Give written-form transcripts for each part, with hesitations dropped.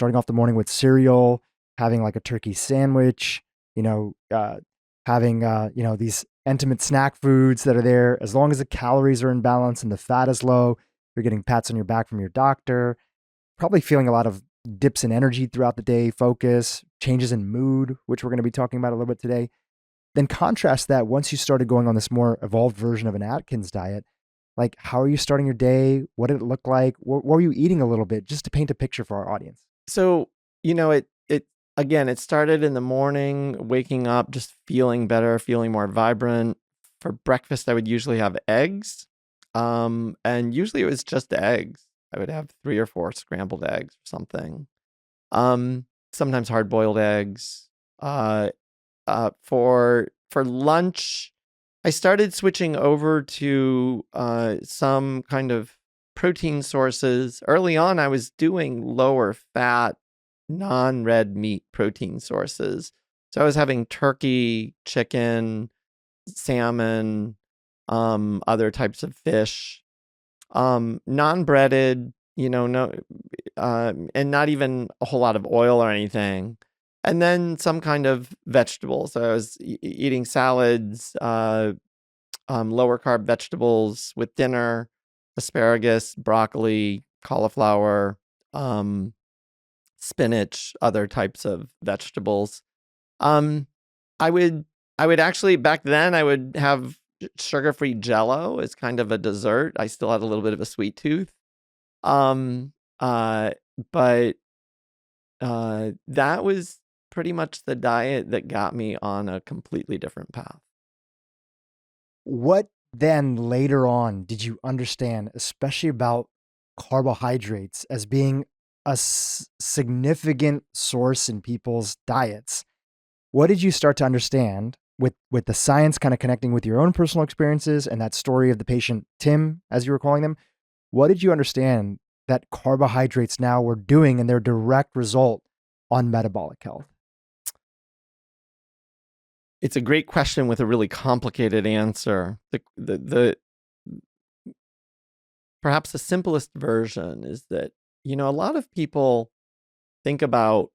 starting off the morning with cereal, having like a turkey sandwich, having, these intimate snack foods that are there. As long as the calories are in balance and the fat is low, you're getting pats on your back from your doctor, probably feeling a lot of dips in energy throughout the day, focus, changes in mood, which we're going to be talking about a little bit today. Then contrast that once you started going on this more evolved version of an Atkins diet. Like, how are you starting your day? What did it look like? What were you eating a little bit, just to paint a picture for our audience? So, it started in the morning, waking up, just feeling better, feeling more vibrant. For breakfast, I would usually have eggs. And usually it was just eggs. I would have 3 or 4 scrambled eggs or something. Sometimes hard-boiled eggs. For lunch, I started switching over to some kind of protein sources. Early on, I was doing lower fat, non-red meat protein sources. So I was having turkey, chicken, salmon, other types of fish, non-breaded, no, and not even a whole lot of oil or anything. And then some kind of vegetables. So I was eating salads, lower carb vegetables with dinner, asparagus, broccoli, cauliflower, spinach, other types of vegetables. I would actually, back then, I would have sugar-free Jell-O as kind of a dessert. I still had a little bit of a sweet tooth. But that was pretty much the diet that got me on a completely different path. What then later on did you understand, especially about carbohydrates as being a significant source in people's diets? What did you start to understand with the science kind of connecting with your own personal experiences and that story of the patient, Tim, as you were calling them? What did you understand that carbohydrates now were doing and their direct result on metabolic health? It's a great question with a really complicated answer. The perhaps the simplest version is that, a lot of people think about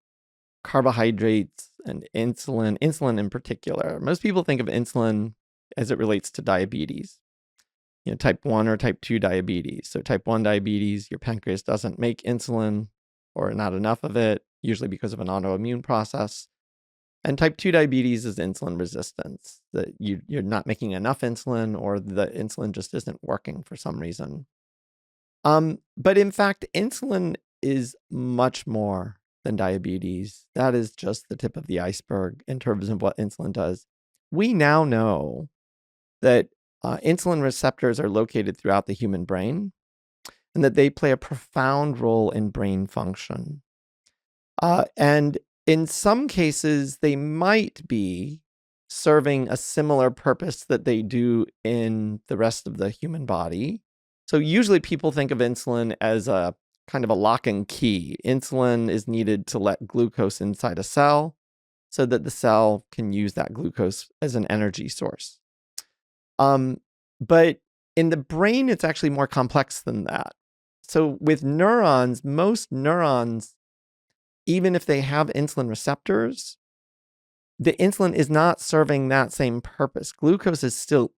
carbohydrates and insulin in particular. Most people think of insulin as it relates to diabetes, type 1 or type 2 diabetes. So type 1 diabetes, your pancreas doesn't make insulin or not enough of it, usually because of an autoimmune process. And type 2 diabetes is insulin resistance, that you're not making enough insulin or the insulin just isn't working for some reason. But in fact, insulin is much more than diabetes. That is just the tip of the iceberg in terms of what insulin does. We now know that insulin receptors are located throughout the human brain and that they play a profound role in brain function. And in some cases, they might be serving a similar purpose that they do in the rest of the human body. So usually people think of insulin as a kind of a lock and key. Insulin is needed to let glucose inside a cell so that the cell can use that glucose as an energy source. But in the brain, it's actually more complex than that. So with neurons, most neurons, even if they have insulin receptors, the insulin is not serving that same purpose. Glucose is still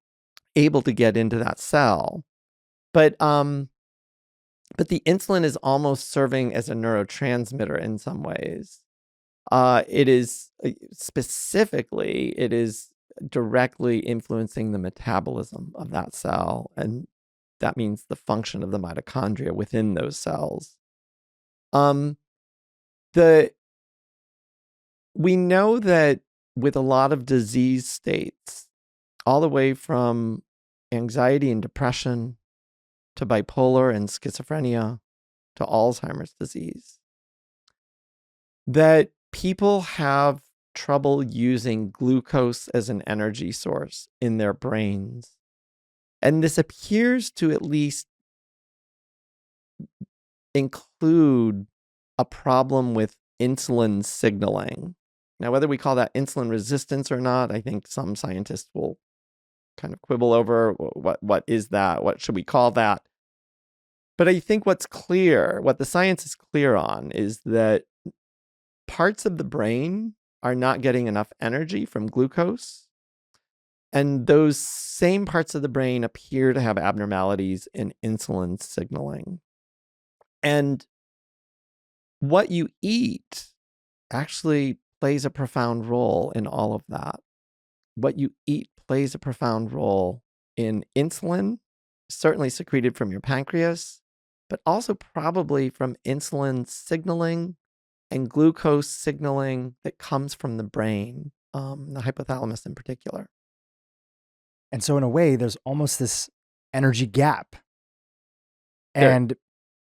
able to get into that cell. But the insulin is almost serving as a neurotransmitter in some ways. It is directly influencing the metabolism of that cell. And that means the function of the mitochondria within those cells. We know that with a lot of disease states, all the way from anxiety and depression to bipolar and schizophrenia to Alzheimer's disease, that people have trouble using glucose as an energy source in their brains. And this appears to at least include a problem with insulin signaling. Now, whether we call that insulin resistance or not, I think some scientists will kind of quibble over what is that? What should we call that? But I think what's clear, what the science is clear on, is that parts of the brain are not getting enough energy from glucose. And those same parts of the brain appear to have abnormalities in insulin signaling. And what you eat actually plays a profound role in all of that. What you eat plays a profound role in insulin, certainly secreted from your pancreas, but also probably from insulin signaling and glucose signaling that comes from the brain, the hypothalamus in particular. And so in a way, there's almost this energy gap. There- And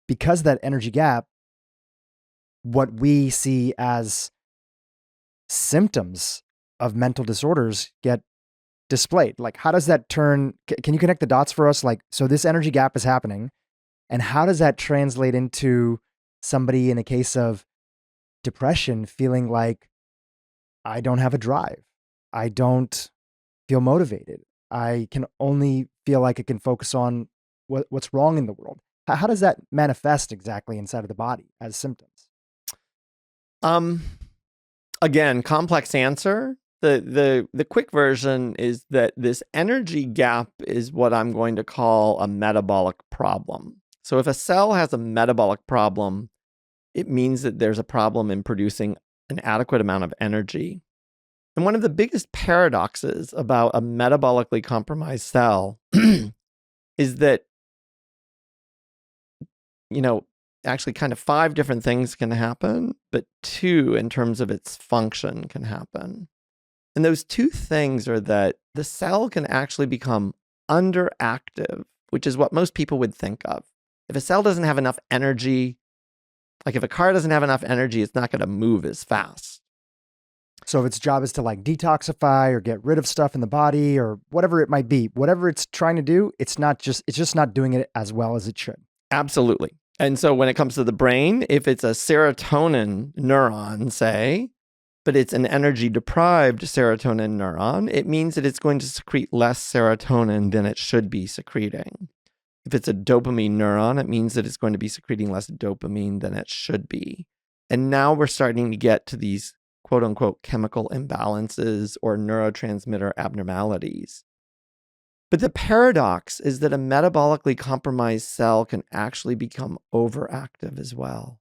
because of that energy gap, what we see as symptoms of mental disorders get displayed. Like, how does that turn? Can you connect the dots for us? Like, so this energy gap is happening, and how does that translate into somebody in a case of depression feeling like, I don't have a drive, I don't feel motivated, I can only feel like I can focus on what's wrong in the world? How does that manifest exactly inside of the body as symptoms? Again, complex answer. The quick version is that this energy gap is what I'm going to call a metabolic problem. So if a cell has a metabolic problem, it means that there's a problem in producing an adequate amount of energy. And one of the biggest paradoxes about a metabolically compromised cell is that, actually kind of 5 different things can happen, but 2 in terms of its function can happen. And those 2 things are that the cell can actually become underactive, which is what most people would think of. If a cell doesn't have enough energy, like if a car doesn't have enough energy, it's not going to move as fast. So if its job is to like detoxify or get rid of stuff in the body or whatever it might be, whatever it's trying to do, it's just not doing it as well as it should. Absolutely. And so when it comes to the brain, if it's a serotonin neuron, say, but it's an energy deprived serotonin neuron, it means that it's going to secrete less serotonin than it should be secreting. If it's a dopamine neuron, it means that it's going to be secreting less dopamine than it should be. And now we're starting to get to these quote unquote chemical imbalances or neurotransmitter abnormalities. But the paradox is that a metabolically compromised cell can actually become overactive as well.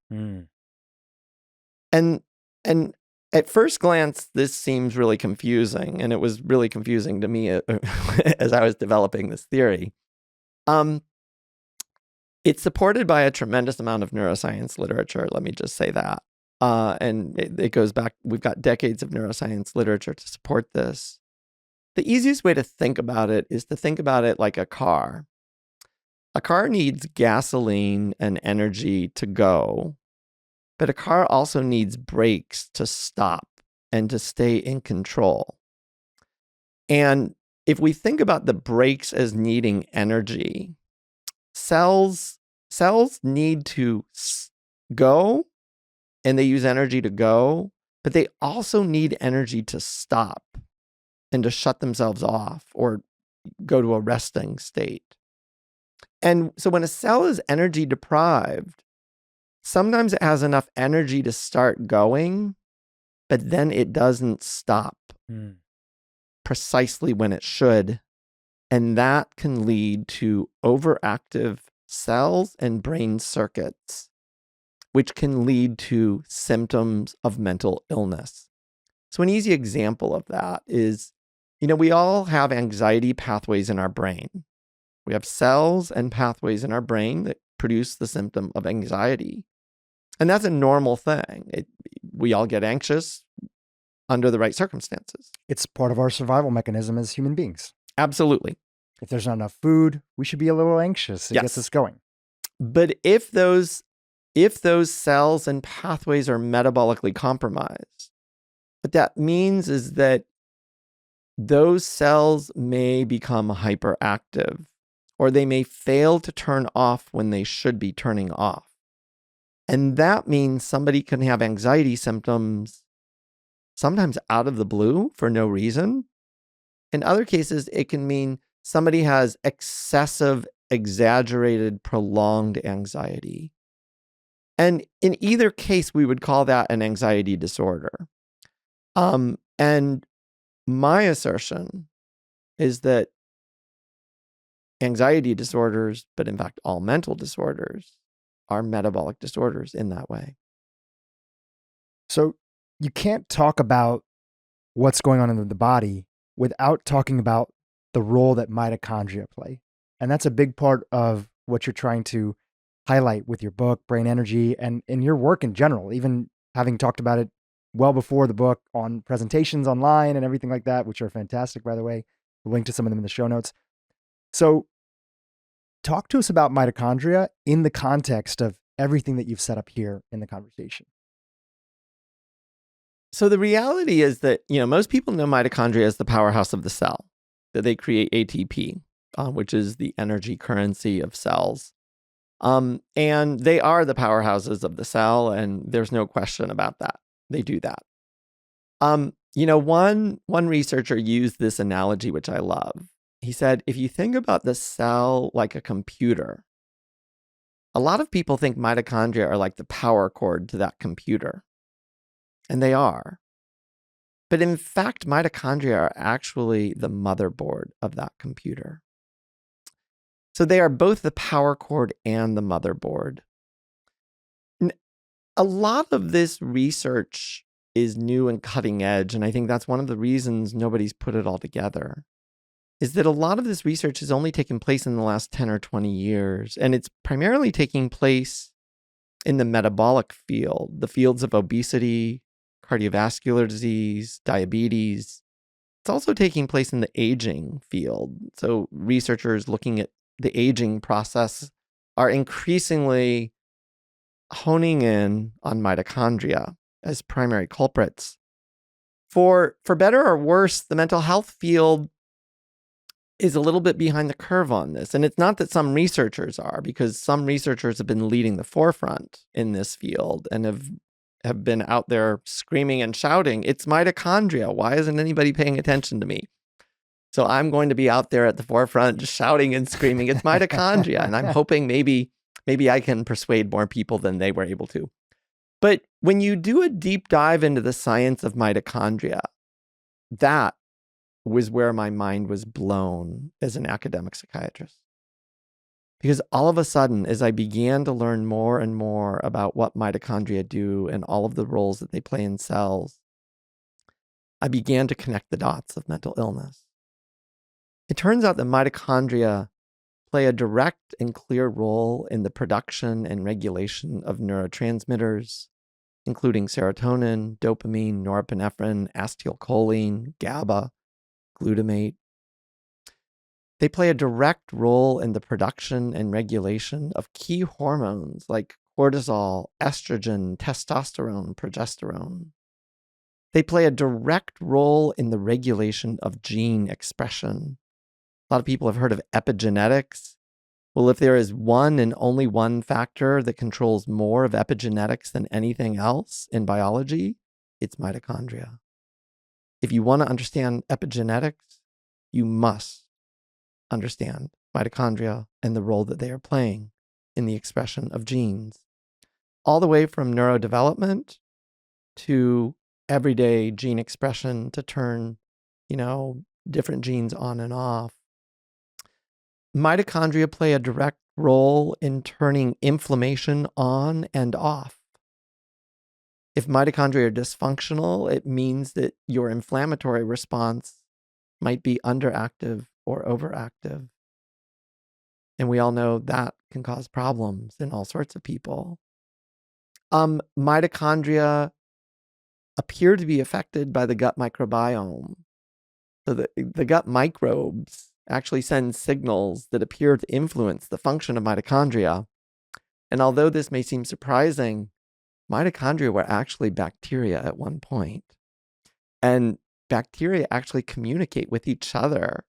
And at first glance, this seems really confusing, and it was really confusing to me as I was developing this theory. It's supported by a tremendous amount of neuroscience literature, let me just say that. And it goes back, we've got decades of neuroscience literature to support this. The easiest way to think about it is to think about it like a car. A car needs gasoline and energy to go, but a car also needs brakes to stop and to stay in control. And if we think about the brakes as needing energy, cells need to go, and they use energy to go, but they also need energy to stop and to shut themselves off or go to a resting state. And so when a cell is energy deprived, sometimes it has enough energy to start going, but then it doesn't stop precisely when it should. And that can lead to overactive cells and brain circuits, which can lead to symptoms of mental illness. So an easy example of that is, we all have anxiety pathways in our brain. We have cells and pathways in our brain that produce the symptom of anxiety. And that's a normal thing. We all get anxious under the right circumstances. It's part of our survival mechanism as human beings. Absolutely. If there's not enough food, we should be a little anxious. It gets us going. But if those cells and pathways are metabolically compromised, what that means is that those cells may become hyperactive, or they may fail to turn off when they should be turning off. And that means somebody can have anxiety symptoms sometimes out of the blue for no reason. In other cases, it can mean somebody has excessive, exaggerated, prolonged anxiety. And in either case, we would call that an anxiety disorder. And my assertion is that anxiety disorders, but in fact, all mental disorders, are metabolic disorders in that way. So you can't talk about what's going on in the body without talking about the role that mitochondria play. And that's a big part of what you're trying to highlight with your book, Brain Energy, and in your work in general, even having talked about it well before the book on presentations online and everything like that, which are fantastic, by the way. We'll link to some of them in the show notes. So talk to us about mitochondria in the context of everything that you've set up here in the conversation. So the reality is that, most people know mitochondria as the powerhouse of the cell, that they create ATP, which is the energy currency of cells. And they are the powerhouses of the cell, and there's no question about that. They do that. One researcher used this analogy, which I love. He said, if you think about the cell like a computer, a lot of people think mitochondria are like the power cord to that computer. And they are. But in fact, mitochondria are actually the motherboard of that computer. So they are both the power cord and the motherboard. A lot of this research is new and cutting edge, and I think that's one of the reasons nobody's put it all together, is that a lot of this research has only taken place in the last 10 or 20 years, and it's primarily taking place in the metabolic field, the fields of obesity, cardiovascular disease, diabetes. It's also taking place in the aging field. So researchers looking at the aging process are increasingly honing in on mitochondria as primary culprits. For better or worse, the mental health field is a little bit behind the curve on this. And it's not that some researchers are, because some researchers have been leading the forefront in this field and have been out there screaming and shouting, it's mitochondria. Why isn't anybody paying attention to me? So I'm going to be out there at the forefront just shouting and screaming, it's mitochondria. And I'm hoping maybe I can persuade more people than they were able to. But when you do a deep dive into the science of mitochondria, that was where my mind was blown as an academic psychiatrist. Because all of a sudden, as I began to learn more and more about what mitochondria do and all of the roles that they play in cells, I began to connect the dots of mental illness. It turns out that mitochondria play a direct and clear role in the production and regulation of neurotransmitters, including serotonin, dopamine, norepinephrine, acetylcholine, GABA, glutamate. They play a direct role in the production and regulation of key hormones like cortisol, estrogen, testosterone, progesterone. They play a direct role in the regulation of gene expression. A lot of people have heard of epigenetics. Well, if there is one and only one factor that controls more of epigenetics than anything else in biology, it's mitochondria. If you want to understand epigenetics, you must understand mitochondria and the role that they are playing in the expression of genes, all the way from neurodevelopment to everyday gene expression to turn, different genes on and off. Mitochondria play a direct role in turning inflammation on and off. If mitochondria are dysfunctional, it means that your inflammatory response might be underactive or overactive. And we all know that can cause problems in all sorts of people. Mitochondria appear to be affected by the gut microbiome. So the gut microbes actually send signals that appear to influence the function of mitochondria. And although this may seem surprising, mitochondria were actually bacteria at one point. And bacteria actually communicate with each other.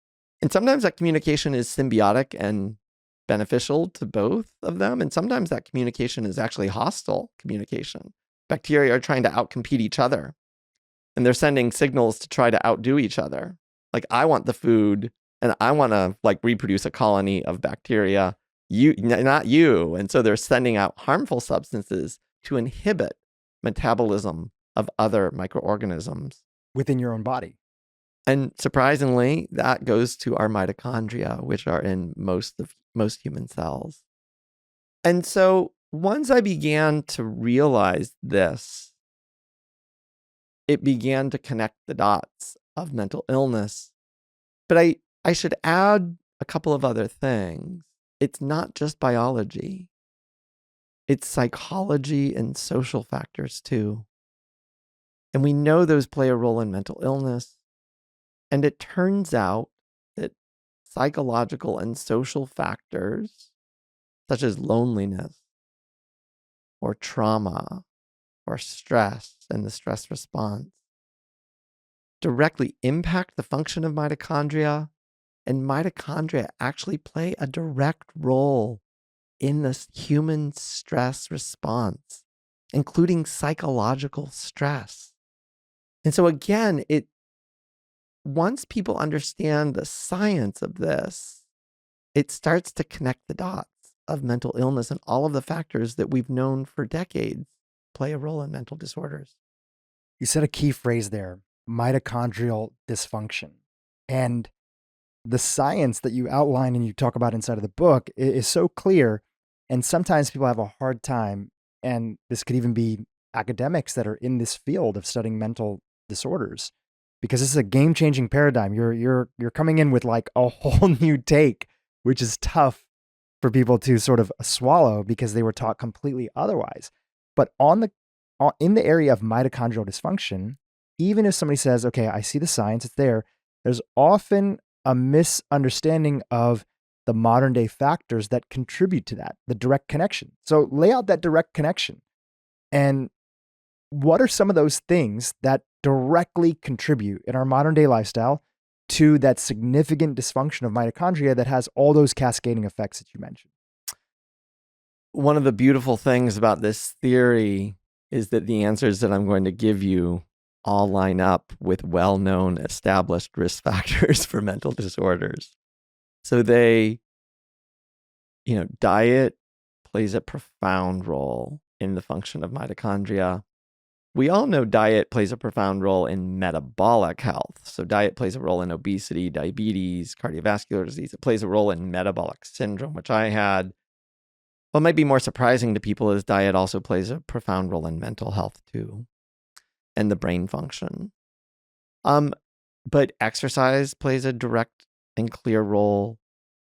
And sometimes that communication is symbiotic and beneficial to both of them. And sometimes that communication is actually hostile communication. Bacteria are trying to outcompete each other. And they're sending signals to try to outdo each other. Like, I want the food and I want to reproduce a colony of bacteria. not you. And so they're sending out harmful substances to inhibit metabolism of other microorganisms within your own body. And surprisingly, that goes to our mitochondria, which are in most human cells. And so once I began to realize this, it began to connect the dots of mental illness. But I should add a couple of other things. It's not just biology. It's psychology and social factors too. And we know those play a role in mental illness. And it turns out that psychological and social factors, such as loneliness or trauma or stress and the stress response, directly impact the function of mitochondria. And mitochondria actually play a direct role in this human stress response, including psychological stress. And so again, once people understand the science of this, it starts to connect the dots of mental illness and all of the factors that we've known for decades play a role in mental disorders. You said a key phrase there, mitochondrial dysfunction. And the science that you outline and you talk about inside of the book is so clear. And sometimes people have a hard time, and this could even be academics that are in this field of studying mental disorders, because this is a game-changing paradigm. You're coming in with like a whole new take, which is tough for people to sort of swallow because they were taught completely otherwise. But in the area of mitochondrial dysfunction, even if somebody says, okay, I see the science, it's there's often a misunderstanding of the modern day factors that contribute to that, the direct connection. So lay out that direct connection. And what are some of those things that directly contribute in our modern day lifestyle to that significant dysfunction of mitochondria that has all those cascading effects that you mentioned? One of the beautiful things about this theory is that the answers that I'm going to give you all line up with well-known established risk factors for mental disorders. So diet plays a profound role in the function of mitochondria. We all know diet plays a profound role in metabolic health. So diet plays a role in obesity, diabetes, cardiovascular disease. It plays a role in metabolic syndrome, which I had. What might be more surprising to people is diet also plays a profound role in mental health too, and the brain function. But exercise plays a direct and clear role.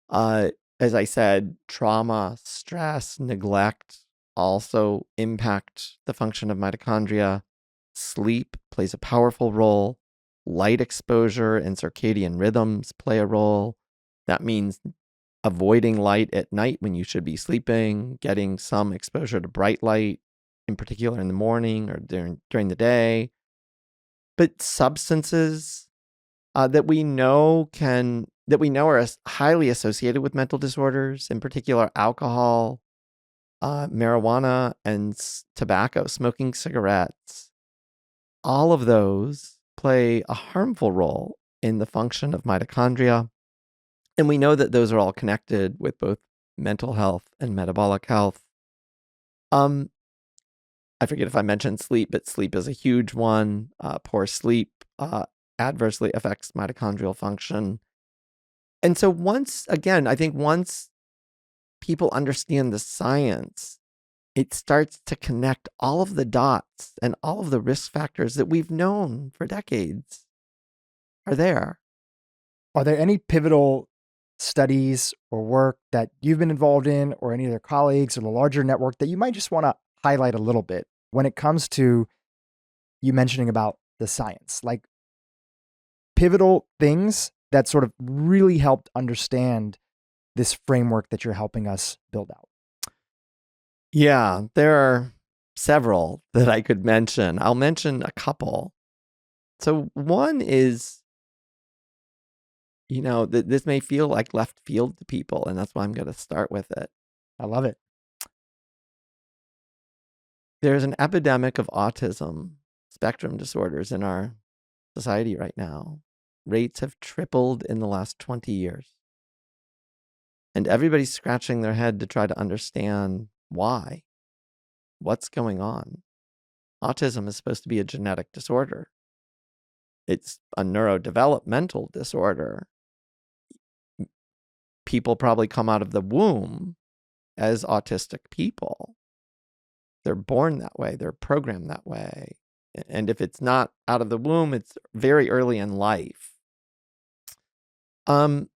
As I said, trauma, stress, neglect also impact the function of mitochondria. Sleep plays a powerful role. Light exposure and circadian rhythms play a role. That means avoiding light at night when you should be sleeping, getting some exposure to bright light, in particular in the morning or during the day. But substances that we know are highly associated with mental disorders, in particular alcohol, marijuana, and tobacco, smoking cigarettes, all of those play a harmful role in the function of mitochondria. And we know that those are all connected with both mental health and metabolic health. I forget if I mentioned sleep, but sleep is a huge one. Poor sleep adversely affects mitochondrial function. And so I think once people understand the science, it starts to connect all of the dots and all of the risk factors that we've known for decades are there. Are there any pivotal studies or work that you've been involved in, or any of your colleagues or the larger network, that you might just want to highlight a little bit when it comes to you mentioning about the science, like pivotal things that sort of really helped understand this framework that you're helping us build out? Yeah, there are several that I could mention. I'll mention a couple. So one is, this may feel like left field to people, and that's why I'm going to start with it. I love it. There's an epidemic of autism spectrum disorders in our society right now. Rates have tripled in the last 20 years. And everybody's scratching their head to try to understand why. What's going on? Autism is supposed to be a genetic disorder. It's a neurodevelopmental disorder. People probably come out of the womb as autistic people. They're born that way. They're programmed that way. And if it's not out of the womb, it's very early in life. To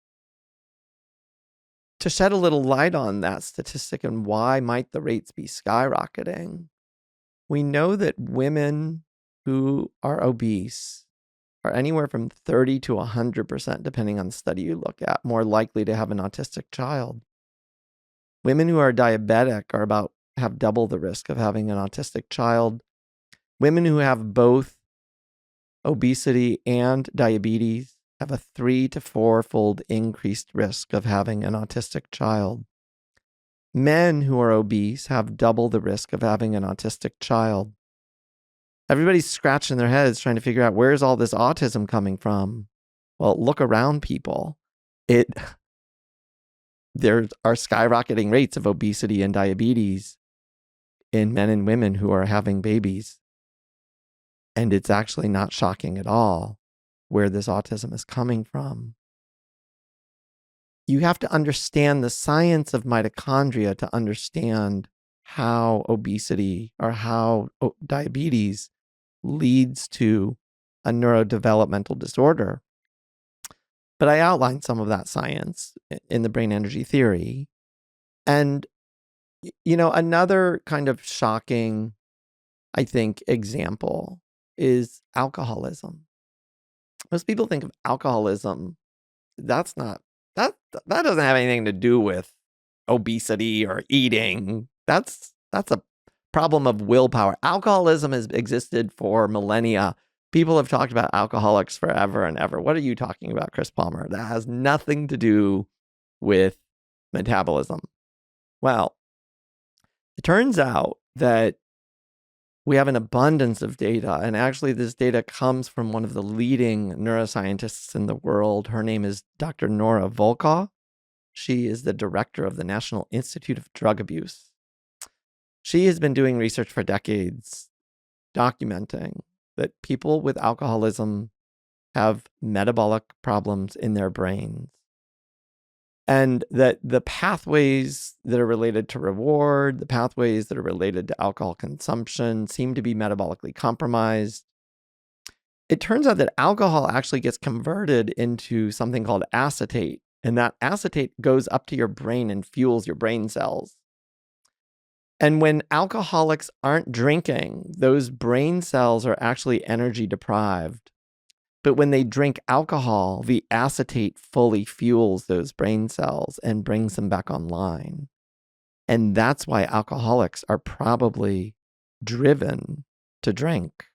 shed a little light on that statistic and why might the rates be skyrocketing, we know that women who are obese are anywhere from 30 to 100%, depending on the study you look at, more likely to have an autistic child. Women who are diabetic have double the risk of having an autistic child. Women who have both obesity and diabetes have a 3 to 4-fold increased risk of having an autistic child. Men who are obese have double the risk of having an autistic child. Everybody's scratching their heads trying to figure out, where's all this autism coming from? Well, look around, people. There are skyrocketing rates of obesity and diabetes in men and women who are having babies. And it's actually not shocking at all where this autism is coming from. You have to understand the science of mitochondria to understand how obesity or how diabetes leads to a neurodevelopmental disorder. But I outlined some of that science in the brain energy theory. And, another kind of shocking, I think, example is alcoholism. Most people think of alcoholism, that doesn't have anything to do with obesity or eating. That's a problem of willpower. Alcoholism has existed for millennia. People have talked about alcoholics forever and ever. What are you talking about, Chris Palmer? That has nothing to do with metabolism. Well, it turns out that we have an abundance of data, and actually this data comes from one of the leading neuroscientists in the world. Her name is Dr. Nora Volkow. She is the director of the National Institute of Drug Abuse. She has been doing research for decades, documenting that people with alcoholism have metabolic problems in their brains, and that the pathways that are related to reward, the pathways that are related to alcohol consumption seem to be metabolically compromised. It turns out that alcohol actually gets converted into something called acetate, and that acetate goes up to your brain and fuels your brain cells. And when alcoholics aren't drinking, those brain cells are actually energy deprived. But when they drink alcohol, the acetate fully fuels those brain cells and brings them back online. And that's why alcoholics are probably driven to drink.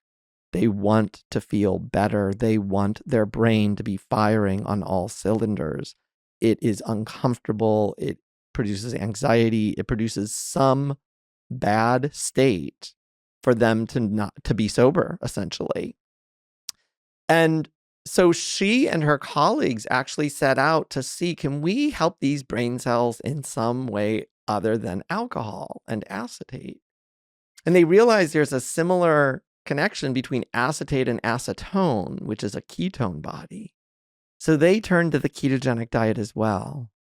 They want to feel better. They want their brain to be firing on all cylinders. It is uncomfortable. It produces anxiety. It produces some bad state for them to be sober, essentially. And so she and her colleagues actually set out to see, can we help these brain cells in some way other than alcohol and acetate? And they realized there's a similar connection between acetate and acetone, which is a ketone body. So they turned to the ketogenic diet as well.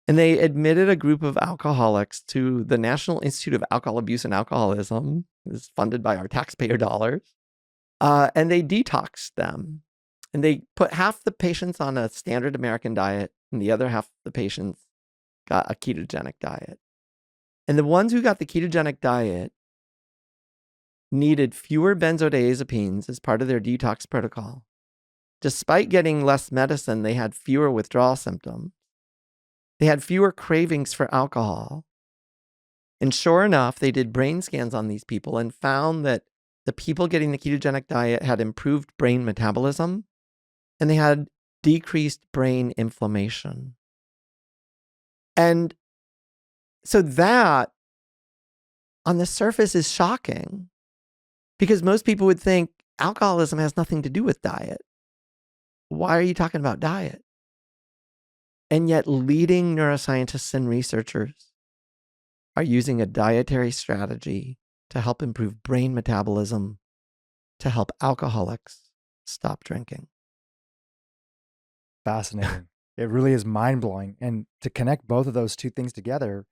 And they admitted a group of alcoholics to the National Institute of Alcohol Abuse and Alcoholism. It was funded by our taxpayer dollars. And they detoxed them. And they put half the patients on a standard American diet, and the other half of the patients got a ketogenic diet. And the ones who got the ketogenic diet needed fewer benzodiazepines as part of their detox protocol. Despite getting less medicine, they had fewer withdrawal symptoms. They had fewer cravings for alcohol. And sure enough, they did brain scans on these people and found that the people getting the ketogenic diet had improved brain metabolism, and they had decreased brain inflammation. And so that, on the surface, is shocking, because most people would think alcoholism has nothing to do with diet. Why are you talking about diet? And yet leading neuroscientists and researchers are using a dietary strategy to help improve brain metabolism, to help alcoholics stop drinking. Fascinating. It really is mind blowing. And to connect both of those two things together,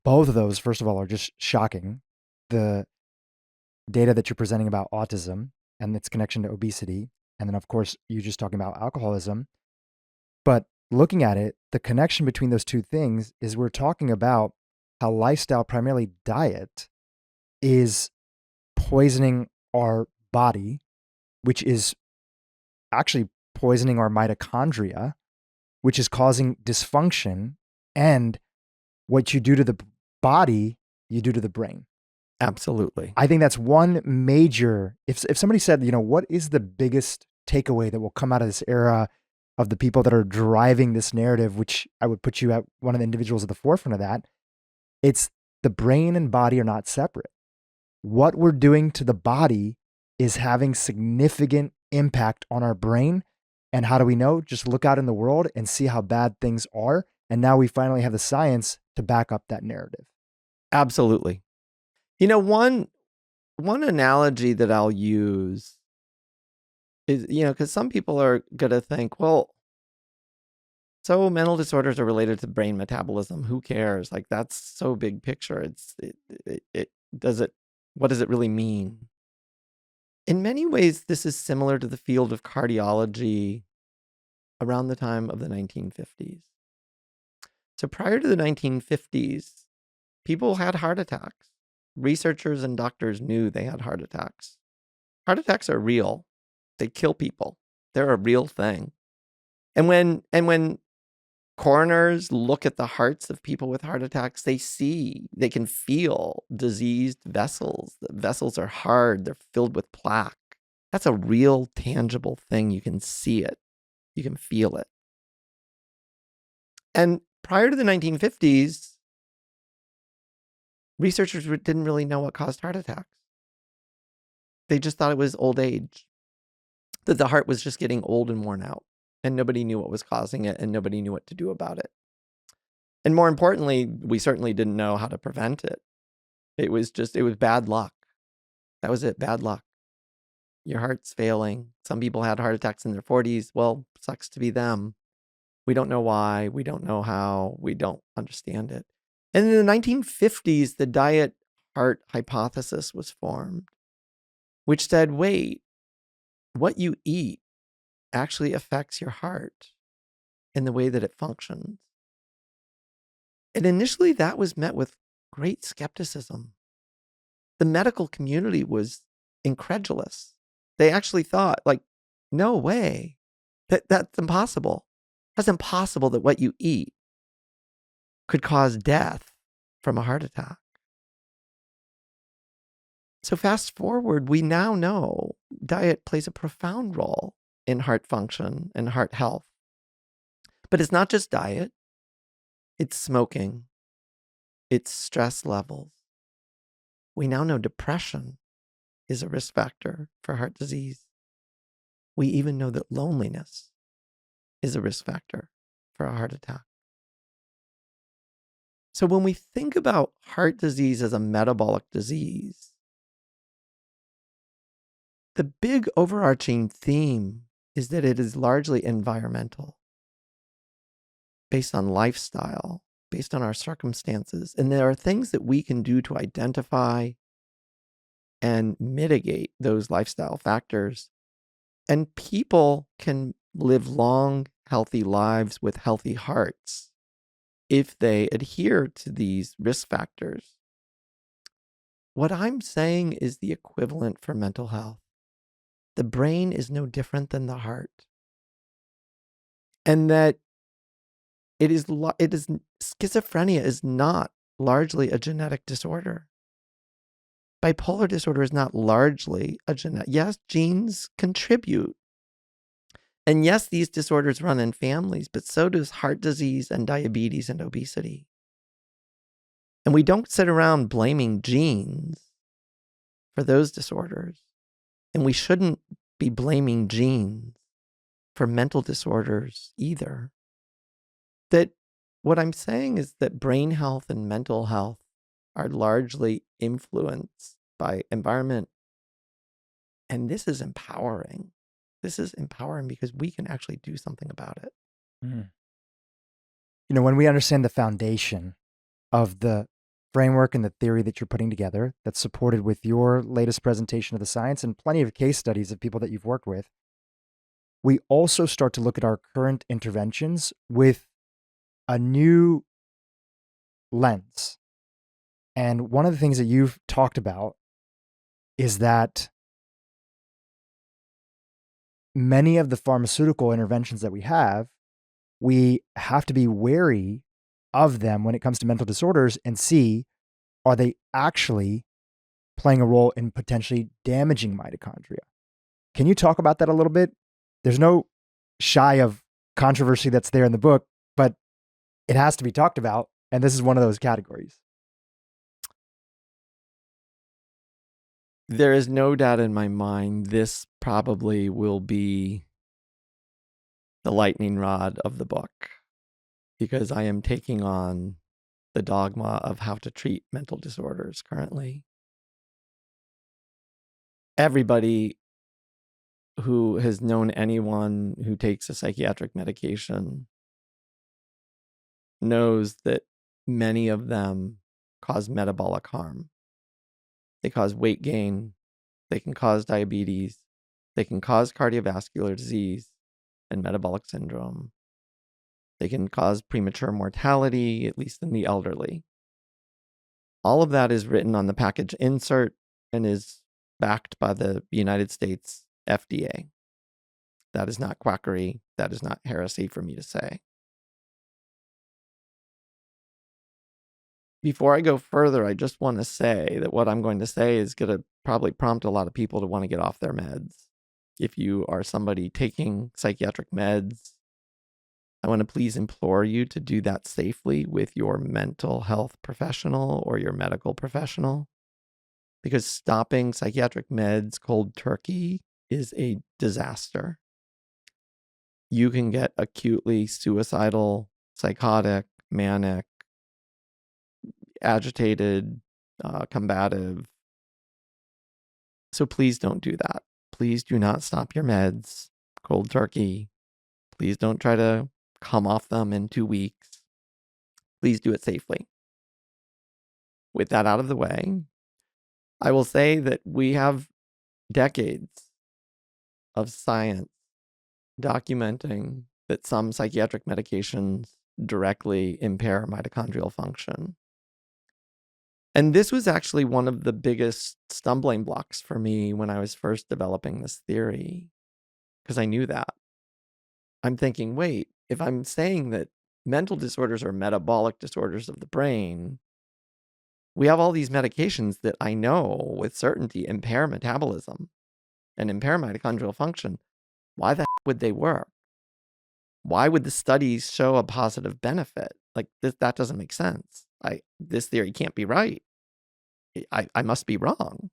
both of those, first of all, are just shocking. The data that you're presenting about autism and its connection to obesity, and then, of course, you just talking about alcoholism. But looking at it, the connection between those two things is we're talking about how lifestyle, primarily diet, is poisoning our body, which is actually poisoning our mitochondria, which is causing dysfunction. And what you do to the body, you do to the brain. Absolutely. I think that's one major. If somebody said, what is the biggest takeaway that will come out of this era of the people that are driving this narrative, which I would put you at one of the individuals at the forefront of that, it's the brain and body are not separate. What we're doing to the body is having significant impact on our brain. And how do we know? Just look out in the world and see how bad things are. And now we finally have the science to back up that narrative. Absolutely. One analogy that I'll use is, because some people are going to think, well, so mental disorders are related to brain metabolism. Who cares? Like, that's so big picture. What does it really mean? In many ways, this is similar to the field of cardiology around the time of the 1950s. So prior to the 1950s, people had heart attacks. Researchers and doctors knew they had heart attacks. Heart attacks are real. They kill people. They're a real thing. And when coroners look at the hearts of people with heart attacks, they can feel diseased vessels. The vessels are hard. They're filled with plaque. That's a real, tangible thing. You can see it. You can feel it. And prior to the 1950s, researchers didn't really know what caused heart attacks. They just thought it was old age, that the heart was just getting old and worn out, and nobody knew what was causing it, and nobody knew what to do about it. And more importantly, we certainly didn't know how to prevent it. It was bad luck. That was it, bad luck. Your heart's failing. Some people had heart attacks in their 40s. Well, sucks to be them. We don't know why. We don't know how. We don't understand it. And in the 1950s, the diet heart hypothesis was formed, which said, wait, what you eat actually affects your heart in the way that it functions. And initially, that was met with great skepticism. The medical community was incredulous. They actually thought, like, no way, that's impossible. That's impossible that what you eat could cause death from a heart attack. So fast forward, we now know diet plays a profound role in heart function and heart health. But it's not just diet. It's smoking. It's stress levels. We now know depression is a risk factor for heart disease. We even know that loneliness is a risk factor for a heart attack. So when we think about heart disease as a metabolic disease, the big overarching theme is that it is largely environmental, based on lifestyle, based on our circumstances. And there are things that we can do to identify and mitigate those lifestyle factors. And people can live long, healthy lives with healthy hearts if they adhere to these risk factors. What I'm saying is the equivalent for mental health. The brain is no different than the heart. And that schizophrenia is not largely a genetic disorder. Bipolar disorder is not largely a genetic. Yes, genes contribute. And yes, these disorders run in families, but so does heart disease and diabetes and obesity. And we don't sit around blaming genes for those disorders. And we shouldn't be blaming genes for mental disorders either. That what I'm saying is that brain health and mental health are largely influenced by environment. And this is empowering. This is empowering because we can actually do something about it. When we understand the foundation of the framework and the theory that you're putting together that's supported with your latest presentation of the science and plenty of case studies of people that you've worked with, we also start to look at our current interventions with a new lens. And one of the things that you've talked about is that many of the pharmaceutical interventions that we have to be wary of them when it comes to mental disorders and see, are they actually playing a role in potentially damaging mitochondria? Can you talk about that a little bit? There's no shy of controversy that's there in the book, but it has to be talked about. And this is one of those categories. There is no doubt in my mind this probably will be the lightning rod of the book, because I am taking on the dogma of how to treat mental disorders currently. Everybody who has known anyone who takes a psychiatric medication knows that many of them cause metabolic harm. They cause weight gain, they can cause diabetes, they can cause cardiovascular disease and metabolic syndrome. They can cause premature mortality, at least in the elderly. All of that is written on the package insert and is backed by the United States FDA. That is not quackery. That is not heresy for me to say. Before I go further, I just want to say that what I'm going to say is going to probably prompt a lot of people to want to get off their meds. If you are somebody taking psychiatric meds, I want to please implore you to do that safely with your mental health professional or your medical professional, because stopping psychiatric meds cold turkey is a disaster. You can get acutely suicidal, psychotic, manic, agitated, combative. So please don't do that. Please do not stop your meds cold turkey. Please don't try to come off them in 2 weeks. Please do it safely. With that out of the way, I will say that we have decades of science documenting that some psychiatric medications directly impair mitochondrial function. And this was actually one of the biggest stumbling blocks for me when I was first developing this theory, because I knew that. I'm thinking, wait, if I'm saying that mental disorders are metabolic disorders of the brain, we have all these medications that I know with certainty impair metabolism and impair mitochondrial function. Why the heck would they work? Why would the studies show a positive benefit? Like that doesn't make sense. This theory can't be right. I must be wrong.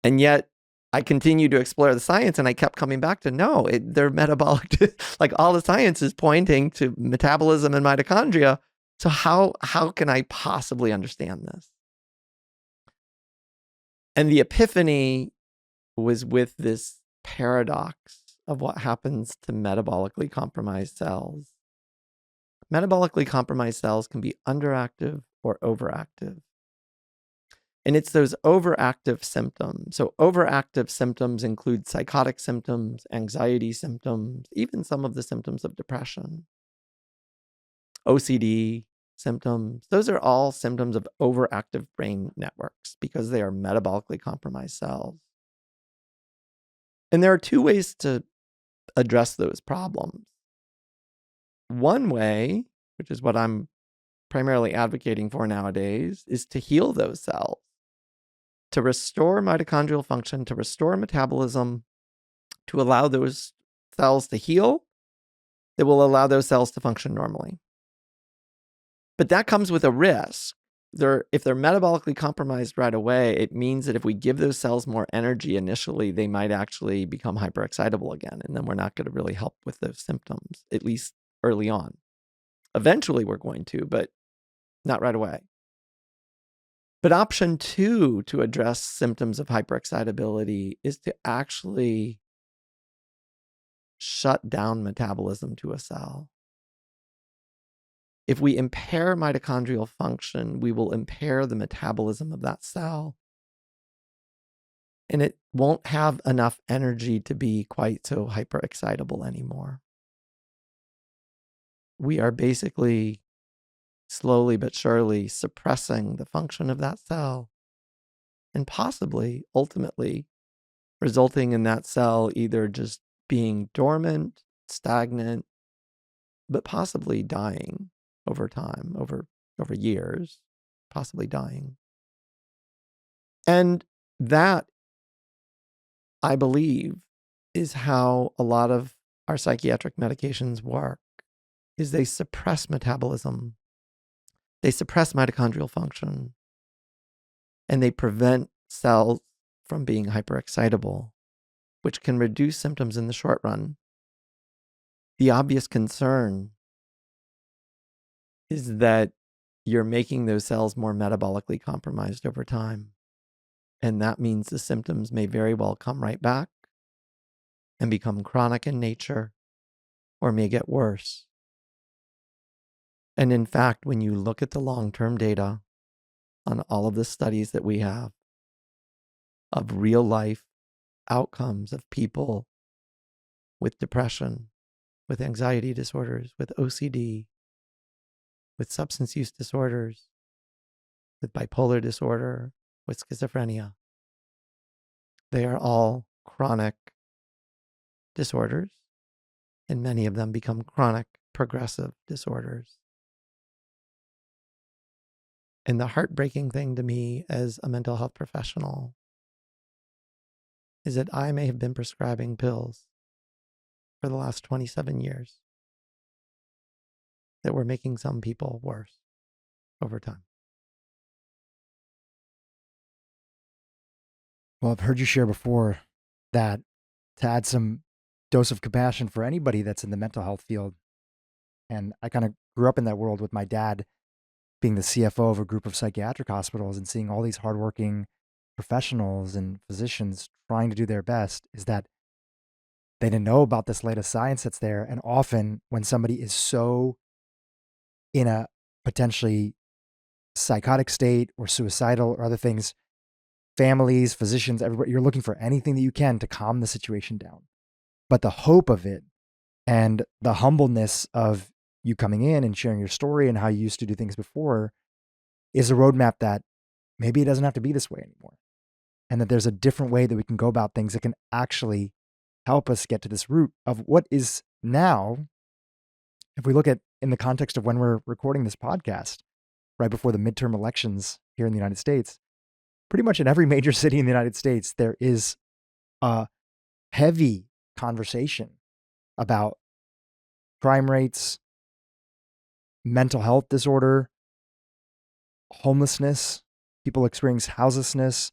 And yet I continued to explore the science, and I kept coming back to no, they're metabolic. Like all the science is pointing to metabolism and mitochondria. So how can I possibly understand this? And the epiphany was with this paradox of what happens to metabolically compromised cells. Metabolically compromised cells can be underactive or overactive. And it's those overactive symptoms. So overactive symptoms include psychotic symptoms, anxiety symptoms, even some of the symptoms of depression. OCD symptoms. Those are all symptoms of overactive brain networks because they are metabolically compromised cells. And there are two ways to address those problems. One way, which is what I'm primarily advocating for nowadays, is to heal those cells, to restore mitochondrial function, to restore metabolism, to allow those cells to heal, that will allow those cells to function normally. But that comes with a risk. If they're metabolically compromised right away, it means that if we give those cells more energy initially, they might actually become hyperexcitable again. And then we're not going to really help with those symptoms, at least early on. Eventually we're going to, but not right away. But option 2 to address symptoms of hyperexcitability is to actually shut down metabolism to a cell. If we impair mitochondrial function, we will impair the metabolism of that cell. And it won't have enough energy to be quite so hyperexcitable anymore. We are basically slowly but surely suppressing the function of that cell and possibly, ultimately, resulting in that cell either just being dormant, stagnant, but possibly dying over time, over years, possibly dying. And that, I believe, is how a lot of our psychiatric medications work, is they suppress metabolism, they suppress mitochondrial function, and they prevent cells from being hyperexcitable, which can reduce symptoms in the short run. The obvious concern is that you're making those cells more metabolically compromised over time. And that means the symptoms may very well come right back and become chronic in nature, or may get worse. And in fact, when you look at the long-term data on all of the studies that we have of real life outcomes of people with depression, with anxiety disorders, with OCD, with substance use disorders, with bipolar disorder, with schizophrenia, they are all chronic disorders, and many of them become chronic progressive disorders. And the heartbreaking thing to me as a mental health professional is that I may have been prescribing pills for the last 27 years that were making some people worse over time. Well, I've heard you share before that to add some dose of compassion for anybody that's in the mental health field. And I kind of grew up in that world with my dad being the CFO of a group of psychiatric hospitals and seeing all these hardworking professionals and physicians trying to do their best, is that they didn't know about this latest science that's there. And often when somebody is so in a potentially psychotic state or suicidal or other things, families, physicians, everybody, you're looking for anything that you can to calm the situation down. But the hope of it and the humbleness of you coming in and sharing your story and how you used to do things before is a roadmap that maybe it doesn't have to be this way anymore. And that there's a different way that we can go about things that can actually help us get to this root of what is now, if we look at in the context of when we're recording this podcast, right before the midterm elections here in the United States, pretty much in every major city in the United States, there is a heavy conversation about crime rates, mental health disorder, homelessness, people experience houselessness,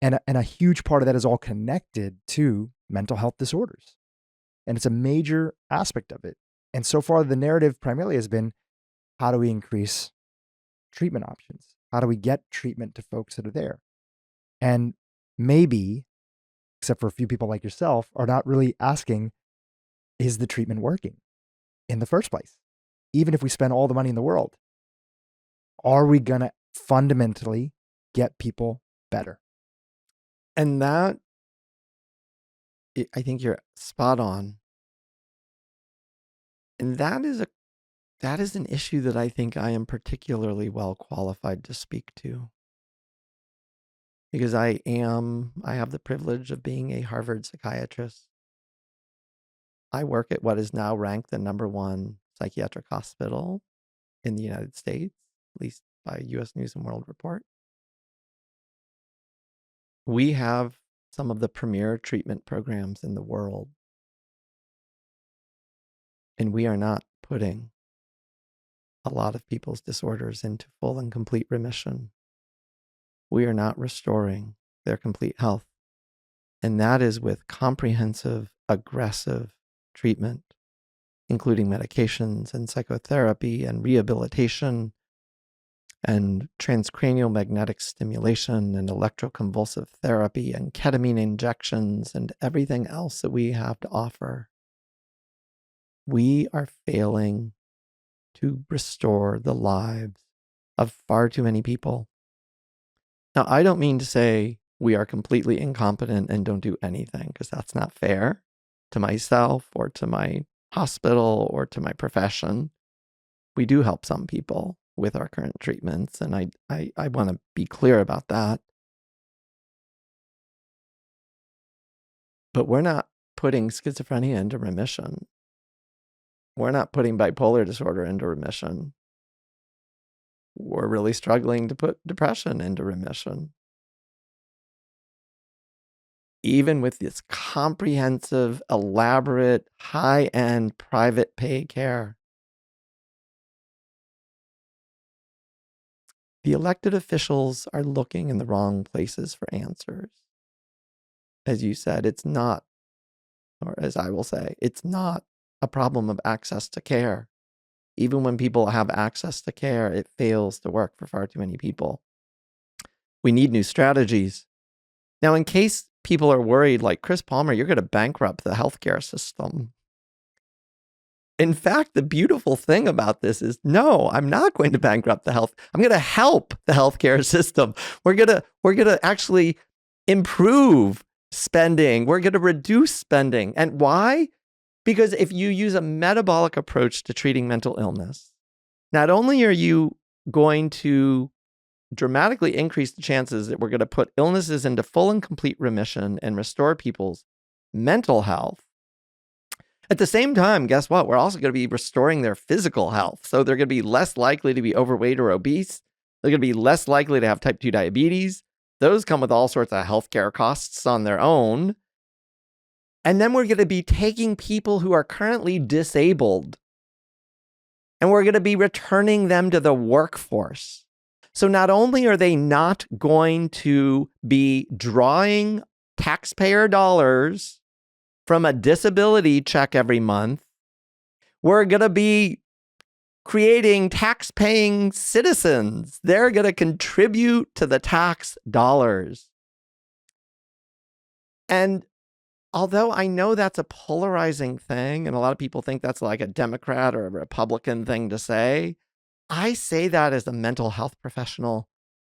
and a huge part of that is all connected to mental health disorders. And it's a major aspect of it. And so far, the narrative primarily has been, how do we increase treatment options? How do we get treatment to folks that are there? And maybe, except for a few people like yourself, are not really asking, is the treatment working in the first place? Even if we spend all the money in the world, are we going to fundamentally get people better? And that, I think you're spot on. And that is an issue that I think I am particularly well qualified to speak to. Because I have the privilege of being a Harvard psychiatrist. I work at what is now ranked the #1 psychiatric hospital in the United States, at least by U.S. News and World Report. We have some of the premier treatment programs in the world. And we are not putting a lot of people's disorders into full and complete remission. We are not restoring their complete health. And that is with comprehensive, aggressive treatment including medications and psychotherapy and rehabilitation and transcranial magnetic stimulation and electroconvulsive therapy and ketamine injections and everything else that we have to offer, we are failing to restore the lives of far too many people. Now, I don't mean to say we are completely incompetent and don't do anything, because that's not fair to myself or to my hospital or to my profession. We do help some people with our current treatments, and I want to be clear about that. But we're not putting schizophrenia into remission. We're not putting bipolar disorder into remission. We're really struggling to put depression into remission. Even with this comprehensive, elaborate, high-end private pay care. The elected officials are looking in the wrong places for answers. As you said, it's not, or as I will say, it's not a problem of access to care. Even when people have access to care, it fails to work for far too many people. We need new strategies. Now, in case people are worried, like Chris Palmer, you're going to bankrupt the healthcare system. In fact, the beautiful thing about this is, no, I'm not going to bankrupt the health. I'm going to help the healthcare system. We're going to actually improve spending. We're going to reduce spending. And why? Because if you use a metabolic approach to treating mental illness, not only are you going to dramatically increase the chances that we're going to put illnesses into full and complete remission and restore people's mental health, at the same time, guess what? We're also going to be restoring their physical health. So they're going to be less likely to be overweight or obese. They're going to be less likely to have type 2 diabetes. Those come with all sorts of healthcare costs on their own. And then we're going to be taking people who are currently disabled, and we're going to be returning them to the workforce. So not only are they not going to be drawing taxpayer dollars from a disability check every month, we're going to be creating tax-paying citizens. They're going to contribute to the tax dollars. And although I know that's a polarizing thing, and a lot of people think that's like a Democrat or a Republican thing to say, I say that as a mental health professional,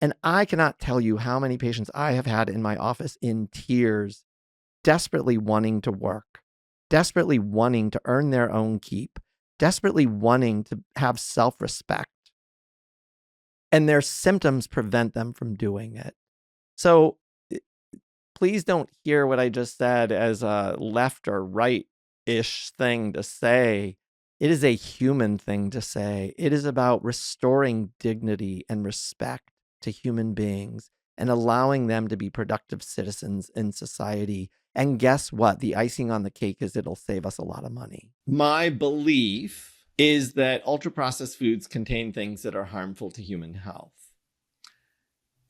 and I cannot tell you how many patients I have had in my office in tears, desperately wanting to work, desperately wanting to earn their own keep, desperately wanting to have self-respect. And their symptoms prevent them from doing it. So please don't hear what I just said as a left or right-ish thing to say. It is a human thing to say. It is about restoring dignity and respect to human beings and allowing them to be productive citizens in society. And guess what? The icing on the cake is it'll save us a lot of money. My belief is that ultra-processed foods contain things that are harmful to human health.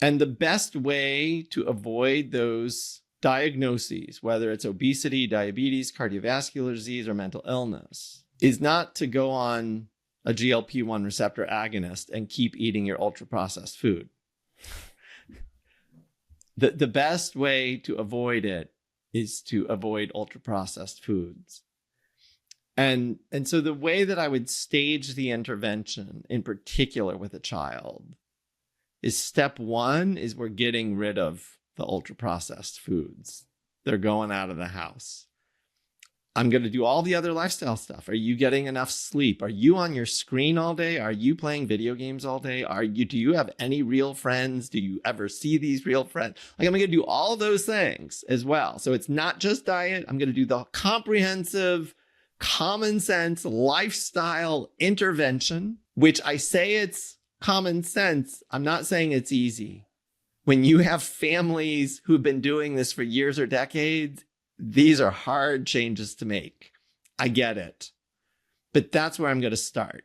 And the best way to avoid those diagnoses, whether it's obesity, diabetes, cardiovascular disease, or mental illness, is not to go on a GLP-1 receptor agonist and keep eating your ultra-processed food. The best way to avoid it is to avoid ultra-processed foods. And so the way that I would stage the intervention, in particular with a child, is step one is we're getting rid of the ultra-processed foods. They're going out of the house. I'm going to do all the other lifestyle stuff. Are you getting enough sleep? Are you on your screen all day? Are you playing video games all day? Do you have any real friends? Do you ever see these real friends? Like, I'm going to do all those things as well. So it's not just diet. I'm going to do the comprehensive, common sense lifestyle intervention, which I say it's common sense. I'm not saying it's easy. When you have families who've been doing this for years or decades, these are hard changes to make. I get it. But that's where I'm going to start.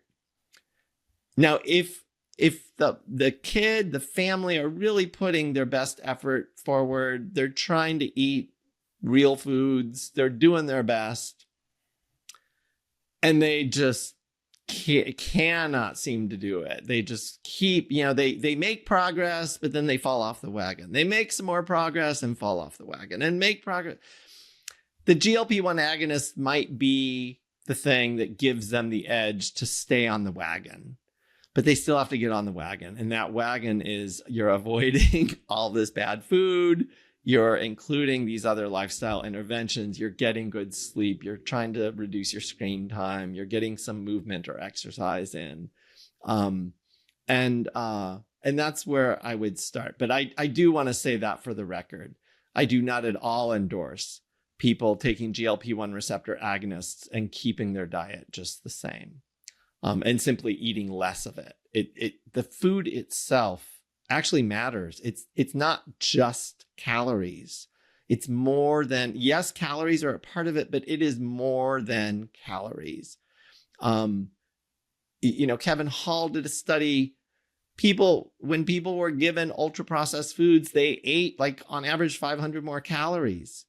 Now, if the kid, the family are really putting their best effort forward, they're trying to eat real foods, they're doing their best, And they just cannot seem to do it. They just keep, they make progress, but then they fall off the wagon. They make some more progress and fall off the wagon and make progress. The GLP-1 agonist might be the thing that gives them the edge to stay on the wagon, but they still have to get on the wagon. And that wagon is you're avoiding all this bad food. You're including these other lifestyle interventions. You're getting good sleep. You're trying to reduce your screen time. You're getting some movement or exercise in. And that's where I would start. But I do want to say that for the record, I do not at all endorse people taking GLP-1 receptor agonists and keeping their diet just the same, and simply eating less of it. The food itself actually matters. It's not just calories. It's more than, yes, calories are a part of it, but it is more than calories. Kevin Hall did a study. When people were given ultra processed foods, they ate like on average 500 more calories.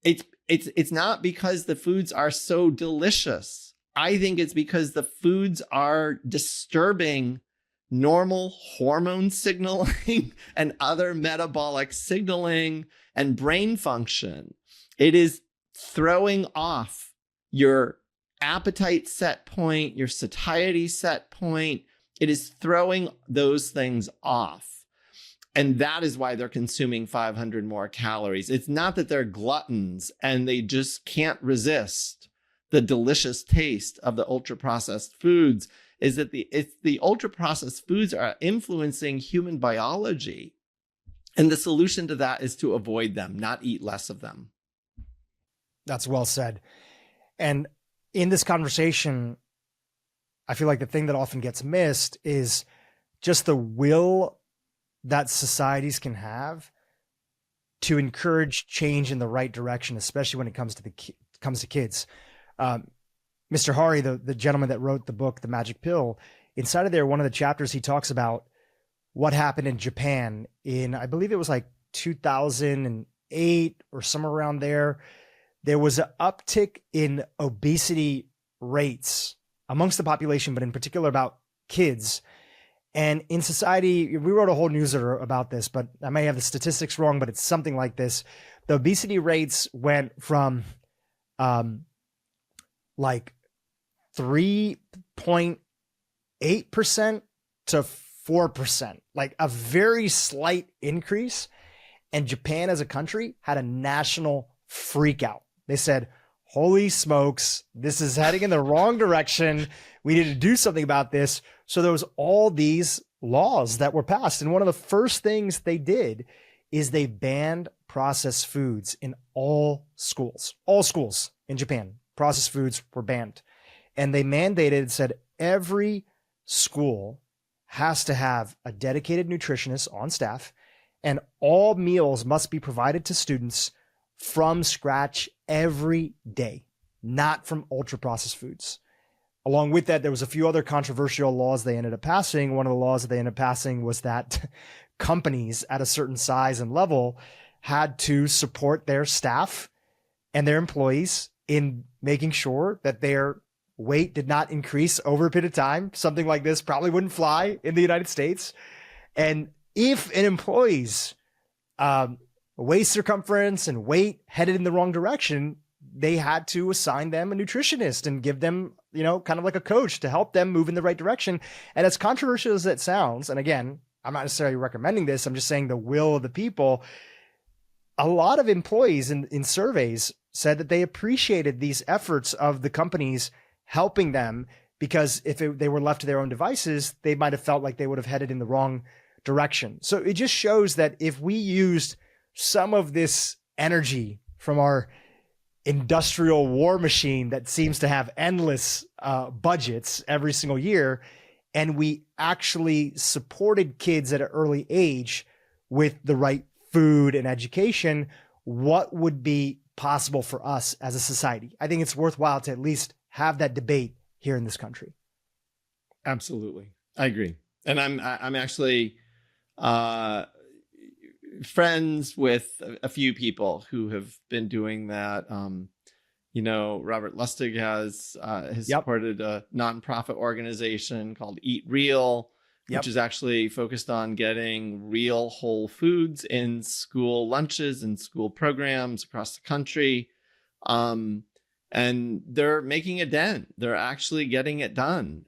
It's not because the foods are so delicious. I think it's because the foods are disturbing normal hormone signaling and other metabolic signaling and brain function. It is throwing off your appetite set point, your satiety set point. It is throwing those things off. And that is why they're consuming 500 more calories. It's not that they're gluttons and they just can't resist the delicious taste of the ultra processed foods. Is that the ultra processed foods are influencing human biology. And the solution to that is to avoid them, not eat less of them. That's well said. And in this conversation, I feel like the thing that often gets missed is just the will that societies can have to encourage change in the right direction, especially when it comes to kids. Mr. Hari, the gentleman that wrote the book, The Magic Pill, inside of there, one of the chapters, he talks about what happened in Japan in, I believe it was like 2008 or somewhere around there. There was an uptick in obesity rates amongst the population, but in particular about kids. And in society, we wrote a whole newsletter about this, but I may have the statistics wrong, but it's something like this. The obesity rates went from like 3.8% to 4%, like a very slight increase. And Japan as a country had a national freak out. They said, holy smokes, this is heading in the wrong direction. We need to do something about this. So there was all these laws that were passed. And one of the first things they did is they banned processed foods in all schools in Japan. Processed foods were banned. And they mandated, said every school has to have a dedicated nutritionist on staff, and all meals must be provided to students from scratch every day, not from ultra processed foods. Along with that, there was a few other controversial laws they ended up passing. One of the laws that they ended up passing was that companies at a certain size and level had to support their staff and their employees in making sure that their weight did not increase over a period of time. Something like this probably wouldn't fly in the United States. And if an employee's waist circumference and weight headed in the wrong direction, they had to assign them a nutritionist and give them, kind of like a coach to help them move in the right direction. And as controversial as that sounds, and again, I'm not necessarily recommending this, I'm just saying the will of the people, a lot of employees in surveys said that they appreciated these efforts of the companies helping them, because if they were left to their own devices, they might have felt like they would have headed in the wrong direction. So it just shows that if we used some of this energy from our industrial war machine that seems to have endless budgets every single year, and we actually supported kids at an early age with the right food and education, what would be possible for us as a society? I think it's worthwhile to at least have that debate here in this country. Absolutely. I agree. And I'm actually friends with a few people who have been doing that. Robert Lustig has Yep. supported a nonprofit organization called Eat Real, Yep. which is actually focused on getting real whole foods in school lunches and school programs across the country. And they're making a dent. They're actually getting it done.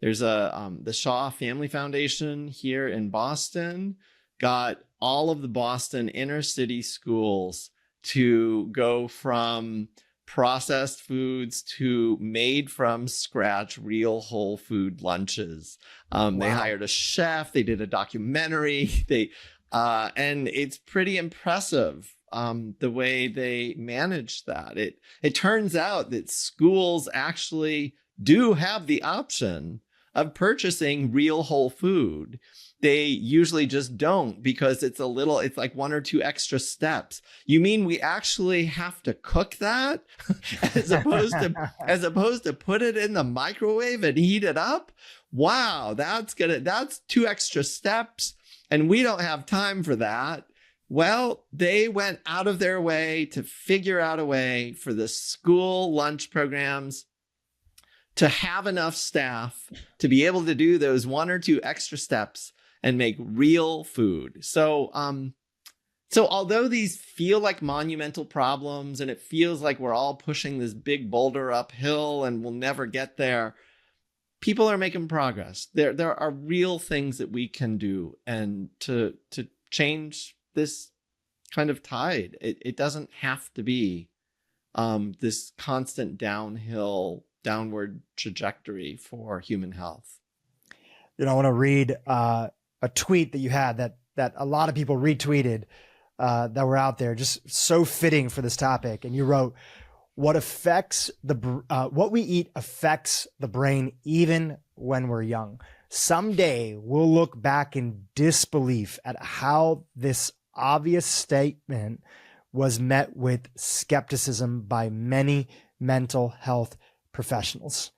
There's the Shaw Family Foundation here in Boston got all of the Boston inner city schools to go from processed foods to made from scratch real whole food lunches. They hired a chef. They did a documentary. And it's pretty impressive the way they managed that. It turns out that schools actually do have the option of purchasing real whole food. They usually just don't, because it's like one or two extra steps. You mean we actually have to cook that as opposed to put it in the microwave and heat it up? Wow, that's two extra steps, and we don't have time for that. Well, they went out of their way to figure out a way for the school lunch programs to have enough staff to be able to do those one or two extra steps and make real food. So although these feel like monumental problems and it feels like we're all pushing this big boulder uphill and we'll never get there, people are making progress. There are real things that we can do and to change this kind of tide. It doesn't have to be this constant downward trajectory for human health. I want to read a tweet that you had that a lot of people retweeted that were out there, just so fitting for this topic. And you wrote, what we eat affects the brain even when we're young. Someday we'll look back in disbelief at how this obvious statement was met with skepticism by many mental health professionals.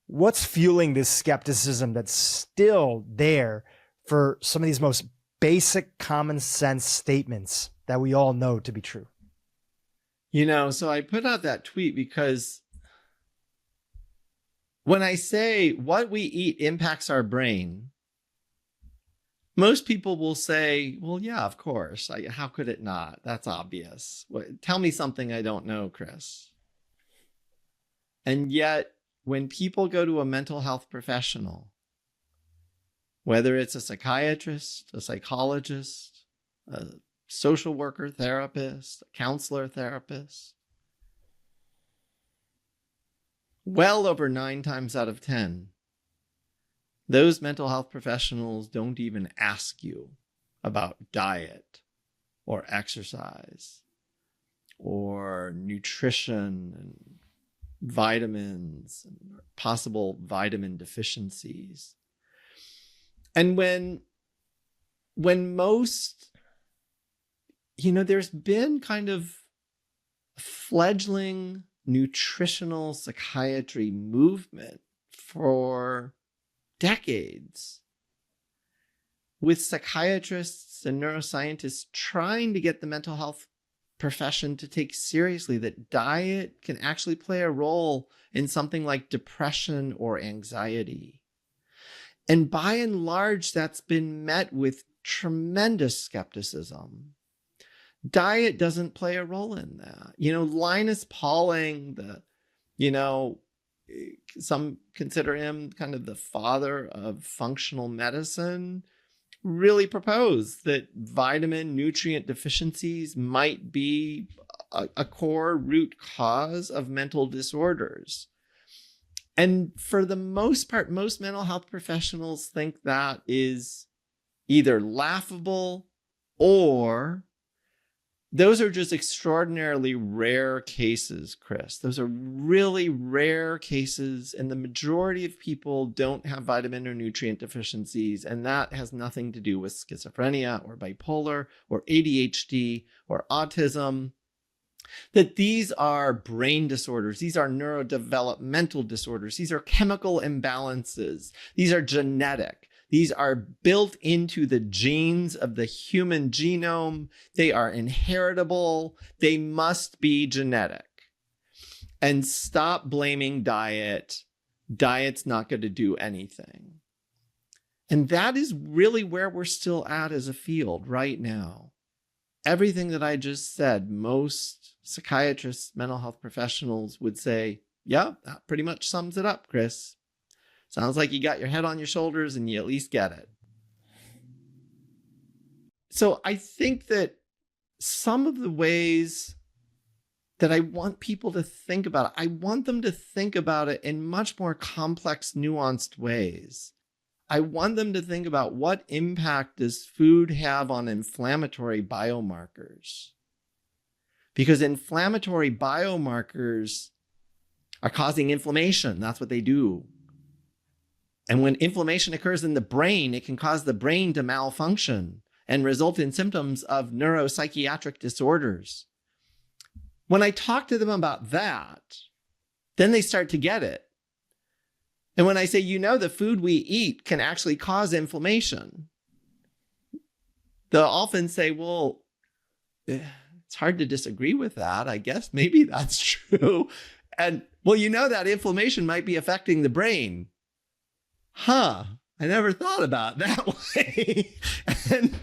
What's fueling this skepticism that's still there for some of these most basic common sense statements that we all know to be true? So I put out that tweet because when I say what we eat impacts our brain, most people will say, well, yeah, of course. How could it not? That's obvious. Tell me something I don't know, Chris. And yet, when people go to a mental health professional, whether it's a psychiatrist, a psychologist, a social worker, therapist, a counselor, therapist, well over 9 times out of 10, those mental health professionals don't even ask you about diet or exercise or nutrition and vitamins and possible vitamin deficiencies. And when most, there's been kind of a fledgling nutritional psychiatry movement for decades, with psychiatrists and neuroscientists trying to get the mental health profession to take seriously that diet can actually play a role in something like depression or anxiety. And by and large, that's been met with tremendous skepticism. Diet doesn't play a role in that. Linus Pauling, some consider him kind of the father of functional medicine, really proposed that vitamin nutrient deficiencies might be a core root cause of mental disorders. And for the most part, most mental health professionals think that is either laughable or those are just extraordinarily rare cases, Chris. Those are really rare cases, and the majority of people don't have vitamin or nutrient deficiencies, and that has nothing to do with schizophrenia or bipolar or ADHD or autism. That these are brain disorders, these are neurodevelopmental disorders, these are chemical imbalances, these are genetic. These are built into the genes of the human genome. They are inheritable. They must be genetic. and stop blaming diet. Diet's not going to do anything. And that is really where we're still at as a field right now. Everything that I just said, most psychiatrists, mental health professionals would say, yeah, that pretty much sums it up, Chris. Sounds like you got your head on your shoulders and you at least get it. So I think that some of the ways that I want people to think about it, I want them to think about it in much more complex, nuanced ways. I want them to think about what impact does food have on inflammatory biomarkers? Because inflammatory biomarkers are causing inflammation. That's what they do. And when inflammation occurs in the brain, it can cause the brain to malfunction and result in symptoms of neuropsychiatric disorders. When I talk to them about that, then they start to get it. And when I say, the food we eat can actually cause inflammation, they'll often say, well, it's hard to disagree with that. I guess maybe that's true. And well, that inflammation might be affecting the brain. I never thought about it that way. And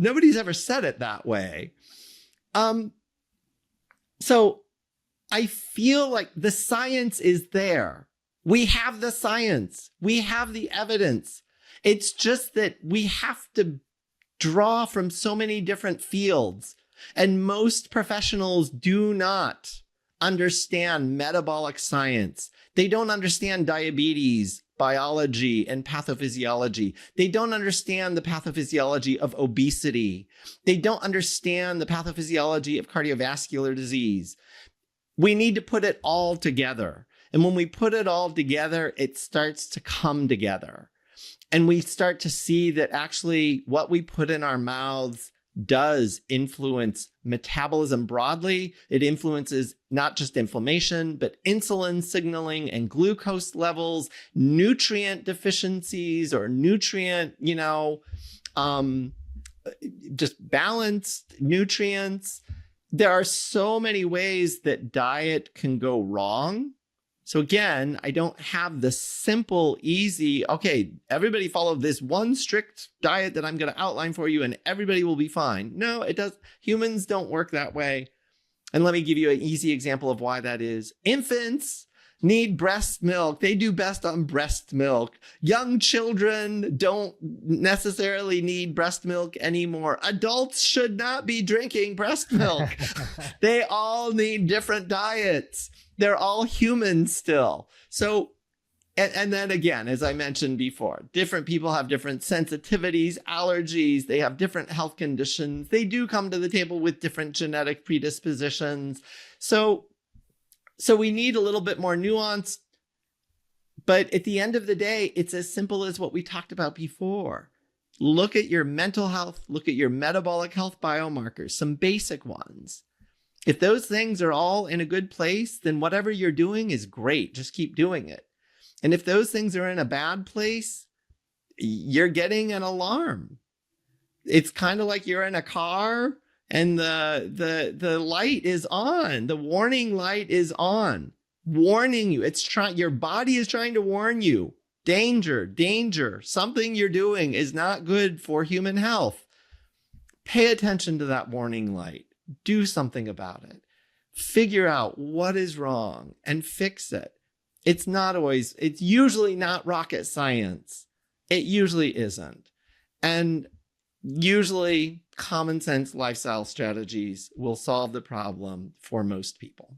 nobody's ever said it that way. So I feel like the science is there. We have the science. We have the evidence. It's just that we have to draw from so many different fields. And most professionals do not understand metabolic science. They don't understand diabetes, biology, and pathophysiology. They don't understand the pathophysiology of obesity. They don't understand the pathophysiology of cardiovascular disease. We need to put it all together. And when we put it all together, it starts to come together. And we start to see that actually what we put in our mouths does influence metabolism broadly. It influences not just inflammation, but insulin signaling and glucose levels, nutrient deficiencies or nutrient, just balanced nutrients. There are so many ways that diet can go wrong. So again, I don't have the simple, easy, okay, everybody follow this one strict diet that I'm going to outline for you and everybody will be fine. No, it does. Humans don't work that way. And let me give you an easy example of why that is. Infants need breast milk. They do best on breast milk. Young children don't necessarily need breast milk anymore. Adults should not be drinking breast milk. They all need different diets. They're all human still. So, and then again, as I mentioned before, different people have different sensitivities, allergies. They have different health conditions. They do come to the table with different genetic predispositions. So we need a little bit more nuance. But at the end of the day, it's as simple as what we talked about before. Look at your mental health, look at your metabolic health biomarkers, some basic ones. If those things are all in a good place, then whatever you're doing is great. Just keep doing it. And if those things are in a bad place, you're getting an alarm. It's kind of like you're in a car and the light is on. The warning light is on, warning you. Your body is trying to warn you. Danger, danger. Something you're doing is not good for human health. Pay attention to that warning light. Do something about it. Figure out what is wrong and fix it. It's usually not rocket science. It usually isn't. And usually common sense lifestyle strategies will solve the problem for most people.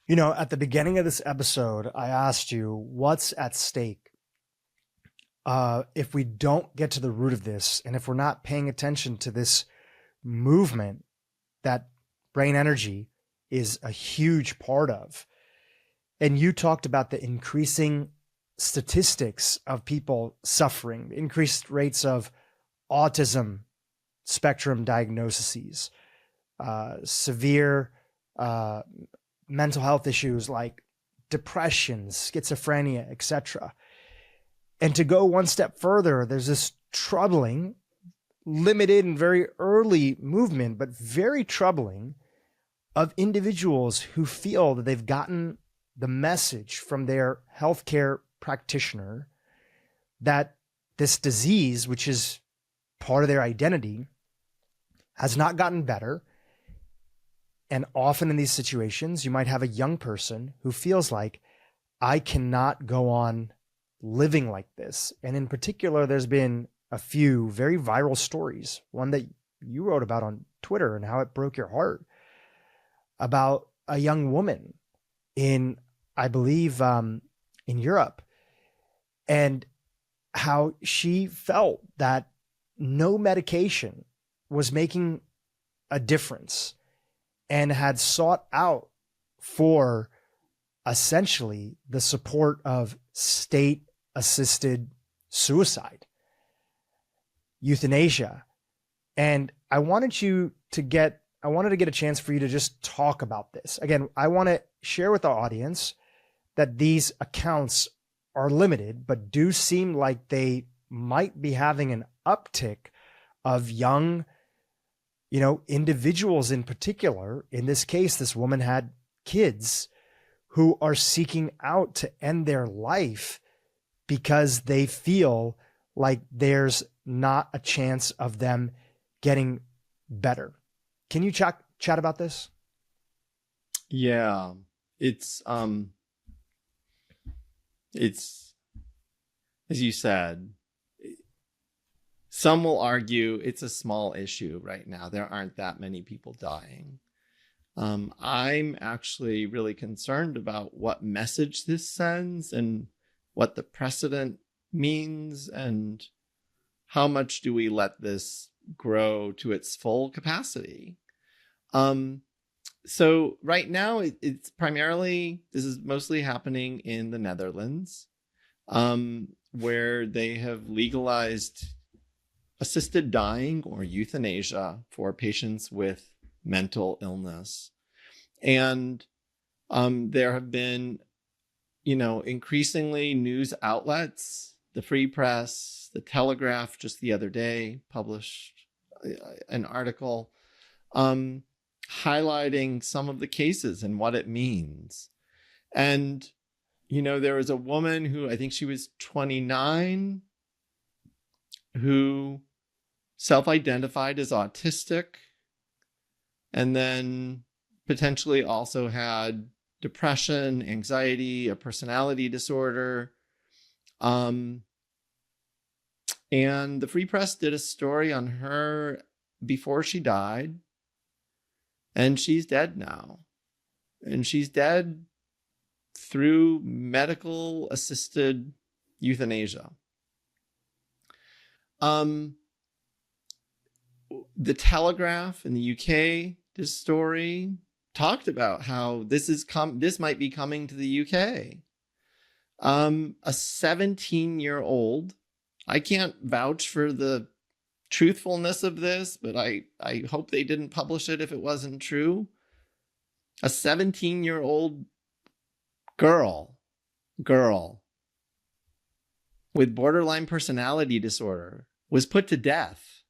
At the beginning of this episode, I asked you what's at stake if we don't get to the root of this, and if we're not paying attention to this movement that brain energy is a huge part of. And you talked about the increasing statistics of people suffering, increased rates of autism spectrum diagnoses, severe mental health issues like depression, schizophrenia, etc. And to go one step further, there's this troubling, limited and very early movement, but very troubling, of individuals who feel that they've gotten the message from their healthcare practitioner that this disease, which is part of their identity, has not gotten better. And often in these situations, you might have a young person who feels like, I cannot go on living like this. And in particular, there's been a few very viral stories, one that you wrote about on Twitter and how it broke your heart, about a young woman in, I believe, in Europe, and how she felt that no medication was making a difference and had sought out for essentially the support of state-assisted suicide, euthanasia. And I wanted to get a chance for you to just talk about this. Again, I want to share with our audience that these accounts are limited, but do seem like they might be having an uptick of young, individuals in particular. In this case, this woman had kids who are seeking out to end their life because they feel like there's not a chance of them getting better. Can you chat about this? Yeah, it's as you said, some will argue it's a small issue right now. There aren't that many people dying. I'm actually really concerned about what message this sends and what the precedent means, and how much do we let this grow to its full capacity. So right now it's primarily, this is mostly happening in the Netherlands, where they have legalized assisted dying or euthanasia for patients with mental illness. And there have been, increasingly news outlets, the Free Press, the Telegraph just the other day published an article highlighting some of the cases and what it means. And, there was a woman who, I think she was 29, who self-identified as autistic, and then potentially also had depression, anxiety, a personality disorder. And the Free Press did a story on her before she died, and she's dead now. And she's dead through medical assisted euthanasia. The Telegraph in the UK, this story talked about how this might be coming to the UK. A 17-year-old, I can't vouch for the truthfulness of this, but I hope they didn't publish it if it wasn't true. A 17-year-old girl with borderline personality disorder was put to death.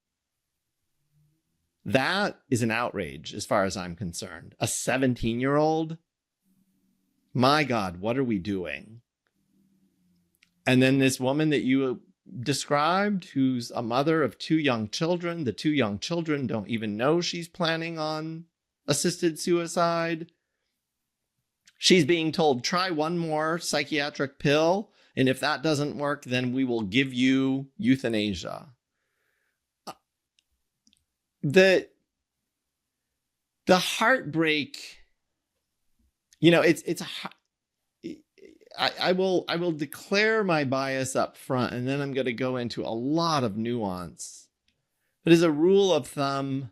That is an outrage as far as I'm concerned. A 17-year-old? My God, what are we doing? And then this woman that you described, who's a mother of 2 young children. The 2 young children don't even know she's planning on assisted suicide. She's being told, try one more psychiatric pill, and if that doesn't work, then we will give you euthanasia. The heartbreak, I will declare my bias up front, and then I'm going to go into a lot of nuance. But as a rule of thumb,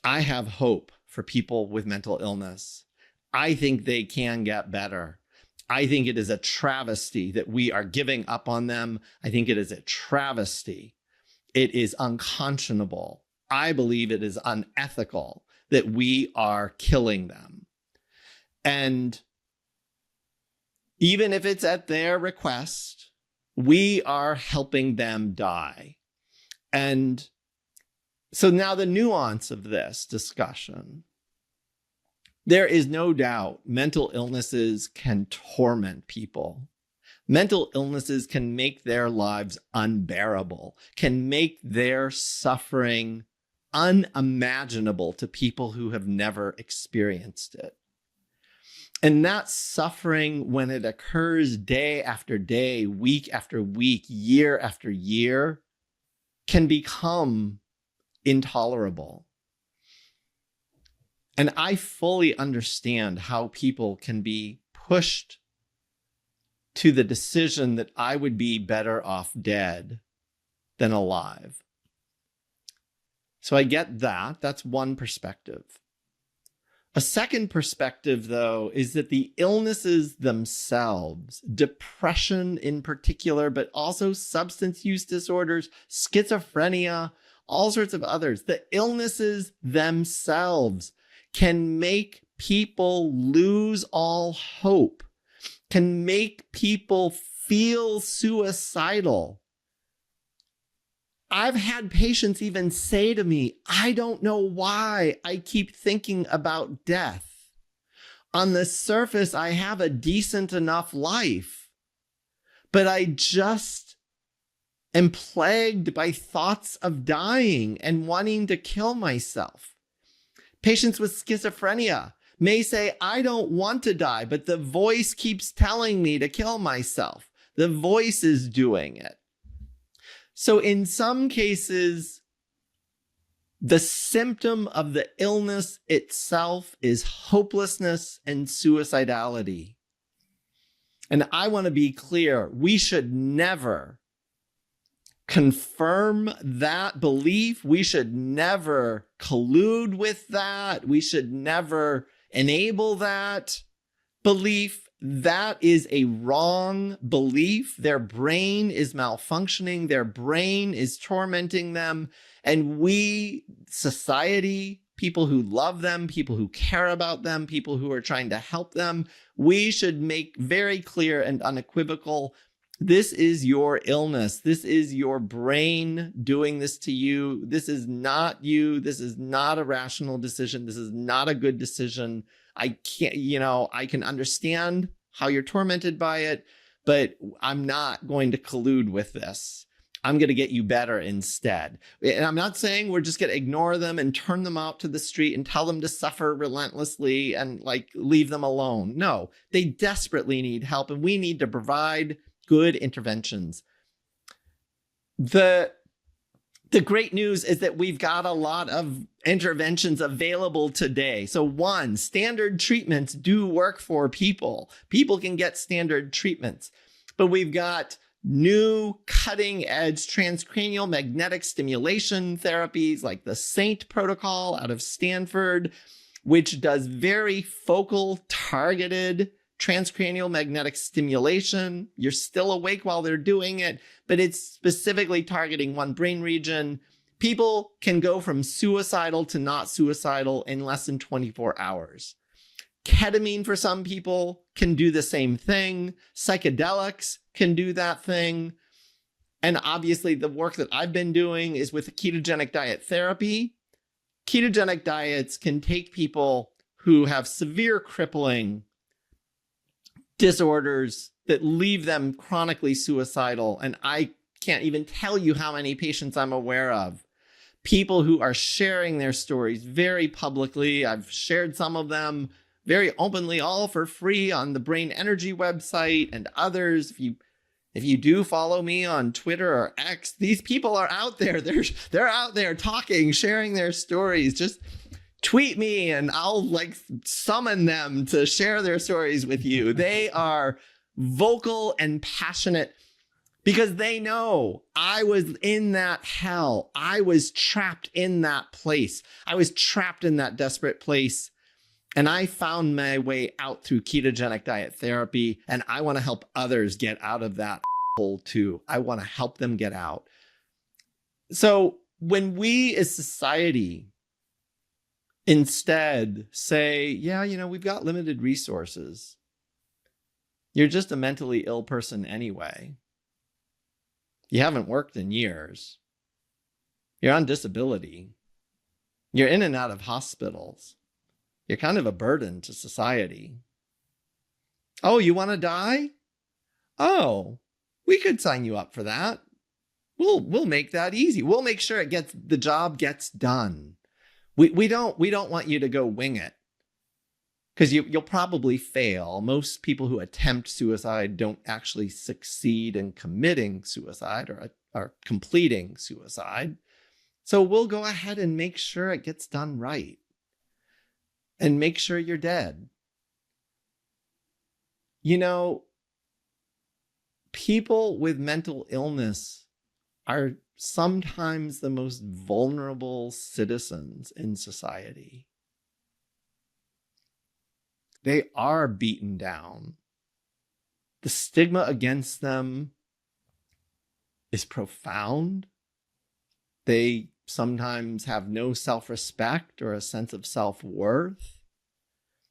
I have hope for people with mental illness. I think they can get better. I think it is a travesty that we are giving up on them. I think it is a travesty. It is unconscionable. I believe it is unethical that we are killing them. And even if it's at their request, we are helping them die. And so now the nuance of this discussion There is no doubt mental illnesses can torment people. Mental illnesses can make their lives unbearable, can make their suffering unimaginable to people who have never experienced it. And that suffering, when it occurs day after day, week after week, year after year, can become intolerable. And I fully understand how people can be pushed to the decision that I would be better off dead than alive. So I get that. That's one perspective. A second perspective, though, is that the illnesses themselves, depression in particular, but also substance use disorders, schizophrenia, all sorts of others, the illnesses themselves can make people lose all hope, can make people feel suicidal. I've had patients even say to me, I don't know why I keep thinking about death. On the surface, I have a decent enough life, but I just am plagued by thoughts of dying and wanting to kill myself. Patients with schizophrenia may say, I don't want to die, but the voice keeps telling me to kill myself. The voice is doing it. So in some cases, the symptom of the illness itself is hopelessness and suicidality. And I want to be clear, we should never confirm that belief. We should never collude with that. We should never enable that belief. That is a wrong belief. Their brain is malfunctioning. Their brain is tormenting them. And we, society, people who love them, people who care about them, people who are trying to help them, we should make very clear and unequivocal, this is your illness. This is your brain doing this to you. This is not you. This is not a rational decision. This is not a good decision. I can understand how you're tormented by it, but I'm not going to collude with this. I'm going to get you better instead. And I'm not saying we're just going to ignore them and turn them out to the street and tell them to suffer relentlessly and leave them alone. No, they desperately need help, and we need to provide good interventions. The great news is that we've got a lot of interventions available today. So one, standard treatments do work for people. People can get standard treatments, but we've got new cutting edge transcranial magnetic stimulation therapies like the SAINT protocol out of Stanford, which does very focal, targeted transcranial magnetic stimulation. You're still awake while they're doing it, but it's specifically targeting one brain region. People can go from suicidal to not suicidal in less than 24 hours. Ketamine for some people can do the same thing. Psychedelics can do that thing. And obviously the work that I've been doing is with ketogenic diet therapy. Ketogenic diets can take people who have severe crippling disorders that leave them chronically suicidal. And I can't even tell you how many patients I'm aware of. People who are sharing their stories very publicly. I've shared some of them very openly, all for free on the Brain Energy website and others. If you do follow me on Twitter or X, these people are out there. They're out there talking, sharing their stories. Just tweet me and I'll summon them to share their stories with you. They are vocal and passionate because they know I was in that hell. I was trapped in that place. I was trapped in that desperate place. And I found my way out through ketogenic diet therapy. And I want to help others get out of that hole too. I want to help them get out. So when we as society instead say, yeah, we've got limited resources. You're just a mentally ill person anyway. You haven't worked in years. You're on disability. You're in and out of hospitals. You're kind of a burden to society. Oh, you want to die? Oh, we could sign you up for that. We'll make that easy. We'll make sure the job gets done. We don't want you to go wing it, because you'll probably fail. Most people who attempt suicide don't actually succeed in committing suicide or completing suicide. So we'll go ahead and make sure it gets done right and make sure you're dead. You know, people with mental illness are sometimes the most vulnerable citizens in society. They are beaten down. The stigma against them is profound. They sometimes have no self-respect or a sense of self-worth.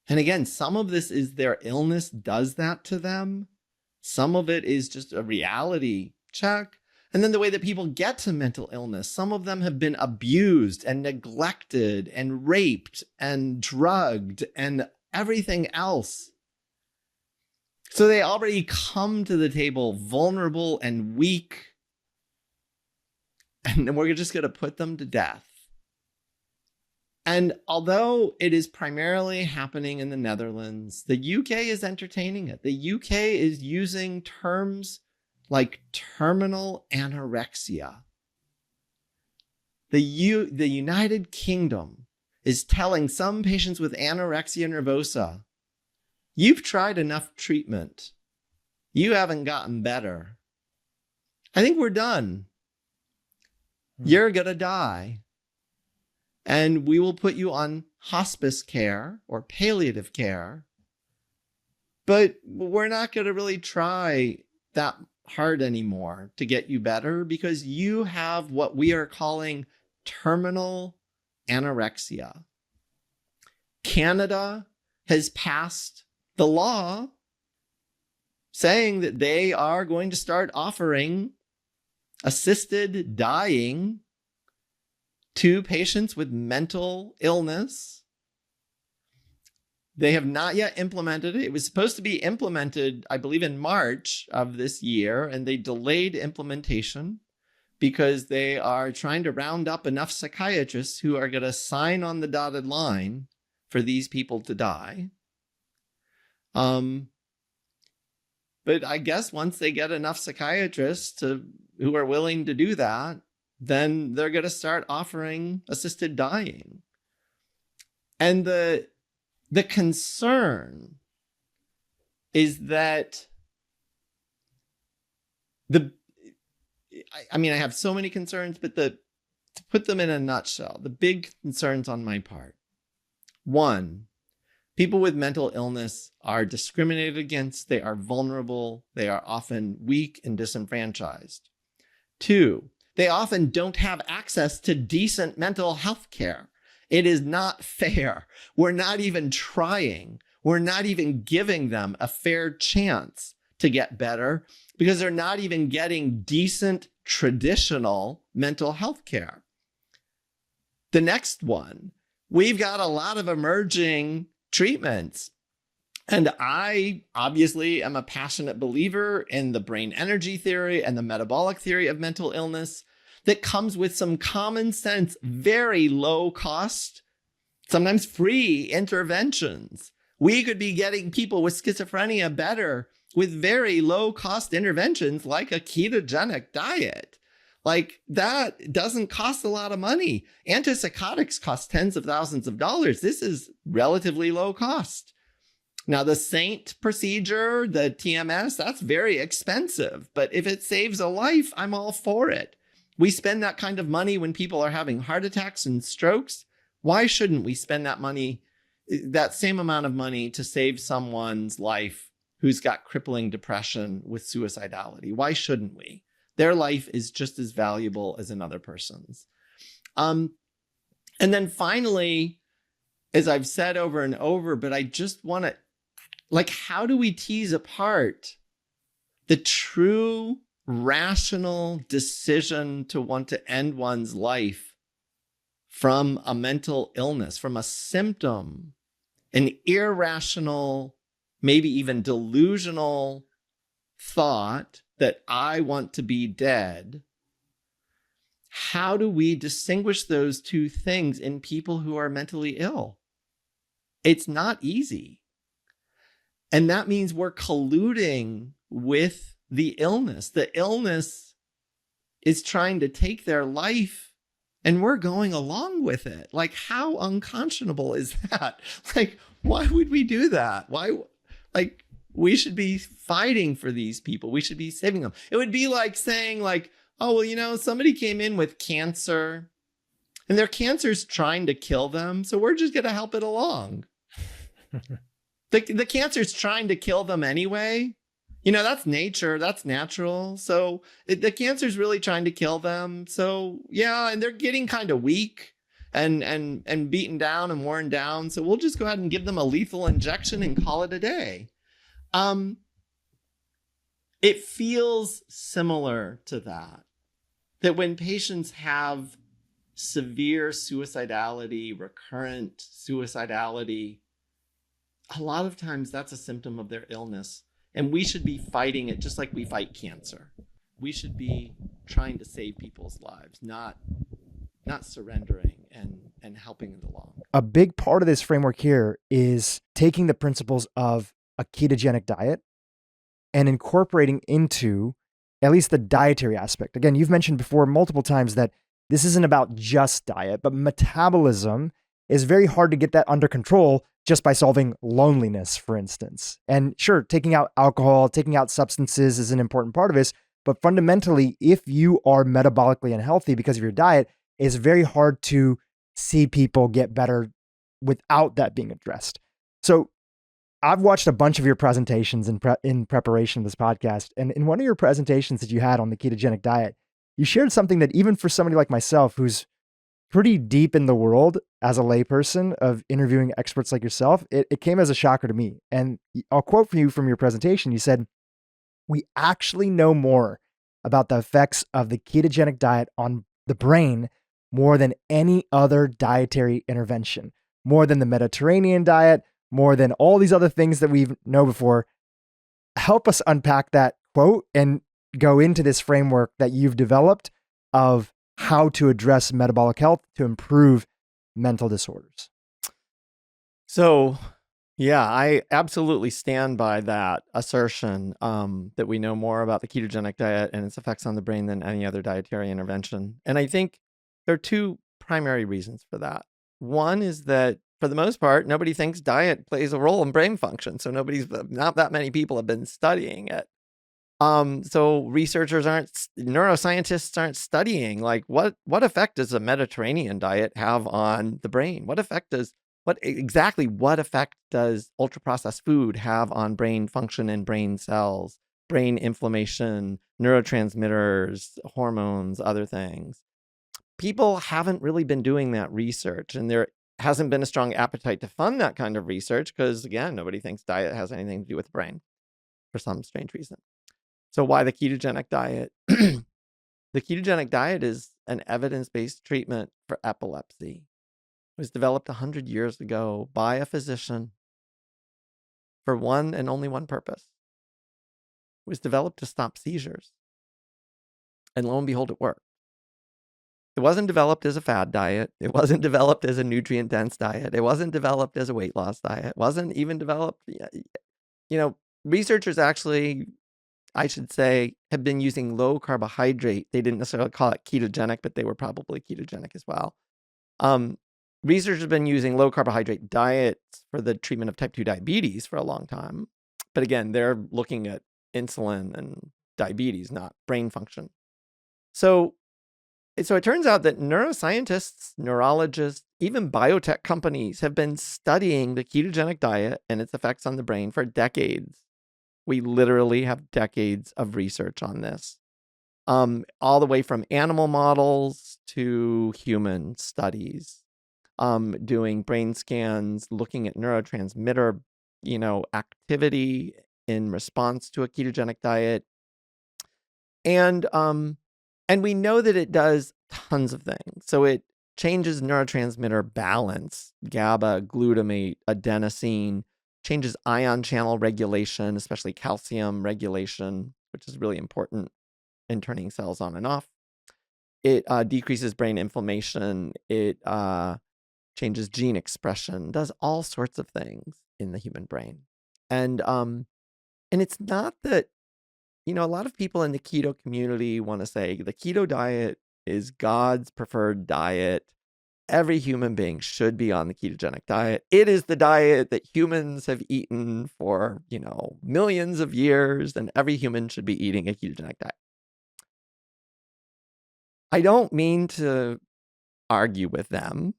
And again, some of this is their illness does that to them. Some of it is just a reality check. And then the way that people get to mental illness, some of them have been abused and neglected and raped and drugged and everything else. So they already come to the table vulnerable and weak. And we're just going to put them to death. And although it is primarily happening in the Netherlands, the UK is entertaining it. The UK is using terms like terminal anorexia. The United Kingdom is telling some patients with anorexia nervosa, you've tried enough treatment. You haven't gotten better. I think we're done. You're going to die. And we will put you on hospice care or palliative care. But we're not going to really try that hard anymore to get you better, because you have what we are calling terminal anorexia. Canada has passed the law saying that they are going to start offering assisted dying to patients with mental illness. They have not yet implemented it. It was supposed to be implemented, I believe, in March of this year, and they delayed implementation because they are trying to round up enough psychiatrists who are going to sign on the dotted line for these people to die. But I guess once they get enough psychiatrists who are willing to do that, then they're going to start offering assisted dying. And the concern is that I have so many concerns, but to put them in a nutshell, the big concerns on my part. One, people with mental illness are discriminated against. They are vulnerable. They are often weak and disenfranchised. Two, they often don't have access to decent mental health care. It is not fair. We're not even trying. We're not even giving them a fair chance to get better because they're not even getting decent traditional mental health care. The next one, we've got a lot of emerging treatments. And I obviously am a passionate believer in the brain energy theory and the metabolic theory of mental illness that comes with some common sense, very low cost, sometimes free interventions. We could be getting people with schizophrenia better with very low cost interventions like a ketogenic diet. Like that doesn't cost a lot of money. Antipsychotics cost tens of thousands of dollars. This is relatively low cost. Now, the Saint procedure, the TMS, that's very expensive. But if it saves a life, I'm all for it. We spend that kind of money when people are having heart attacks and strokes. Why shouldn't we spend that same amount of money to save someone's life who's got crippling depression with suicidality? Why shouldn't we? Their life is just as valuable as another person's. And then finally, as I've said over and over, but I just want to, how do we tease apart the true rational decision to want to end one's life from a mental illness, from a symptom an irrational, maybe even delusional thought that I want to be dead, how do we distinguish those two things in people who are mentally ill? It's not easy. And that means we're colluding with the illness. The illness is trying to take their life and we're going along with it. Like, how unconscionable is that? Like, why would we do that? Why? Like, we should be fighting for these people. We should be saving them. It would be like saying, like, oh, well, you know, somebody came in with cancer and their cancer's trying to kill them, so we're just going to help it along. The cancer's trying to kill them anyway. You know, that's nature. That's natural. So the cancer's really trying to kill them. So yeah, and they're getting kind of weak and beaten down and worn down. So we'll just go ahead and give them a lethal injection and call it a day. It feels similar to that. That when patients have severe suicidality, recurrent suicidality, a lot of times that's a symptom of their illness. And we should be fighting it just like we fight cancer. We should be trying to save people's lives, not surrendering and helping it along. A big part of this framework here is taking the principles of a ketogenic diet and incorporating into at least the dietary aspect. Again, you've mentioned before multiple times that this isn't about just diet, but metabolism is very hard to get that under control just by solving loneliness, for instance. And sure, taking out alcohol, taking out substances is an important part of this, but fundamentally, if you are metabolically unhealthy because of your diet, it's very hard to see people get better without that being addressed. So I've watched a bunch of your presentations in preparation of this podcast, and in one of your presentations that you had on the ketogenic diet, you shared something that even for somebody like myself, who's pretty deep in the world as a layperson of interviewing experts like yourself, it came as a shocker to me. And I'll quote from you from your presentation. You said, "We actually know more about the effects of the ketogenic diet on the brain more than any other dietary intervention, more than the Mediterranean diet, more than all these other things that we know before." Help us unpack that quote and go into this framework that you've developed of how to address metabolic health to improve mental disorders. So, yeah, I absolutely stand by that assertion that we know more about the ketogenic diet and its effects on the brain than any other dietary intervention. And I think there are two primary reasons for that. One is that for the most part, nobody thinks diet plays a role in brain function. So not that many people have been studying it. So neuroscientists aren't studying like what effect does a Mediterranean diet have on the brain? What effect does ultra processed food have on brain function and brain cells, brain inflammation, neurotransmitters, hormones, other things? People haven't really been doing that research, and there hasn't been a strong appetite to fund that kind of research because, again, nobody thinks diet has anything to do with the brain for some strange reason. So why the ketogenic diet? The ketogenic diet is an evidence-based treatment for epilepsy. It was developed 100 years ago by a physician for one and only one purpose. It was developed to stop seizures. And lo and behold, it worked. It wasn't developed as a fad diet. It wasn't developed as a nutrient-dense diet. It wasn't developed as a weight loss diet. It wasn't even developed, researchers actually, I should say, have been using low carbohydrate. They didn't necessarily call it ketogenic, but they were probably ketogenic as well. Researchers have been using low carbohydrate diets for the treatment of type 2 diabetes for a long time. But again, they're looking at insulin and diabetes, not brain function. So it turns out that neuroscientists, neurologists, even biotech companies have been studying the ketogenic diet and its effects on the brain for decades. We literally have decades of research on this, all the way from animal models to human studies, doing brain scans, looking at neurotransmitter, activity in response to a ketogenic diet. And we know that it does tons of things. So it changes neurotransmitter balance, GABA, glutamate, adenosine, changes ion channel regulation, especially calcium regulation, which is really important in turning cells on and off. It decreases brain inflammation. It changes gene expression, does all sorts of things in the human brain. And it's not that, a lot of people in the keto community want to say the keto diet is God's preferred diet. Every human being should be on the ketogenic diet. It is the diet that humans have eaten for, millions of years, and every human should be eating a ketogenic diet. I don't mean to argue with them.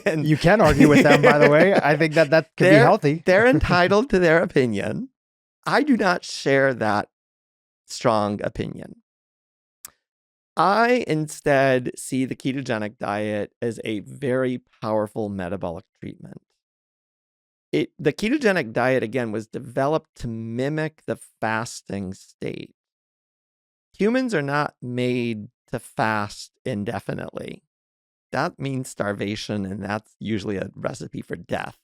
And you can argue with them, by the way. I think that could be healthy. They're entitled to their opinion. I do not share that strong opinion. I instead see the ketogenic diet as a very powerful metabolic treatment. The ketogenic diet, again, was developed to mimic the fasting state. Humans are not made to fast indefinitely. That means starvation, and that's usually a recipe for death.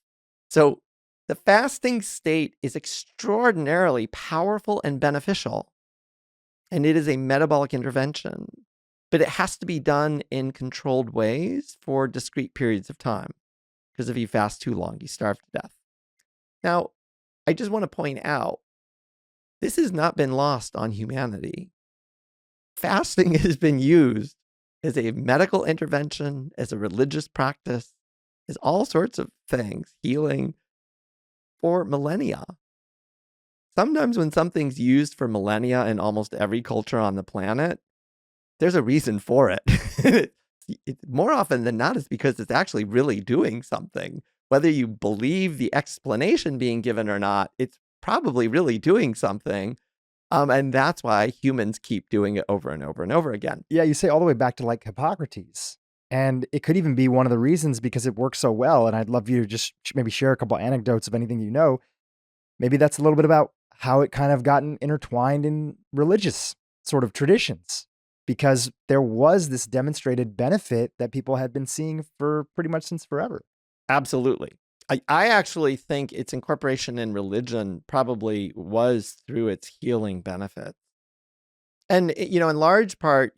So the fasting state is extraordinarily powerful and beneficial. And it is a metabolic intervention, but it has to be done in controlled ways for discrete periods of time. Because if you fast too long, you starve to death. Now, I just want to point out, this has not been lost on humanity. Fasting has been used as a medical intervention, as a religious practice, as all sorts of things, healing, for millennia. Sometimes when something's used for millennia in almost every culture on the planet, there's a reason for it. More often than not, it's because it's actually really doing something. Whether you believe the explanation being given or not, it's probably really doing something. And that's why humans keep doing it over and over and over again. Yeah, you say all the way back to like Hippocrates. And it could even be one of the reasons because it works so well. And I'd love you to just maybe share a couple anecdotes of anything you know. Maybe that's a little bit about how it kind of gotten intertwined in religious sort of traditions, because there was this demonstrated benefit that people had been seeing for pretty much since forever. Absolutely. I actually think its incorporation in religion probably was through its healing benefits. And, in large part,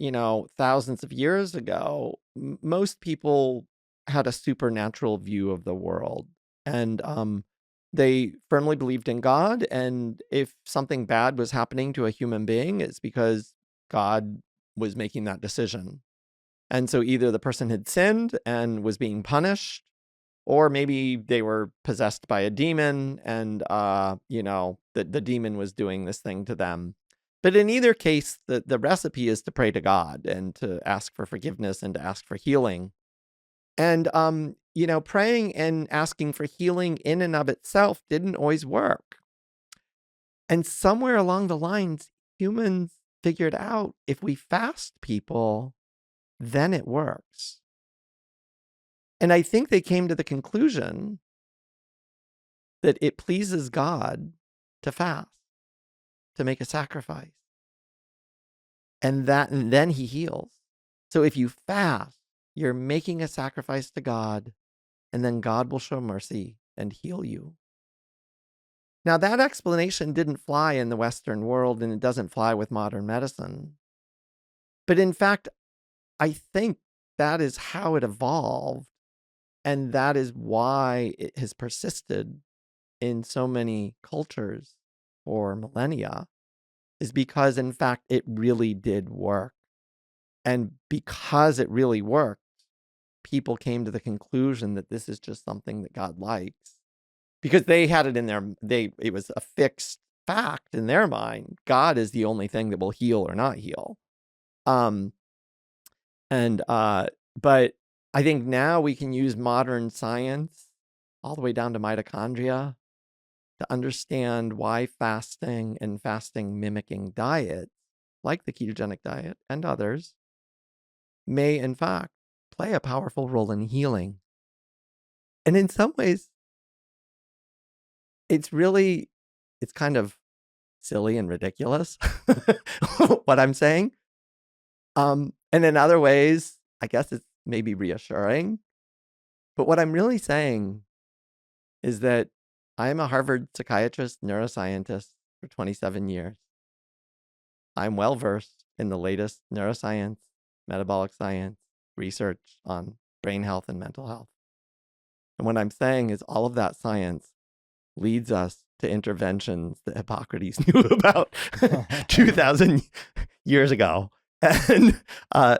thousands of years ago, most people had a supernatural view of the world. And they firmly believed in God. And if something bad was happening to a human being, it's because God was making that decision. And so either the person had sinned and was being punished, or maybe they were possessed by a demon and, the demon was doing this thing to them. But in either case, the recipe is to pray to God and to ask for forgiveness and to ask for healing. And, praying and asking for healing in and of itself didn't always work. And somewhere along the lines, humans figured out if we fast people, then it works. And I think they came to the conclusion that it pleases God to fast, to make a sacrifice. And then he heals. So if you fast, you're making a sacrifice to God, and then God will show mercy and heal you. Now, that explanation didn't fly in the Western world, and it doesn't fly with modern medicine. But in fact, I think that is how it evolved, and that is why it has persisted in so many cultures for millennia, is because, in fact, it really did work. And because it really worked, people came to the conclusion that this is just something that God likes. Because they had it in it was a fixed fact in their mind. God is the only thing that will heal or not heal. But I think now we can use modern science all the way down to mitochondria to understand why fasting and fasting mimicking diets, like the ketogenic diet and others, may in fact play a powerful role in healing. And in some ways, it's kind of silly and ridiculous what I'm saying. And in other ways, I guess it's maybe reassuring. But what I'm really saying is that I'm a Harvard psychiatrist, neuroscientist for 27 years. I'm well versed in the latest neuroscience, metabolic science, research on brain health and mental health. And what I'm saying is all of that science leads us to interventions that Hippocrates knew about 2,000 years ago. And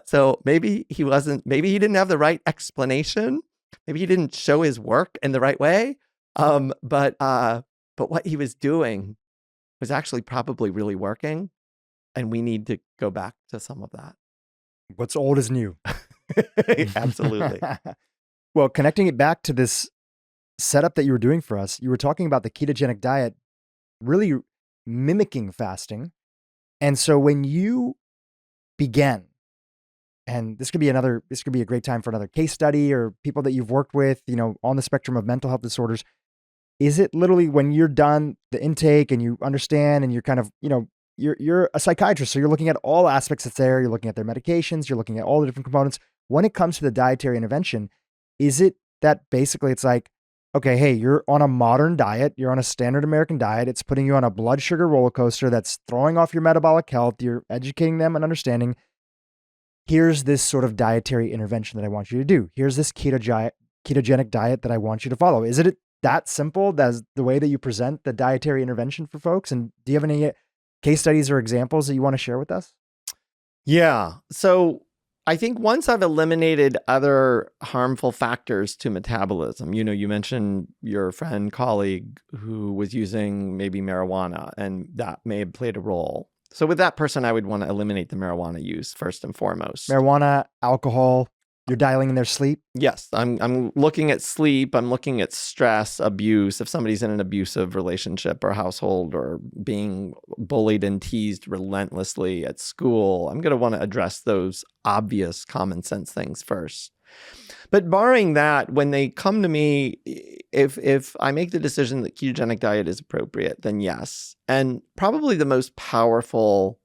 so maybe he didn't have the right explanation. Maybe he didn't show his work in the right way. But what he was doing was actually probably really working. And we need to go back to some of that. What's old is new. Absolutely. Well, connecting it back to this setup that you were doing for us, you were talking about the ketogenic diet really mimicking fasting. And so when you began, and this could be a great time for another case study or people that you've worked with, on the spectrum of mental health disorders. Is it literally when you're done the intake and you understand and you're kind of, you're a psychiatrist, so you're looking at all aspects that's there. You're looking at their medications. You're looking at all the different components. When it comes to the dietary intervention, is it that basically it's like, okay, hey, you're on a modern diet. You're on a standard American diet. It's putting you on a blood sugar roller coaster that's throwing off your metabolic health. You're educating them and understanding. Here's this sort of dietary intervention that I want you to do. Here's this ketogenic diet that I want you to follow. Is it that simple? That's the way that you present the dietary intervention for folks? And do you have any case studies or examples that you want to share with us? Yeah. So I think once I've eliminated other harmful factors to metabolism, you mentioned your friend, colleague who was using maybe marijuana, and that may have played a role. So with that person, I would want to eliminate the marijuana use first and foremost. Marijuana, alcohol, you're dialing in their sleep? Yes, I'm looking at sleep. I'm looking at stress, abuse. If somebody's in an abusive relationship or household or being bullied and teased relentlessly at school, I'm going to want to address those obvious common sense things first. But barring that, when they come to me, if I make the decision that ketogenic diet is appropriate, then yes. And probably the most powerful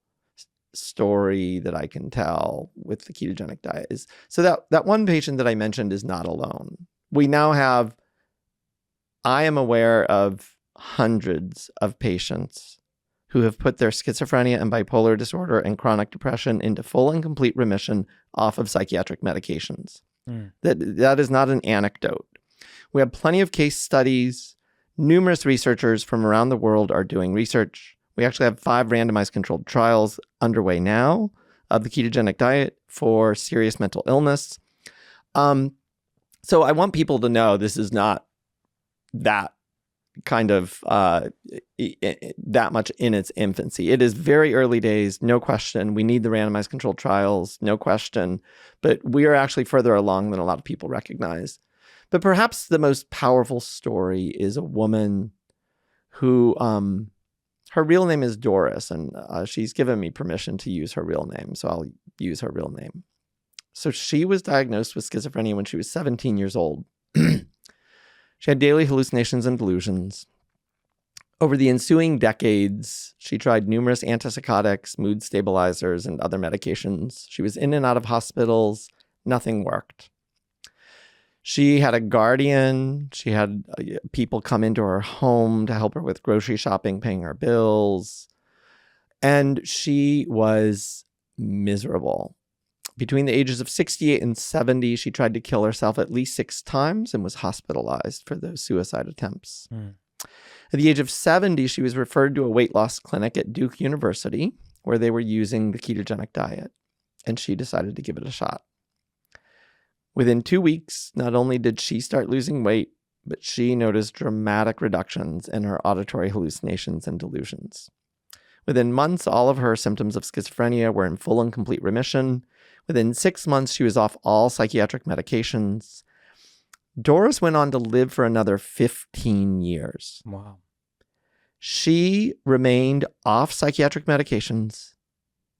story that I can tell with the ketogenic diet is, so that one patient that I mentioned is not alone. We now have, I am aware of hundreds of patients who have put their schizophrenia and bipolar disorder and chronic depression into full and complete remission off of psychiatric medications. That is not an anecdote. We have plenty of case studies. Numerous researchers from around the world are doing research. We actually have 5 randomized controlled trials underway now of the ketogenic diet for serious mental illness. So I want people to know this is not that kind of that much in its infancy. It is very early days, no question. We need the randomized controlled trials, no question. But we are actually further along than a lot of people recognize. But perhaps the most powerful story is a woman who, her real name is Doris, and she's given me permission to use her real name, so I'll use her real name. So she was diagnosed with schizophrenia when she was 17 years old. She had daily hallucinations and delusions. Over the ensuing decades, she tried numerous antipsychotics, mood stabilizers, and other medications. She was in and out of hospitals. Nothing worked. She had a guardian. She had people come into her home to help her with grocery shopping, paying her bills. And she was miserable. Between the ages of 68 and 70, she tried to kill herself at least 6 times and was hospitalized for those suicide attempts. At the age of 70, she was referred to a weight loss clinic at Duke University where they were using the ketogenic diet, and she decided to give it a shot. Within 2 weeks, not only did she start losing weight, but she noticed dramatic reductions in her auditory hallucinations and delusions. Within months, all of her symptoms of schizophrenia were in full and complete remission. Within 6 months, she was off all psychiatric medications. Doris went on to live for another 15 years. Wow. She remained off psychiatric medications.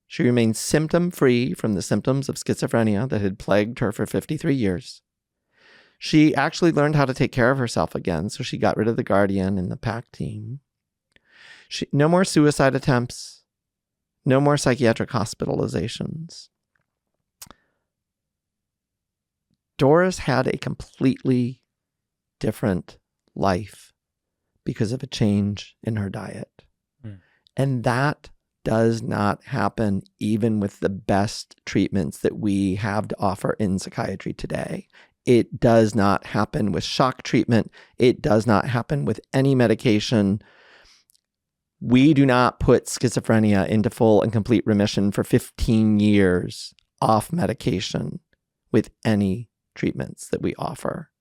She remained symptom-free from the symptoms of schizophrenia that had plagued her for 53 years. She actually learned how to take care of herself again, so she got rid of the guardian and the PAC team. No more suicide attempts. No more psychiatric hospitalizations. Doris had a completely different life because of a change in her diet. Mm. And that does not happen even with the best treatments that we have to offer in psychiatry today. It does not happen with shock treatment. It does not happen with any medication. We do not put schizophrenia into full and complete remission for 15 years off medication with any treatments that we offer.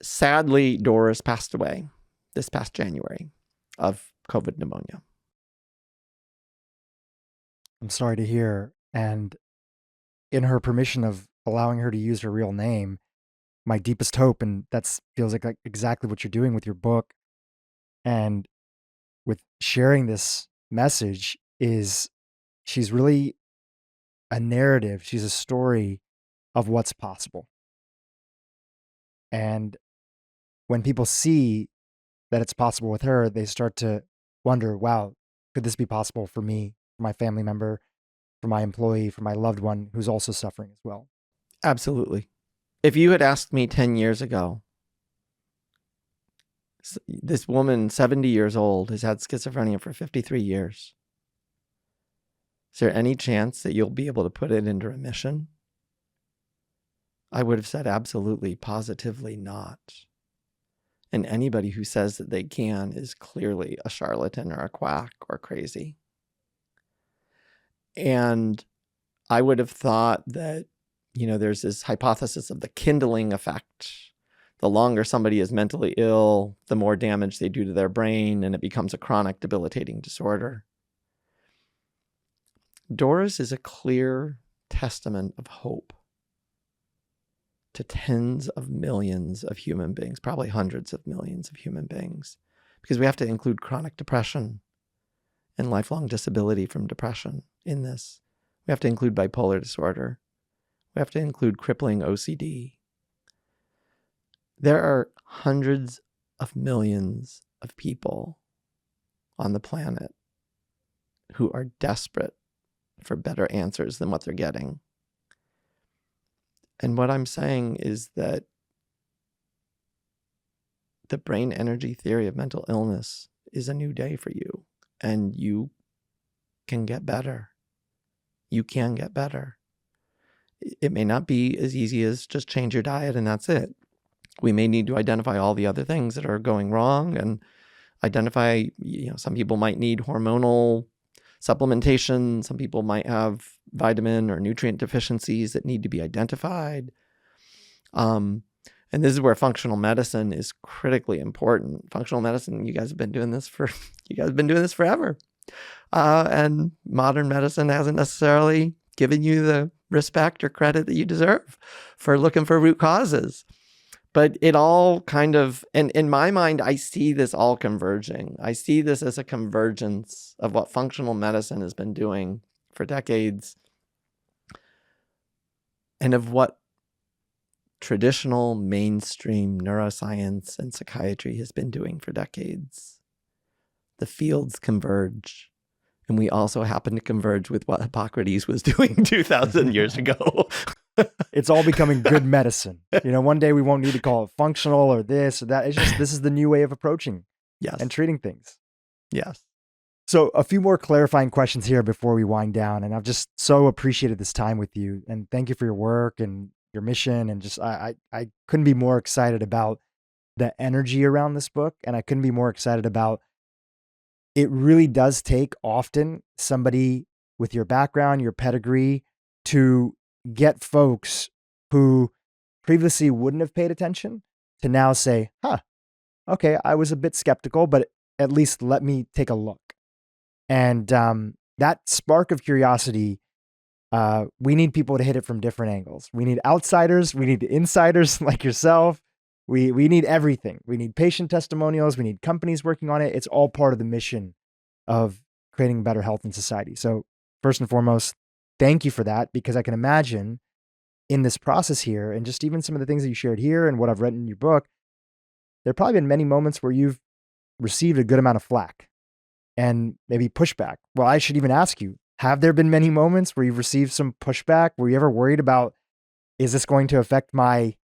Sadly, Doris passed away this past January of COVID pneumonia. I'm sorry to hear. And in her permission of allowing her to use her real name, my deepest hope, and that feels like exactly what you're doing with your book and with sharing this message, is she's really a narrative. She's a story of what's possible. And when people see that it's possible with her, they start to wonder, wow, could this be possible for me, for my family member, for my employee, for my loved one who's also suffering as well? Absolutely. If you had asked me 10 years ago, this woman, 70 years old, has had schizophrenia for 53 years. Is there any chance that you'll be able to put it into remission? I would have said absolutely, positively not. And anybody who says that they can is clearly a charlatan or a quack or crazy. And I would have thought that, there's this hypothesis of the kindling effect. The longer somebody is mentally ill, the more damage they do to their brain, and it becomes a chronic debilitating disorder. Doris is a clear testament of hope to tens of millions of human beings, probably hundreds of millions of human beings, because we have to include chronic depression and lifelong disability from depression in this. We have to include bipolar disorder. We have to include crippling OCD. There are hundreds of millions of people on the planet who are desperate for better answers than what they're getting. And what I'm saying is that the brain energy theory of mental illness is a new day for you, and you can get better. You can get better. It may not be as easy as just change your diet and that's it. We may need to identify all the other things that are going wrong and identify, some people might need hormonal supplementation. Some people might have vitamin or nutrient deficiencies that need to be identified. And this is where functional medicine is critically important. Functional medicine, you guys have been doing this forever. And modern medicine hasn't necessarily given you the respect or credit that you deserve for looking for root causes. But it all kind of, and in my mind, I see this all converging. I see this as a convergence of what functional medicine has been doing for decades and of what traditional mainstream neuroscience and psychiatry has been doing for decades. The fields converge. And we also happen to converge with what Hippocrates was doing 2,000 years ago. It's all becoming good medicine. One day we won't need to call it functional or this or that. It's just, this is the new way of approaching and treating things. Yes. So a few more clarifying questions here before we wind down. And I've just so appreciated this time with you. And thank you for your work and your mission. And just, I couldn't be more excited about the energy around this book. And I couldn't be more excited about, it really does take often somebody with your background, your pedigree, to get folks who previously wouldn't have paid attention to now say, okay, I was a bit skeptical, but at least let me take a look. And that spark of curiosity, we need people to hit it from different angles. We need outsiders. We need insiders like yourself. We need everything. We need patient testimonials. We need companies working on it. It's all part of the mission of creating better health in society. So first and foremost, thank you for that, because I can imagine in this process here, and just even some of the things that you shared here and what I've read in your book, there have probably been many moments where you've received a good amount of flack and maybe pushback. Well, I should even ask you, have there been many moments where you've received some pushback? Were you ever worried about, is this going to affect my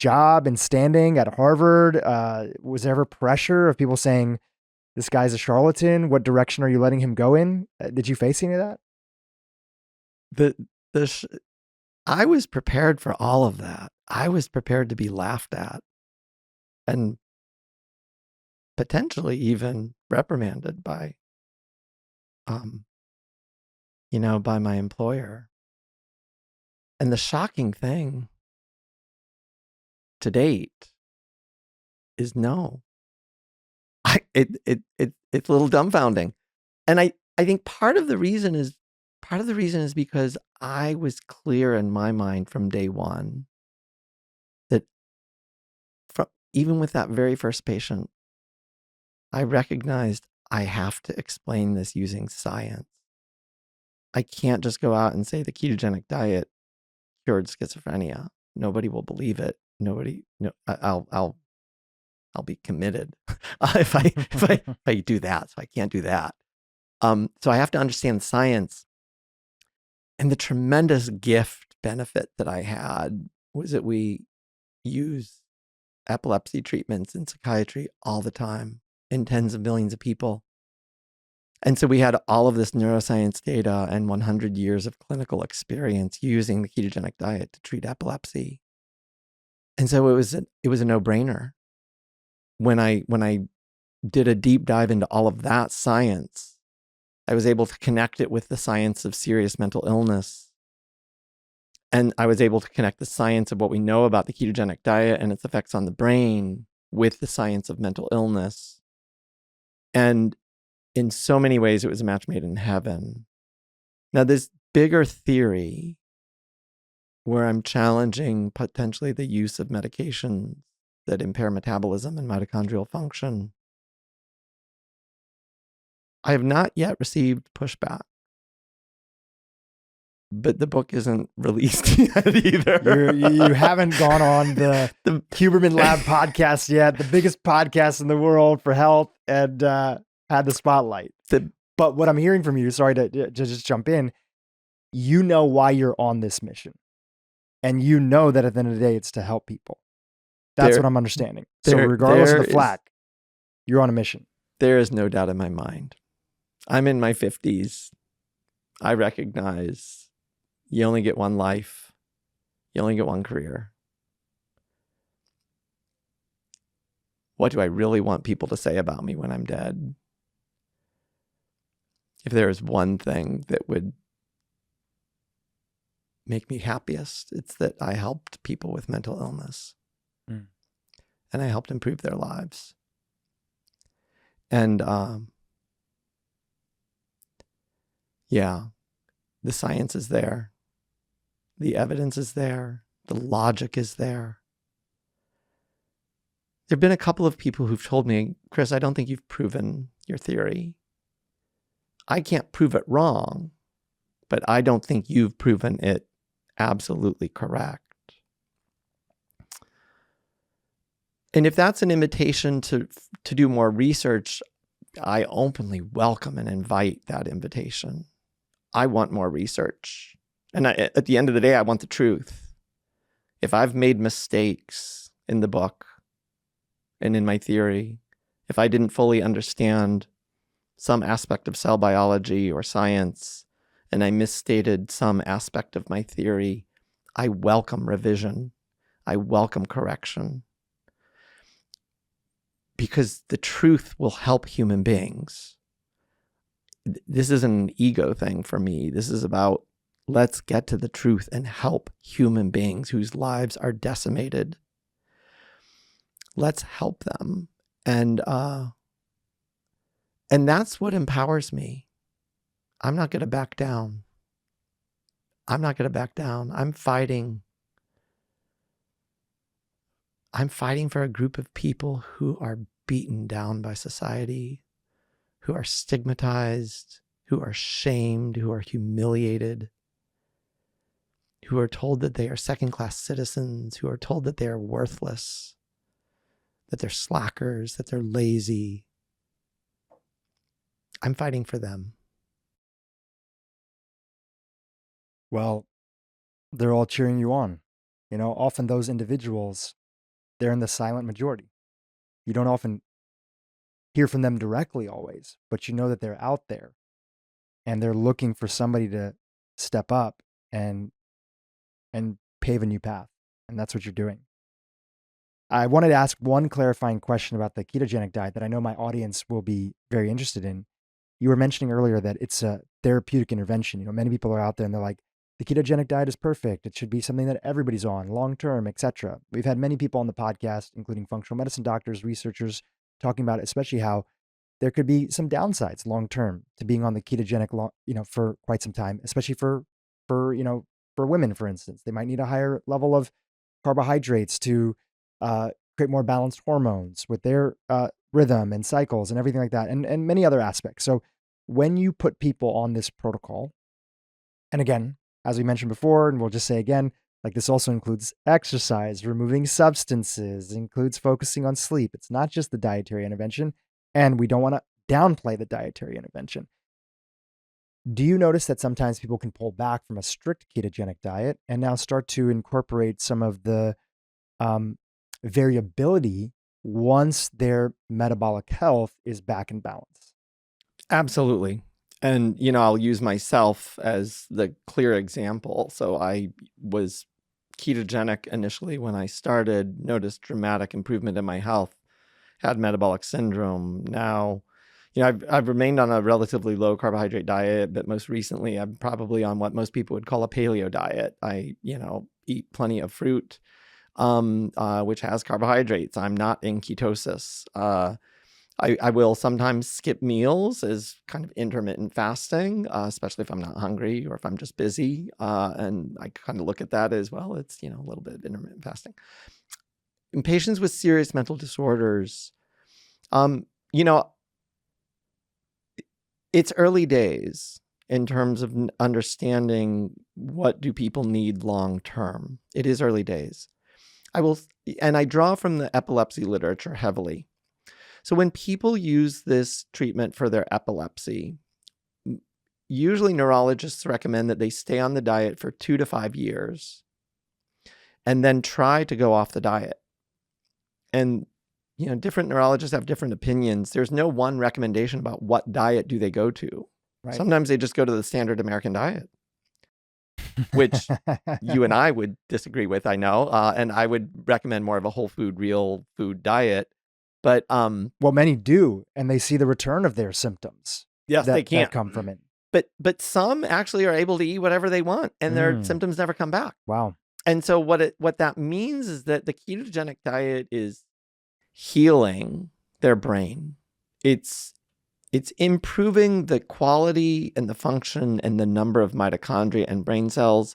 job and standing at Harvard? Was there ever pressure of people saying, this guy's a charlatan? What direction are you letting him go in? Did you face any of that? I was prepared for all of that. I was prepared to be laughed at and potentially even reprimanded by, by my employer. And the shocking thing to date is no. It's a little dumbfounding. And I think part of the reason is because I was clear in my mind from day one that even with that very first patient, I recognized I have to explain this using science. I can't just go out and say the ketogenic diet cured schizophrenia. Nobody will believe it. I'll be committed if I do that. So I can't do that. So I have to understand science. And the tremendous benefit that I had was that we use epilepsy treatments in psychiatry all the time in tens of millions of people. And so we had all of this neuroscience data and 100 years of clinical experience using the ketogenic diet to treat epilepsy. And so it was a no-brainer. When I did a deep dive into all of that science, I was able to connect it with the science of serious mental illness. And I was able to connect the science of what we know about the ketogenic diet and its effects on the brain with the science of mental illness. And in so many ways, it was a match made in heaven. Now, this bigger theory where I'm challenging potentially the use of medications that impair metabolism and mitochondrial function, I have not yet received pushback. But the book isn't released yet either. You haven't gone on the Huberman Lab podcast yet, the biggest podcast in the world for health, and had the spotlight. But what I'm hearing from you, sorry to just jump in, you know why you're on this mission. And you know that at the end of the day, it's to help people. That's what I'm understanding. So regardless of the flack, you're on a mission. There is no doubt in my mind. I'm in my 50s. I recognize you only get one life. You only get one career. What do I really want people to say about me when I'm dead? If there is one thing that would make me happiest, it's that I helped people with mental illness. And I helped improve their lives. And the science is there. The evidence is there. The logic is there. There have been a couple of people who've told me, Chris, I don't think you've proven your theory. I can't prove it wrong, but I don't think you've proven it absolutely correct. And if that's an invitation to do more research, I openly welcome and invite that invitation. I want more research. And at the end of the day, I want the truth. If I've made mistakes in the book and in my theory, if I didn't fully understand some aspect of cell biology or science, and I misstated some aspect of my theory, I welcome revision. I welcome correction. Because the truth will help human beings. This isn't an ego thing for me. This is about let's get to the truth and help human beings whose lives are decimated. Let's help them. And that's what empowers me. I'm not going to back down. I'm not going to back down. I'm fighting for a group of people who are beaten down by society, who are stigmatized, who are shamed, who are humiliated, who are told that they are second-class citizens, who are told that they are worthless, that they're slackers, that they're lazy. I'm fighting for them. Well, they're all cheering you on. Often those individuals, they're in the silent majority. You don't often hear from them directly always, but you know that they're out there and they're looking for somebody to step up and pave a new path. And that's what you're doing. I wanted to ask one clarifying question about the ketogenic diet that I know my audience will be very interested in. You were mentioning earlier that it's a therapeutic intervention. Many people are out there and they're like, the ketogenic diet is perfect. It should be something that everybody's on long term, etc. We've had many people on the podcast, including functional medicine doctors, researchers, talking about it, especially how there could be some downsides long term to being on the ketogenic, for quite some time, especially for women, for instance. They might need a higher level of carbohydrates to create more balanced hormones with their rhythm and cycles and everything like that, and many other aspects. So when you put people on this protocol, and again, as we mentioned before, and we'll just say again, like this also includes exercise, removing substances, includes focusing on sleep. It's not just the dietary intervention, and we don't want to downplay the dietary intervention. Do you notice that sometimes people can pull back from a strict ketogenic diet and now start to incorporate some of the variability once their metabolic health is back in balance? Absolutely. And, I'll use myself as the clear example. So I was ketogenic initially when I started, noticed dramatic improvement in my health, had metabolic syndrome. Now, I've remained on a relatively low carbohydrate diet, but most recently I'm probably on what most people would call a paleo diet. I, eat plenty of fruit, which has carbohydrates. I'm not in ketosis. I will sometimes skip meals as kind of intermittent fasting, especially if I'm not hungry or if I'm just busy. And I kind of look at that as well. It's, a little bit of intermittent fasting. In patients with serious mental disorders, it's early days in terms of understanding what do people need long term. It is early days. I draw from the epilepsy literature heavily. So when people use this treatment for their epilepsy, usually neurologists recommend that they stay on the diet for 2 to 5 years and then try to go off the diet. And, different neurologists have different opinions. There's no one recommendation about what diet do they go to. Right. Sometimes they just go to the standard American diet, which you and I would disagree with, I know. And I would recommend more of a whole food, real food diet. But well, many do, and they see the return of their symptoms. Yes, they can't come from it. But some actually are able to eat whatever they want, and their symptoms never come back. Wow. And so what that means is that the ketogenic diet is healing their brain. It's improving the quality and the function and the number of mitochondria and brain cells.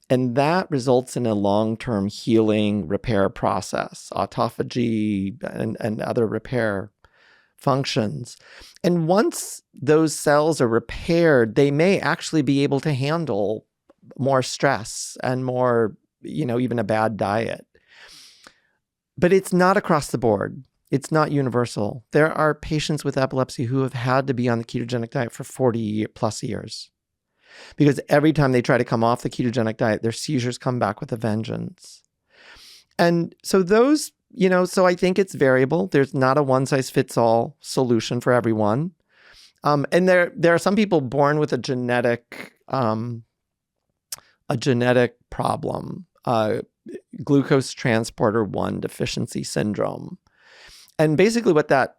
And that results in a long-term healing repair process, autophagy and other repair functions. And once those cells are repaired, they may actually be able to handle more stress and more, even a bad diet. But it's not across the board. It's not universal. There are patients with epilepsy who have had to be on the ketogenic diet for 40 plus years. Because every time they try to come off the ketogenic diet, their seizures come back with a vengeance. And so those, so I think it's variable. There's not a one-size-fits-all solution for everyone. And there are some people born with a genetic problem, glucose transporter 1 deficiency syndrome. And basically what that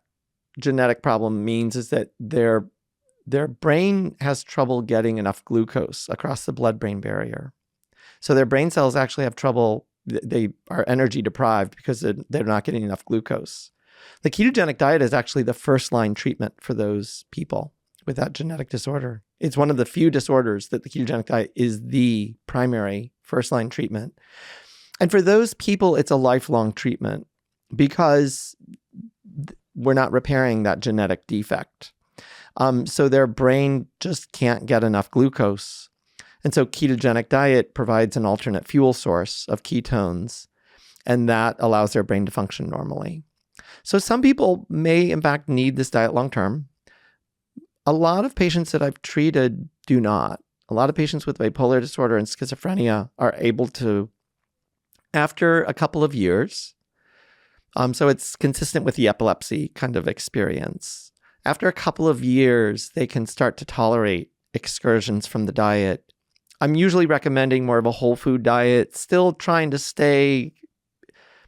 genetic problem means is that their brain has trouble getting enough glucose across the blood-brain barrier. So their brain cells actually have trouble. They are energy deprived because they're not getting enough glucose. The ketogenic diet is actually the first-line treatment for those people with that genetic disorder. It's one of the few disorders that the ketogenic diet is the primary first-line treatment. And for those people, it's a lifelong treatment because we're not repairing that genetic defect. So their brain just can't get enough glucose. And so ketogenic diet provides an alternate fuel source of ketones, and that allows their brain to function normally. So some people may, in fact, need this diet long-term. A lot of patients that I've treated do not. A lot of patients with bipolar disorder and schizophrenia are able to, after a couple of years, so it's consistent with the epilepsy kind of experience. After a couple of years, they can start to tolerate excursions from the diet. I'm usually recommending more of a whole food diet, still trying to stay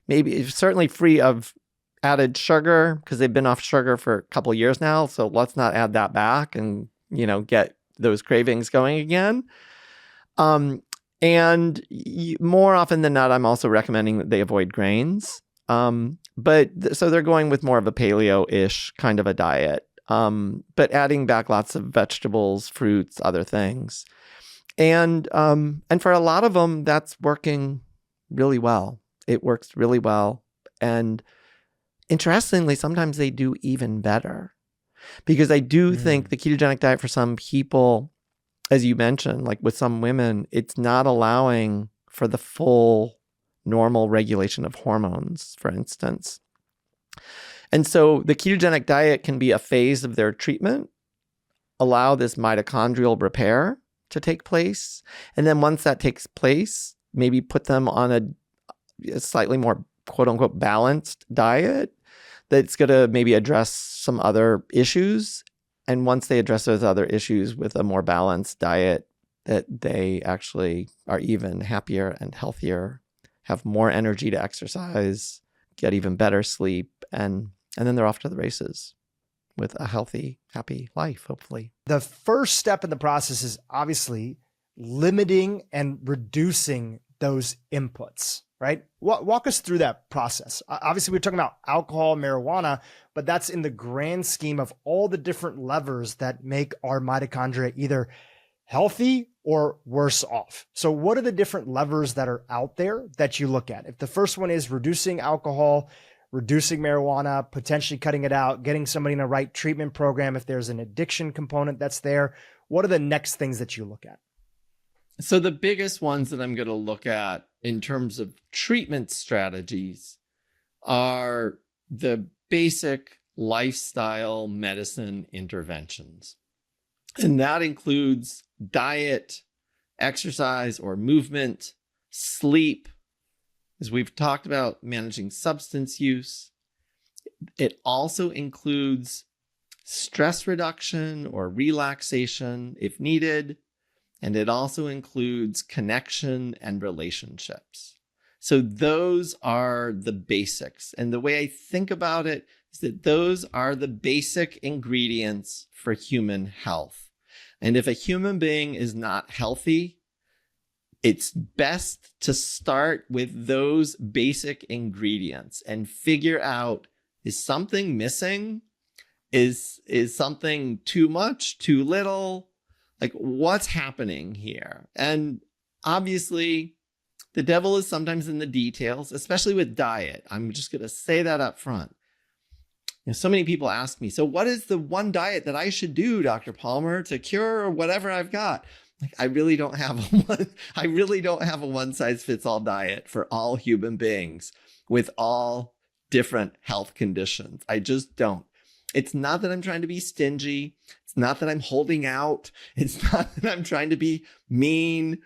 maybe certainly free of added sugar because they've been off sugar for a couple of years now. So let's not add that back and, get those cravings going again. More often than not, I'm also recommending that they avoid grains. So they're going with more of a paleo-ish kind of a diet, but adding back lots of vegetables, fruits, other things. And for a lot of them, that's working really well. It works really well. And interestingly, sometimes they do even better. Because I do think the ketogenic diet for some people, as you mentioned, like with some women, it's not allowing for the full normal regulation of hormones, for instance. And so the ketogenic diet can be a phase of their treatment, allow this mitochondrial repair to take place. And then once that takes place, maybe put them on a slightly more quote unquote balanced diet that's going to maybe address some other issues. And once they address those other issues with a more balanced diet, that they actually are even happier and healthier, have more energy to exercise, get even better sleep, and then they're off to the races with a healthy, happy life, hopefully. The first step in the process is obviously limiting and reducing those inputs, right? Walk us through that process. Obviously, we're talking about alcohol, marijuana, but that's in the grand scheme of all the different levers that make our mitochondria either healthy or worse off. So what are the different levers that are out there that you look at? If the first one is reducing alcohol, reducing marijuana, potentially cutting it out, getting somebody in a right treatment program, if there's an addiction component that's there, what are the next things that you look at? So the biggest ones that I'm going to look at in terms of treatment strategies are the basic lifestyle medicine interventions. And that includes diet, exercise or movement, sleep, as we've talked about, managing substance use. It also includes stress reduction or relaxation if needed. And it also includes connection and relationships. So those are the basics. And the way I think about it is that those are the basic ingredients for human health. And if a human being is not healthy, it's best to start with those basic ingredients and figure out, is something missing? Is something too much, too little? Like, what's happening here? And obviously, the devil is sometimes in the details, especially with diet. I'm just going to say that up front. So many people ask me, so what is the one diet that I should do, Dr. Palmer, to cure whatever I've got? Like, I really don't have a one-size-fits-all diet for all human beings with all different health conditions. I just don't. It's not that I'm trying to be stingy. It's not that I'm holding out. It's not that I'm trying to be mean.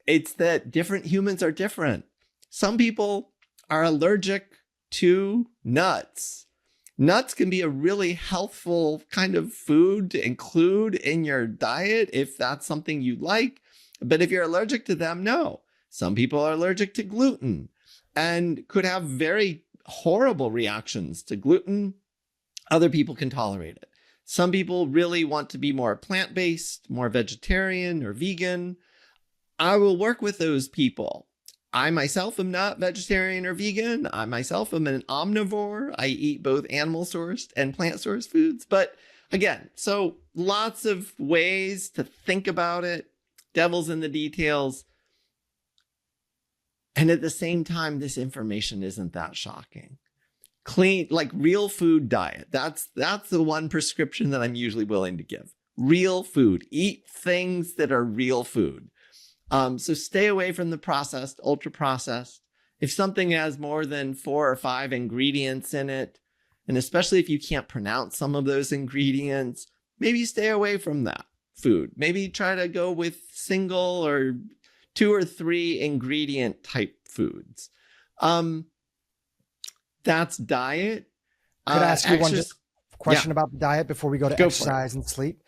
It's that different humans are different. Some people are allergic to nuts. Nuts can be a really healthful kind of food to include in your diet if that's something you like. But if you're allergic to them, no. Some people are allergic to gluten and could have very horrible reactions to gluten. Other people can tolerate it. Some people really want to be more plant-based, more vegetarian or vegan. I will work with those people. I myself am not vegetarian or vegan. I myself am an omnivore. I eat both animal-sourced and plant-sourced foods. But again, so lots of ways to think about it. Devil's in the details. And at the same time, this information isn't that shocking. Clean, like real food diet. That's the one prescription that I'm usually willing to give. Real food. Eat things that are real food. So stay away from the processed, ultra processed. If something has more than 4 or 5 ingredients in it, and especially if you can't pronounce some of those ingredients, maybe stay away from that. food. Maybe try to go with single or 2 or 3 ingredient type foods. That's diet. Could I ask you one question Yeah, about the diet before we go to go for it. exercise and sleep?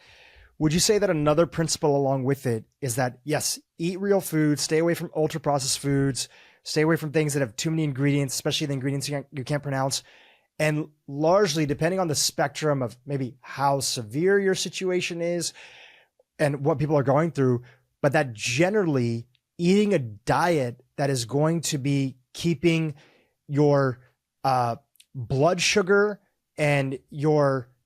Would you say that another principle along with it is that, yes, eat real food, stay away from ultra processed foods, stay away from things that have too many ingredients, especially the ingredients you can't pronounce. And largely, depending on the spectrum of maybe how severe your situation is and what people are going through, but that generally eating a diet that is going to be keeping your blood sugar and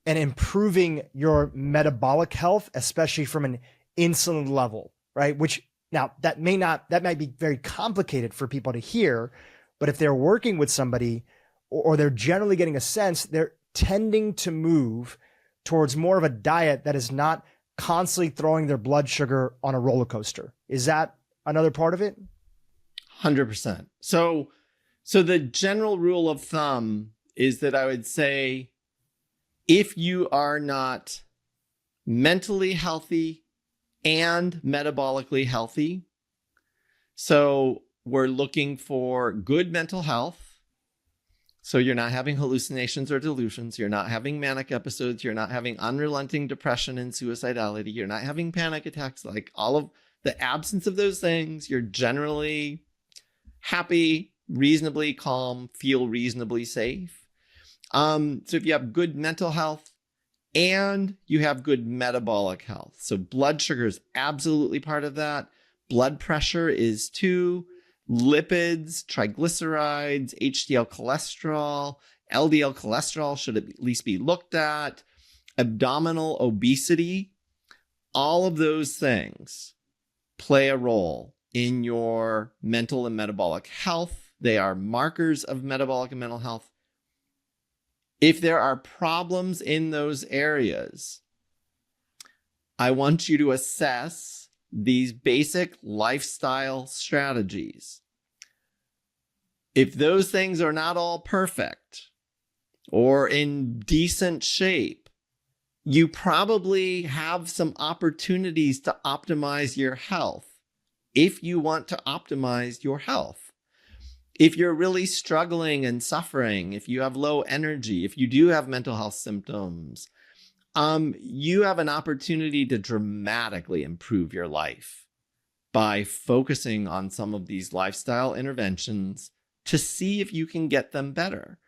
improving your metabolic health, especially from an insulin level, right? Which now that might be very complicated for people to hear, but if they're working with somebody or they're generally getting a sense, they're tending to move towards more of a diet that is not constantly throwing their blood sugar on a roller coaster. Is that another part of it? 100%. So the general rule of thumb is that I would say, if you are not mentally healthy and metabolically healthy, so we're looking for good mental health. So you're not having hallucinations or delusions. You're not having manic episodes. You're not having unrelenting depression and suicidality. You're not having panic attacks, like all of the absence of those things. You're generally happy, reasonably calm, feel reasonably safe. So if you have good mental health and you have good metabolic health, so blood sugar is absolutely part of that. Blood pressure is too. Lipids, triglycerides, HDL cholesterol, LDL cholesterol should at least be looked at. Abdominal obesity, all of those things play a role in your mental and metabolic health. They are markers of metabolic and mental health. If there are problems in those areas, I want you to assess these basic lifestyle strategies. If those things are not all perfect or in decent shape, you probably have some opportunities to optimize your health if you want to optimize your health. If you're really struggling and suffering, if you have low energy, if you do have mental health symptoms, you have an opportunity to dramatically improve your life by focusing on some of these lifestyle interventions to see if you can get them better.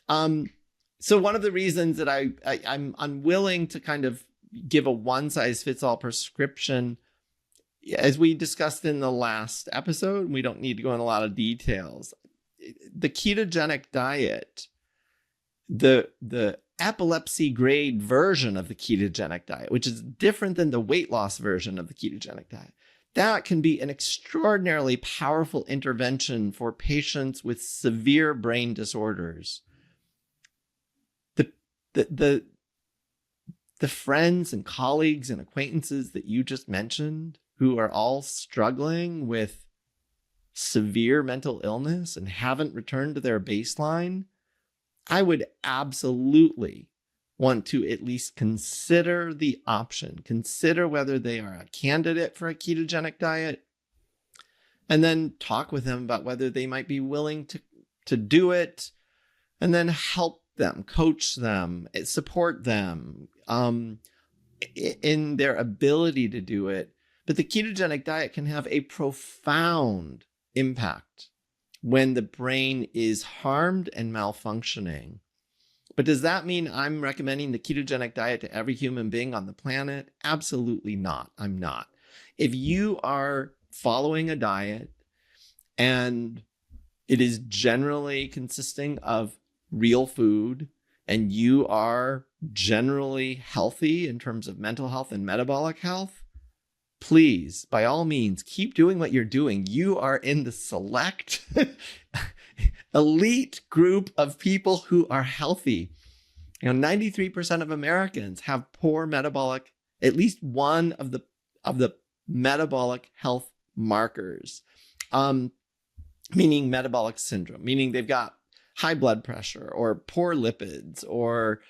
So one of the reasons that I'm unwilling to kind of give a one-size-fits-all prescription, as we discussed in the last episode, we don't need to go in a lot of details. The ketogenic diet, the epilepsy grade version of the ketogenic diet, which is different than the weight loss version of the ketogenic diet, that can be an extraordinarily powerful intervention for patients with severe brain disorders. The friends and colleagues and acquaintances that you just mentioned, who are all struggling with severe mental illness and haven't returned to their baseline, I would absolutely want to at least consider the option, consider whether they are a candidate for a ketogenic diet, and then talk with them about whether they might be willing to do it, and then help them, coach them, support them in their ability to do it. But the ketogenic diet can have a profound impact when the brain is harmed and malfunctioning. But does that mean I'm recommending the ketogenic diet to every human being on the planet? Absolutely not. I'm not. If you are following a diet and it is generally consisting of real food and you are generally healthy in terms of mental health and metabolic health, please, by all means, keep doing what you're doing. You are in the select elite group of people who are healthy. 93% of Americans have poor metabolic, at least one of the metabolic health markers, meaning metabolic syndrome, meaning they've got high blood pressure or poor lipids or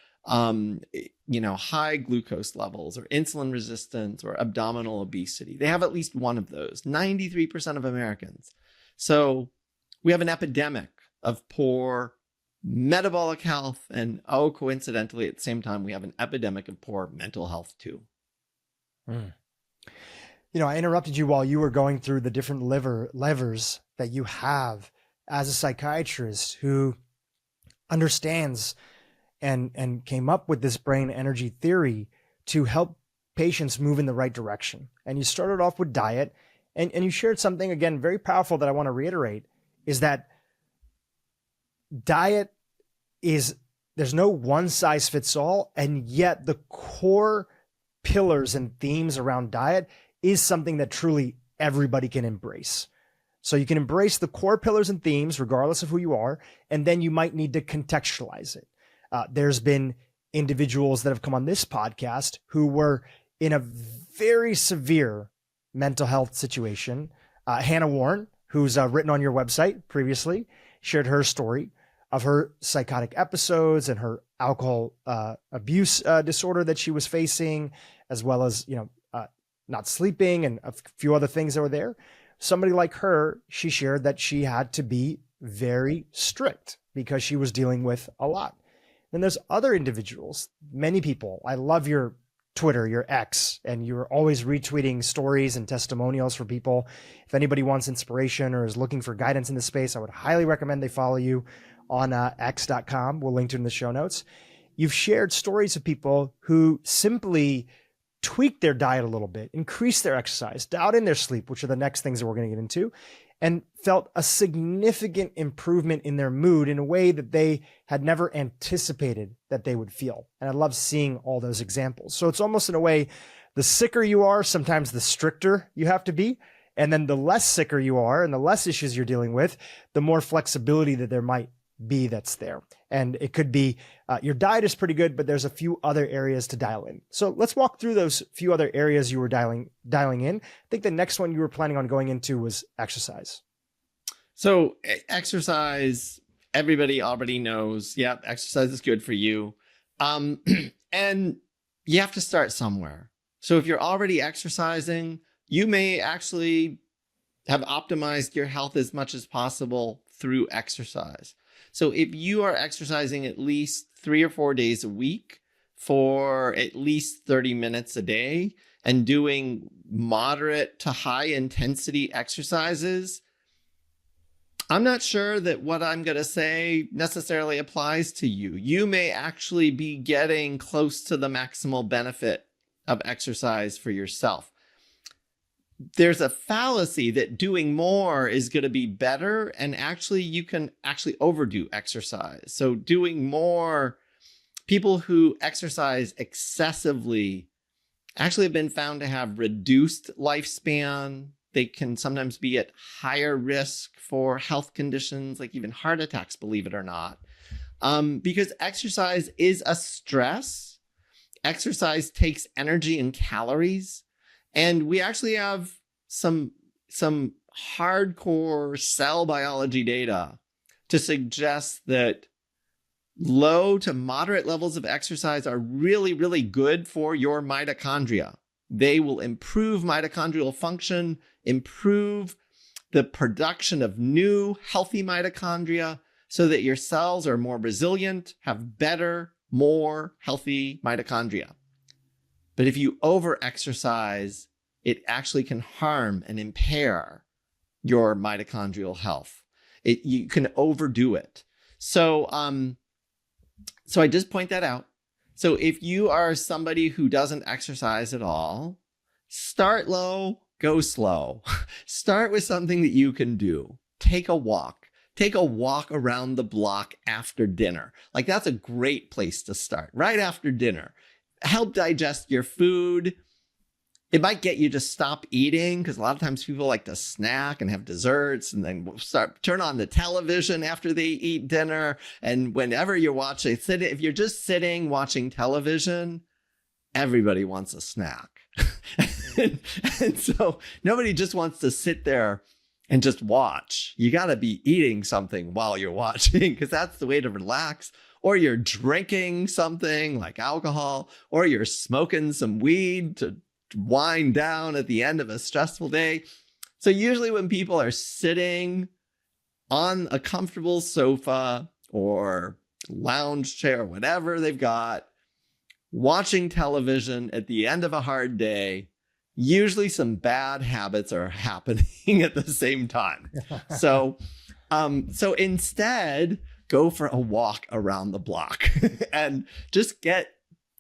high glucose levels or insulin resistance or abdominal obesity. They have at least one of those, 93% of Americans. So we have an epidemic of poor metabolic health. And coincidentally, at the same time, we have an epidemic of poor mental health too. Mm. I interrupted you while you were going through the different levers that you have as a psychiatrist who understands and came up with this brain energy theory to help patients move in the right direction. And you started off with diet, and you shared something, again, very powerful that I want to reiterate, is that diet there's no one size fits all, and yet the core pillars and themes around diet is something that truly everybody can embrace. So you can embrace the core pillars and themes regardless of who you are, and then you might need to contextualize it. There's been individuals that have come on this podcast who were in a very severe mental health situation. Hannah Warren, who's written on your website previously, shared her story of her psychotic episodes and her alcohol abuse disorder that she was facing, as well as, not sleeping and a few other things that were there. Somebody like her, she shared that she had to be very strict because she was dealing with a lot. Then there's other individuals, many people. I love your Twitter, your X, and you're always retweeting stories and testimonials for people. If anybody wants inspiration or is looking for guidance in this space, I would highly recommend they follow you on x.com. We'll link to it in the show notes. You've shared stories of people who simply tweak their diet a little bit, increase their exercise, dial in their sleep, which are the next things that we're going to get into, and felt a significant improvement in their mood in a way that they had never anticipated that they would feel. And I love seeing all those examples. So it's almost in a way, the sicker you are, sometimes the stricter you have to be. And then the less sicker you are and the less issues you're dealing with, the more flexibility that there might be that's there. And it could be your diet is pretty good, but there's a few other areas to dial in. So let's walk through those few other areas you were dialing in. I think the next one you were planning on going into was exercise. So exercise, everybody already knows, exercise is good for you. And you have to start somewhere. So if you're already exercising, you may actually have optimized your health as much as possible through exercise. So if you are exercising at least 3 or 4 days a week for at least 30 minutes a day and doing moderate to high intensity exercises, I'm not sure that what I'm going to say necessarily applies to you. You may actually be getting close to the maximal benefit of exercise for yourself. There's a fallacy that doing more is going to be better, and actually you can actually overdo exercise. So doing more, people who exercise excessively actually have been found to have reduced lifespan. They can sometimes be at higher risk for health conditions, like even heart attacks, believe it or not, because exercise is a stress. Exercise takes energy and calories. And we actually have some hardcore cell biology data to suggest that low to moderate levels of exercise are really, really good for your mitochondria. They will improve mitochondrial function, improve the production of new healthy mitochondria so that your cells are more resilient, have better, more healthy mitochondria. But if you over-exercise, it actually can harm and impair your mitochondrial health. You can overdo it. So I just point that out. So if you are somebody who doesn't exercise at all, start low, go slow. Start with something that you can do. Take a walk. Take a walk around the block after dinner. Like, that's a great place to start, right after dinner. Help digest your food. It might get you to stop eating, because a lot of times people like to snack and have desserts and then turn on the television after they eat dinner. And whenever you're watching, if you're just sitting watching television, everybody wants a snack. and so nobody just wants to sit there and just watch. You got to be eating something while you're watching because that's the way to relax. Or you're drinking something like alcohol, or you're smoking some weed to wind down at the end of a stressful day. So usually when people are sitting on a comfortable sofa or lounge chair, whatever they've got, watching television at the end of a hard day, usually some bad habits are happening at the same time. So instead, go for a walk around the block and just get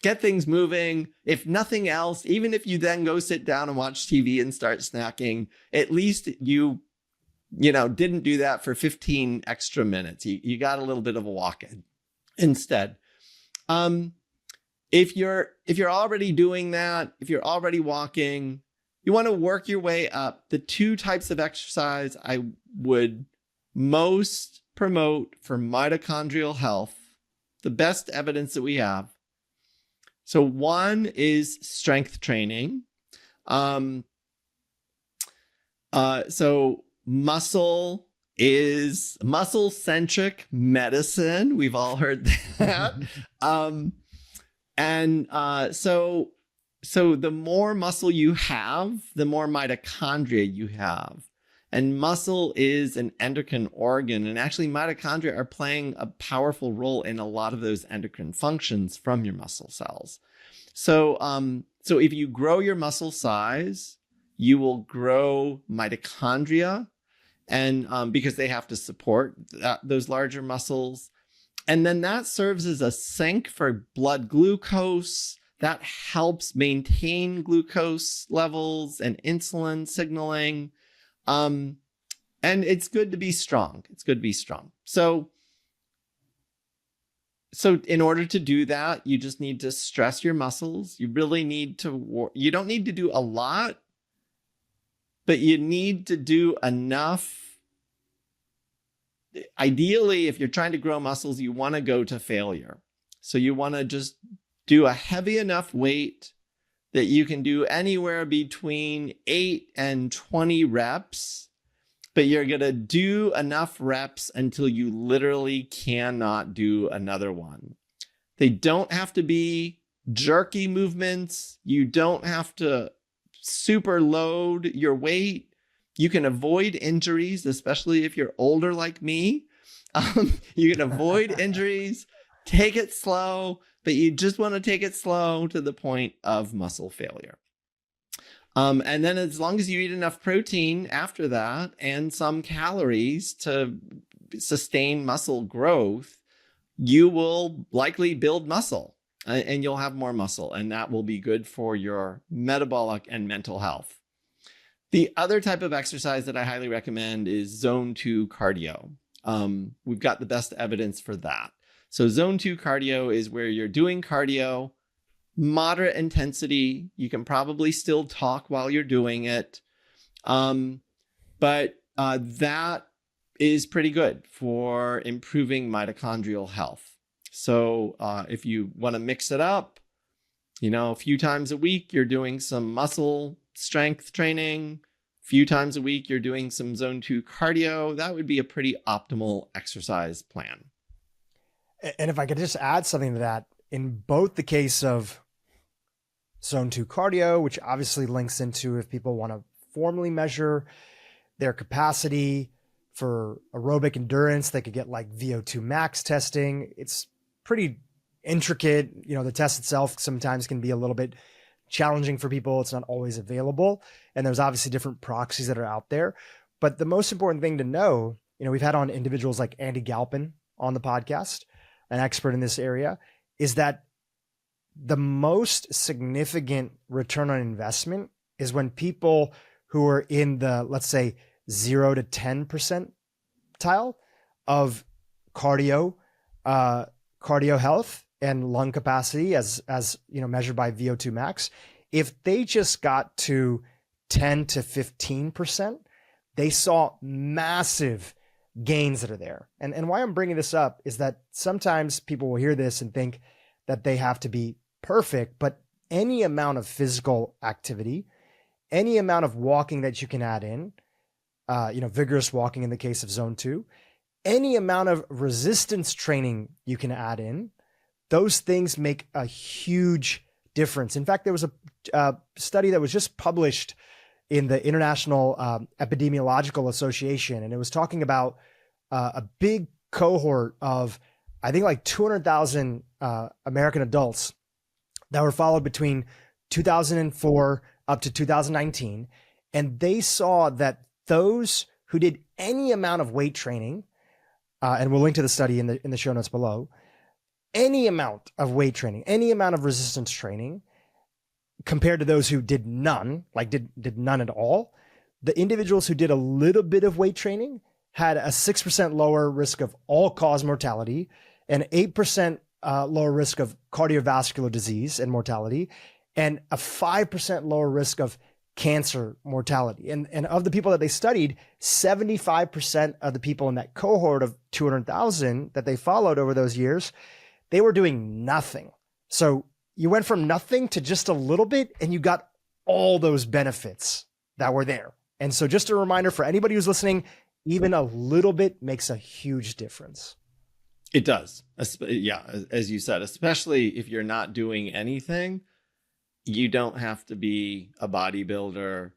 things moving. If nothing else, even if you then go sit down and watch TV and start snacking, at least you didn't do that for 15 extra minutes. You got a little bit of a walk in instead. If you're already doing that, if you're already walking, you want to work your way up. The two types of exercise I would most promote for mitochondrial health, the best evidence that we have. So one is strength training. So muscle is muscle-centric medicine. We've all heard that. So the more muscle you have, the more mitochondria you have. And muscle is an endocrine organ. And actually, mitochondria are playing a powerful role in a lot of those endocrine functions from your muscle cells. So if you grow your muscle size, you will grow mitochondria, and because they have to support those larger muscles. And then that serves as a sink for blood glucose. That helps maintain glucose levels and insulin signaling. And it's good to be strong. So in order to do that, you just need to stress your muscles. You really need to, you don't need to do a lot, but you need to do enough. Ideally, if you're trying to grow muscles, you want to go to failure. So you want to just do a heavy enough weight that you can do anywhere between 8 and 20 reps, but you're going to do enough reps until you literally cannot do another one. They don't have to be jerky movements. You don't have to super load your weight. You can avoid injuries, especially if you're older like me. You can avoid injuries, take it slow, but you just want to take it slow to the point of muscle failure. And then as long as you eat enough protein after that and some calories to sustain muscle growth, you will likely build muscle and you'll have more muscle, and that will be good for your metabolic and mental health. The other type of exercise that I highly recommend is zone 2 cardio. We've got the best evidence for that. So zone 2 cardio is where you're doing cardio, moderate intensity. You can probably still talk while you're doing it. But that is pretty good for improving mitochondrial health. So if you want to mix it up, a few times a week, you're doing some muscle strength training. A few times a week, you're doing some zone 2 cardio. That would be a pretty optimal exercise plan. And if I could just add something to that, in both the case of zone 2 cardio, which obviously links into if people want to formally measure their capacity for aerobic endurance, they could get like VO2 max testing. It's pretty intricate. The test itself sometimes can be a little bit challenging for people. It's not always available. And there's obviously different proxies that are out there. But the most important thing to know, we've had on individuals like Andy Galpin on the podcast, an expert in this area, is that the most significant return on investment is when people who are in the, let's say, 0 to 10 percentile of cardio health and lung capacity as measured by VO2 max, if they just got to 10 to 15%, they saw massive gains that are there. And why I'm bringing this up is that sometimes people will hear this and think that they have to be perfect, but any amount of physical activity, any amount of walking that you can add in vigorous walking in the case of zone 2, any amount of resistance training you can add in, those things make a huge difference. In fact, there was a study that was just published in the International Epidemiological Association, and it was talking about a big cohort of, I think, like 200,000 American adults that were followed between 2004 up to 2019. And they saw that those who did any amount of weight training, and we'll link to the study in the show notes below, any amount of weight training, any amount of resistance training, compared to those who did none, like did none at all, the individuals who did a little bit of weight training had a 6% lower risk of all-cause mortality, and 8% lower risk of cardiovascular disease and mortality, and a 5% lower risk of cancer mortality. And of the people that they studied, 75% of the people in that cohort of 200,000 that they followed over those years, they were doing nothing. So you went from nothing to just a little bit, and you got all those benefits that were there. And so just a reminder for anybody who's listening, even a little bit makes a huge difference. It does. Yeah, as you said, especially if you're not doing anything. You don't have to be a bodybuilder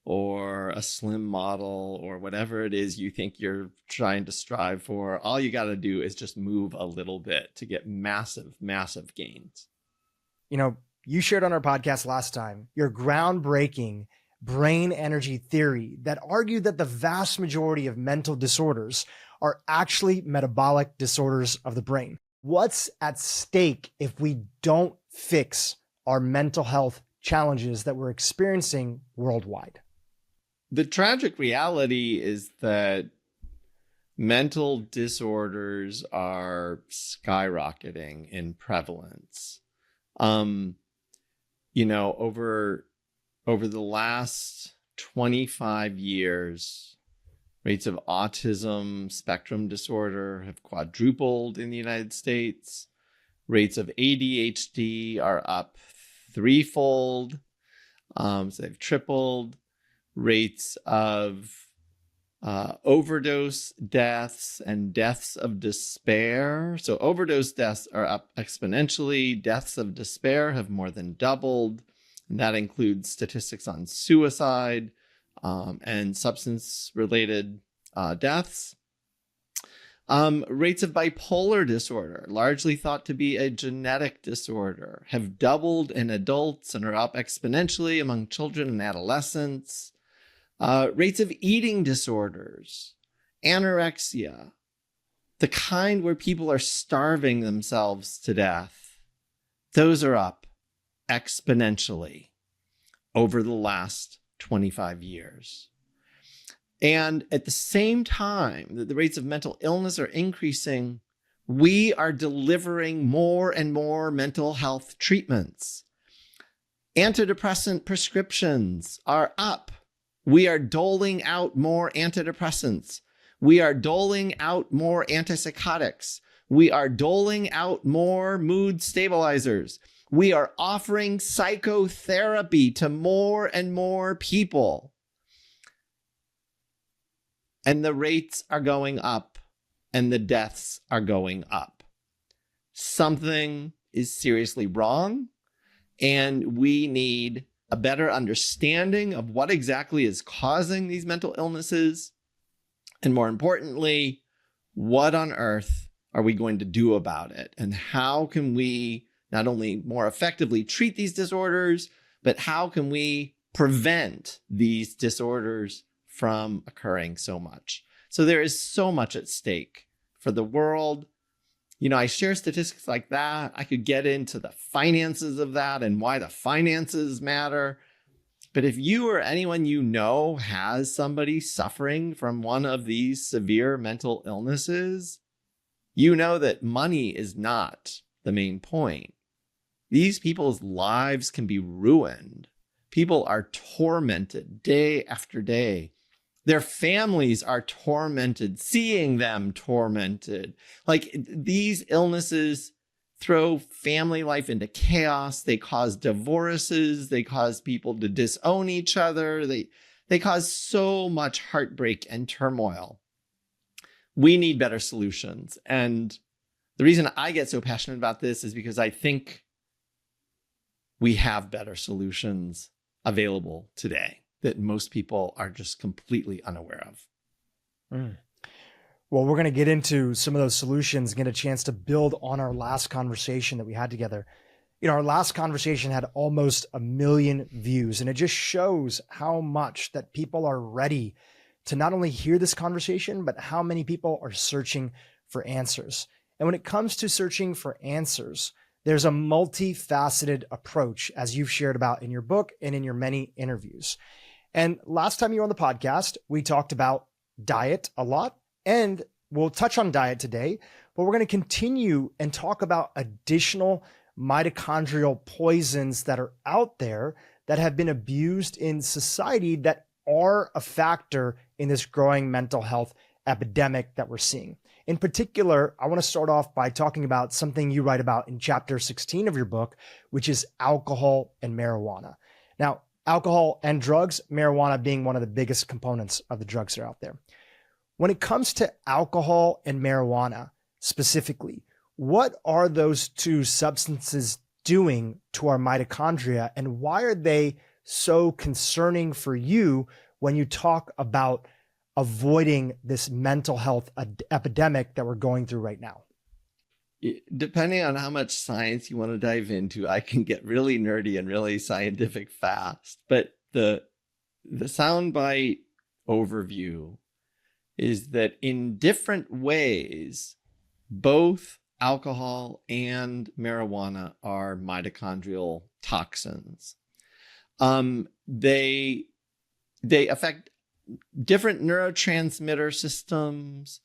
or a slim model or whatever it is you think you're trying to strive for. All you got to do is just move a little bit to get massive, massive gains. You shared on our podcast last time your groundbreaking brain energy theory that argued that the vast majority of mental disorders are actually metabolic disorders of the brain. What's at stake if we don't fix our mental health challenges that we're experiencing worldwide? The tragic reality is that mental disorders are skyrocketing in prevalence. Over the last 25 years, rates of autism spectrum disorder have quadrupled in the United States. Rates of ADHD are up threefold. So they've tripled. Rates of overdose deaths and deaths of despair. So overdose deaths are up exponentially. Deaths of despair have more than doubled. And that includes statistics on suicide and substance-related deaths. Rates of bipolar disorder, largely thought to be a genetic disorder, have doubled in adults and are up exponentially among children and adolescents. Rates of eating disorders, anorexia, the kind where people are starving themselves to death, those are up exponentially over the last 25 years. And at the same time that the rates of mental illness are increasing, we are delivering more and more mental health treatments. Antidepressant prescriptions are up. We are doling out more antidepressants. We are doling out more antipsychotics. We are doling out more mood stabilizers. We are offering psychotherapy to more and more people. And the rates are going up and the deaths are going up. Something is seriously wrong, and we need a better understanding of what exactly is causing these mental illnesses. And more importantly, what on earth are we going to do about it? And how can we not only more effectively treat these disorders, but how can we prevent these disorders from occurring so much? So there is so much at stake for the world. I share statistics like that. I could get into the finances of that and why the finances matter. But if you or anyone you know has somebody suffering from one of these severe mental illnesses, you know that money is not the main point. These people's lives can be ruined. People are tormented day after day. Their families are tormented, seeing them tormented. Like, these illnesses throw family life into chaos. They cause divorces. They cause people to disown each other. They They cause so much heartbreak and turmoil. We need better solutions. And the reason I get so passionate about this is because I think we have better solutions available today that most people are just completely unaware of. Well, we're going to get into some of those solutions, get a chance to build on our last conversation that we had together. Our last conversation had almost 1 million views, and it just shows how much that people are ready to not only hear this conversation, but how many people are searching for answers. And when it comes to searching for answers, there's a multifaceted approach, as you've shared about in your book and in your many interviews. And last time you were on the podcast, we talked about diet a lot, and we'll touch on diet today, but we're going to continue and talk about additional mitochondrial poisons that are out there that have been abused in society that are a factor in this growing mental health epidemic that we're seeing. In particular, I want to start off by talking about something you write about in chapter 16 of your book, which is alcohol and marijuana. Now, alcohol and drugs, marijuana being one of the biggest components of the drugs that are out there. When it comes to alcohol and marijuana specifically, what are those two substances doing to our mitochondria, and why are they so concerning for you when you talk about avoiding this mental health epidemic that we're going through right now? Depending on how much science you want to dive into, I can get really nerdy and really scientific fast. But the soundbite overview is that in different ways, both alcohol and marijuana are mitochondrial toxins. They affect different neurotransmitter systems.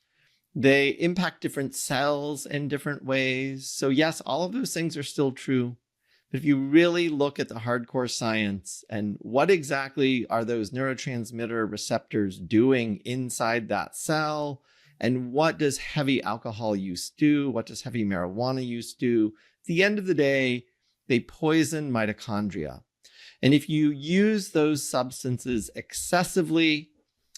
They impact different cells in different ways. So yes, all of those things are still true. But if you really look at the hardcore science and what exactly are those neurotransmitter receptors doing inside that cell, and what does heavy alcohol use do? What does heavy marijuana use do? At the end of the day, they poison mitochondria. And if you use those substances excessively,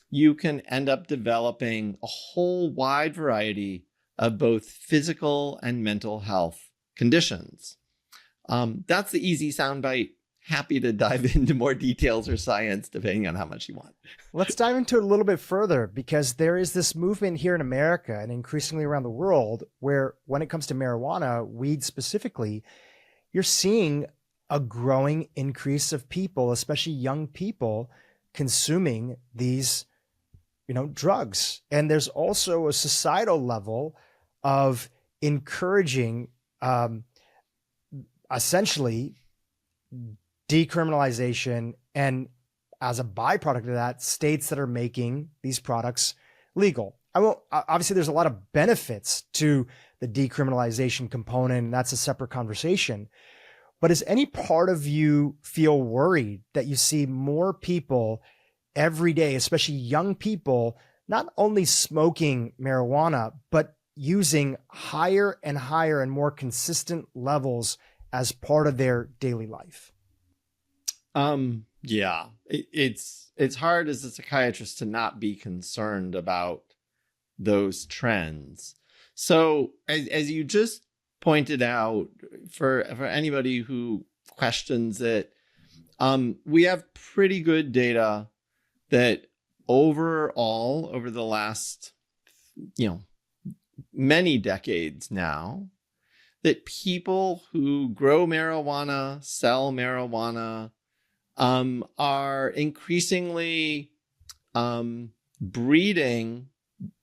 you can end up developing a whole wide variety of both physical and mental health conditions. That's the easy soundbite. Happy to dive into more details or science depending on how much you want. Let's dive into it a little bit further, because there is this movement here in America and increasingly around the world where when it comes to marijuana, weed specifically, you're seeing a growing increase of people, especially young people, consuming these, drugs. And there's also a societal level of encouraging, essentially decriminalization, and as a byproduct of that, states that are making these products legal. Obviously, there's a lot of benefits to the decriminalization component, and that's a separate conversation. But does any part of you feel worried that you see more people every day, especially young people, not only smoking marijuana, but using higher and higher and more consistent levels as part of their daily life? Yeah, it's hard as a psychiatrist to not be concerned about those trends. So as you just pointed out, for anybody who questions it, we have pretty good data that overall, over the last, many decades now, that people who grow marijuana, sell marijuana, are increasingly breeding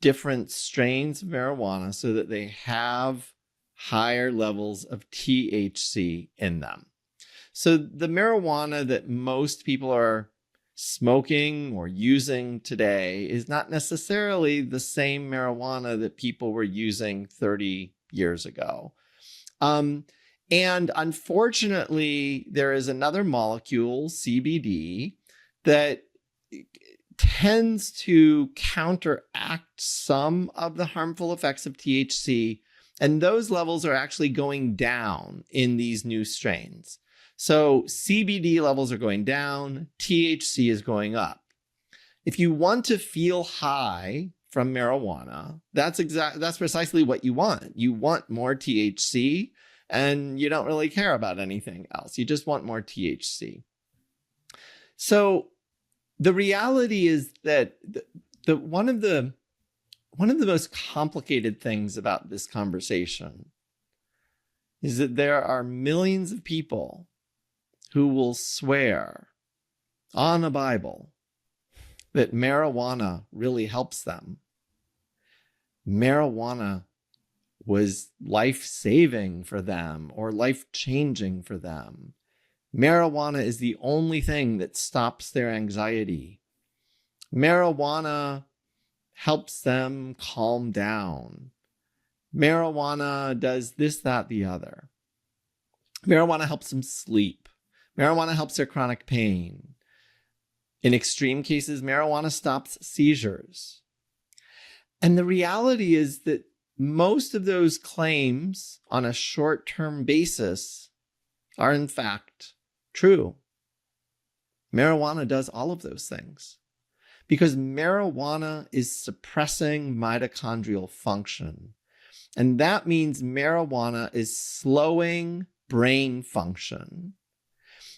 different strains of marijuana so that they have higher levels of THC in them. So the marijuana that most people are smoking or using today is not necessarily the same marijuana that people were using 30 years ago. And unfortunately, there is another molecule, CBD, that tends to counteract some of the harmful effects of THC, and those levels are actually going down in these new strains. So CBD levels are going down, THC is going up. If you want to feel high from marijuana, that's precisely what you want. You want more THC, and you don't really care about anything else. You just want more THC. So the reality is that one of the most complicated things about this conversation is that there are millions of people who will swear on a Bible that marijuana really helps them. Marijuana was life-saving for them or life-changing for them. Marijuana is the only thing that stops their anxiety. Marijuana helps them calm down. Marijuana does this, that, the other. Marijuana helps them sleep. Marijuana helps their chronic pain. In extreme cases, marijuana stops seizures. And the reality is that most of those claims on a short-term basis are in fact true. Marijuana does all of those things because marijuana is suppressing mitochondrial function. And that means marijuana is slowing brain function.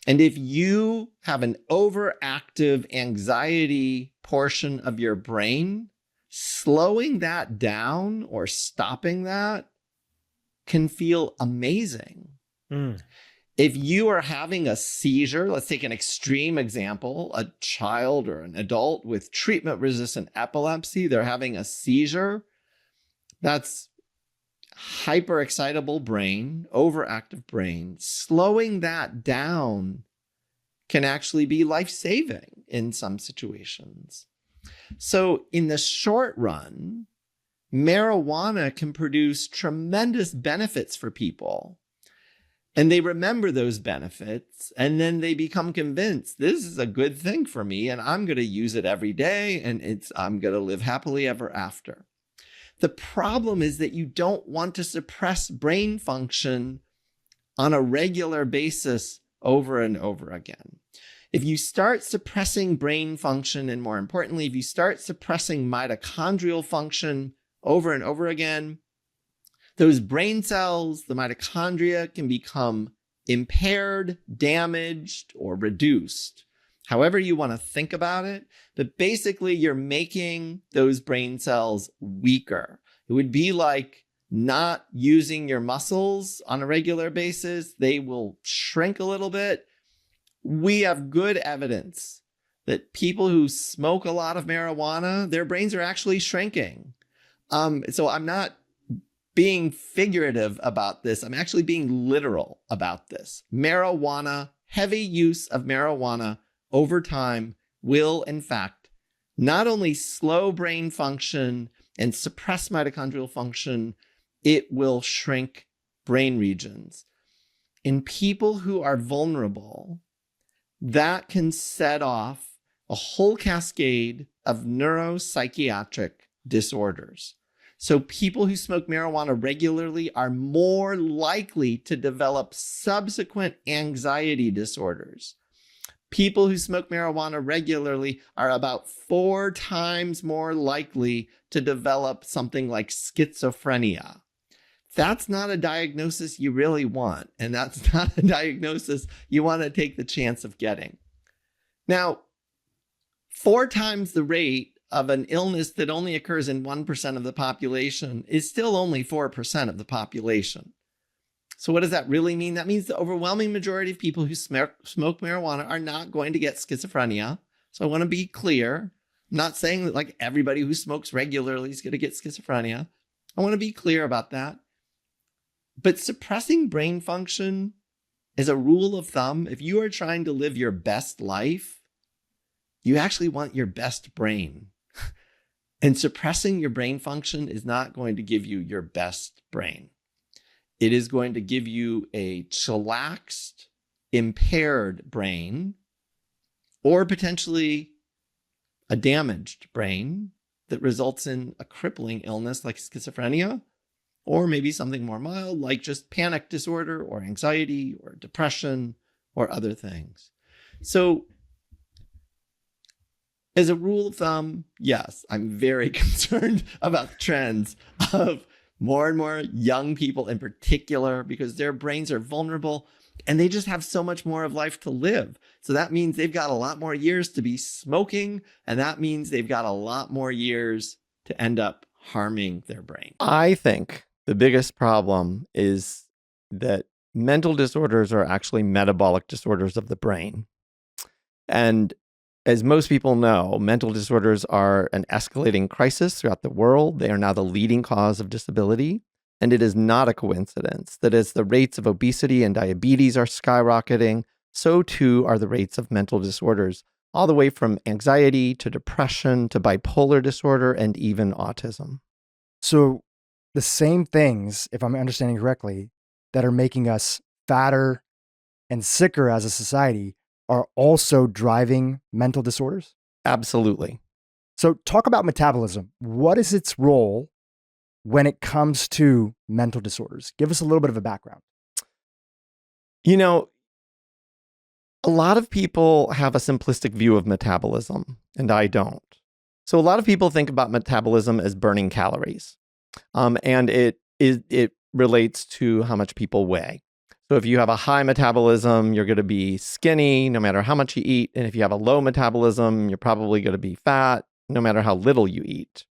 And if you have an overactive anxiety portion of your brain, slowing that down or stopping that can feel amazing. If you are having a seizure, let's take an extreme example, a child or an adult with treatment-resistant epilepsy, they're having a seizure. That's hyperexcitable brain, overactive brain. Slowing that down can actually be life-saving in some situations. So in the short run, marijuana can produce tremendous benefits for people. And they remember those benefits, and then they become convinced this is a good thing for me, and I'm going to use it every day, and I'm going to live happily ever after. The problem is that you don't want to suppress brain function on a regular basis over and over again. If you start suppressing brain function, and more importantly, if you start suppressing mitochondrial function over and over again, those brain cells, the mitochondria, can become impaired, damaged, or reduced. However you want to think about it, but basically you're making those brain cells weaker. It would be like not using your muscles on a regular basis. They will shrink a little bit. We have good evidence that people who smoke a lot of marijuana, their brains are actually shrinking. So I'm not being figurative about this. I'm actually being literal about this. Marijuana, heavy use of marijuana over time will, in fact, not only slow brain function and suppress mitochondrial function, it will shrink brain regions. In people who are vulnerable, that can set off a whole cascade of neuropsychiatric disorders. So people who smoke marijuana regularly are more likely to develop subsequent anxiety disorders. People who smoke marijuana regularly are about 4 times more likely to develop something like schizophrenia. That's not a diagnosis you really want, and that's not a diagnosis you want to take the chance of getting. Now, 4 times the rate of an illness that only occurs in 1% of the population is still only 4% of the population. So what does that really mean? That means the overwhelming majority of people who smoke marijuana are not going to get schizophrenia. So I want to be clear. I'm not saying that like everybody who smokes regularly is going to get schizophrenia. I want to be clear about that. But suppressing brain function is a rule of thumb. If you are trying to live your best life, you actually want your best brain. And suppressing your brain function is not going to give you your best brain. It is going to give you a chillaxed, impaired brain, or potentially a damaged brain that results in a crippling illness like schizophrenia, or maybe something more mild like just panic disorder or anxiety or depression or other things. So As a rule of thumb, yes, I'm very concerned about the trends of more and more young people in particular, because their brains are vulnerable and they just have so much more of life to live. So that means they've got a lot more years to be smoking, and that means they've got a lot more years to end up harming their brain. I think the biggest problem is that mental disorders are actually metabolic disorders of the brain. And as most people know, mental disorders are an escalating crisis throughout the world. They are now the leading cause of disability. And it is not a coincidence that as the rates of obesity and diabetes are skyrocketing, so too are the rates of mental disorders, all the way from anxiety to depression to bipolar disorder and even autism. So the same things, if I'm understanding correctly, that are making us fatter and sicker as a society are also driving mental disorders? Absolutely. So talk about metabolism. What is its role when it comes to mental disorders? Give us a little bit of a background. You know, a lot of people have a simplistic view of metabolism, and I don't. So a lot of people think about metabolism as burning calories, and it relates to how much people weigh. So if you have a high metabolism, you're going to be skinny no matter how much you eat. And if you have a low metabolism, you're probably going to be fat no matter how little you eat.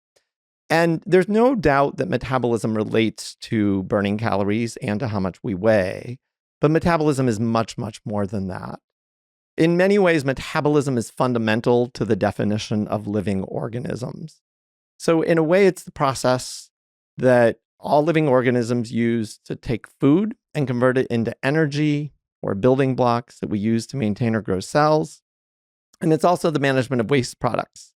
And there's no doubt that metabolism relates to burning calories and to how much we weigh. But metabolism is much, much more than that. In many ways, metabolism is fundamental to the definition of living organisms. So in a way, it's the process that all living organisms use to take food and convert it into energy or building blocks that we use to maintain or grow cells. And it's also the management of waste products.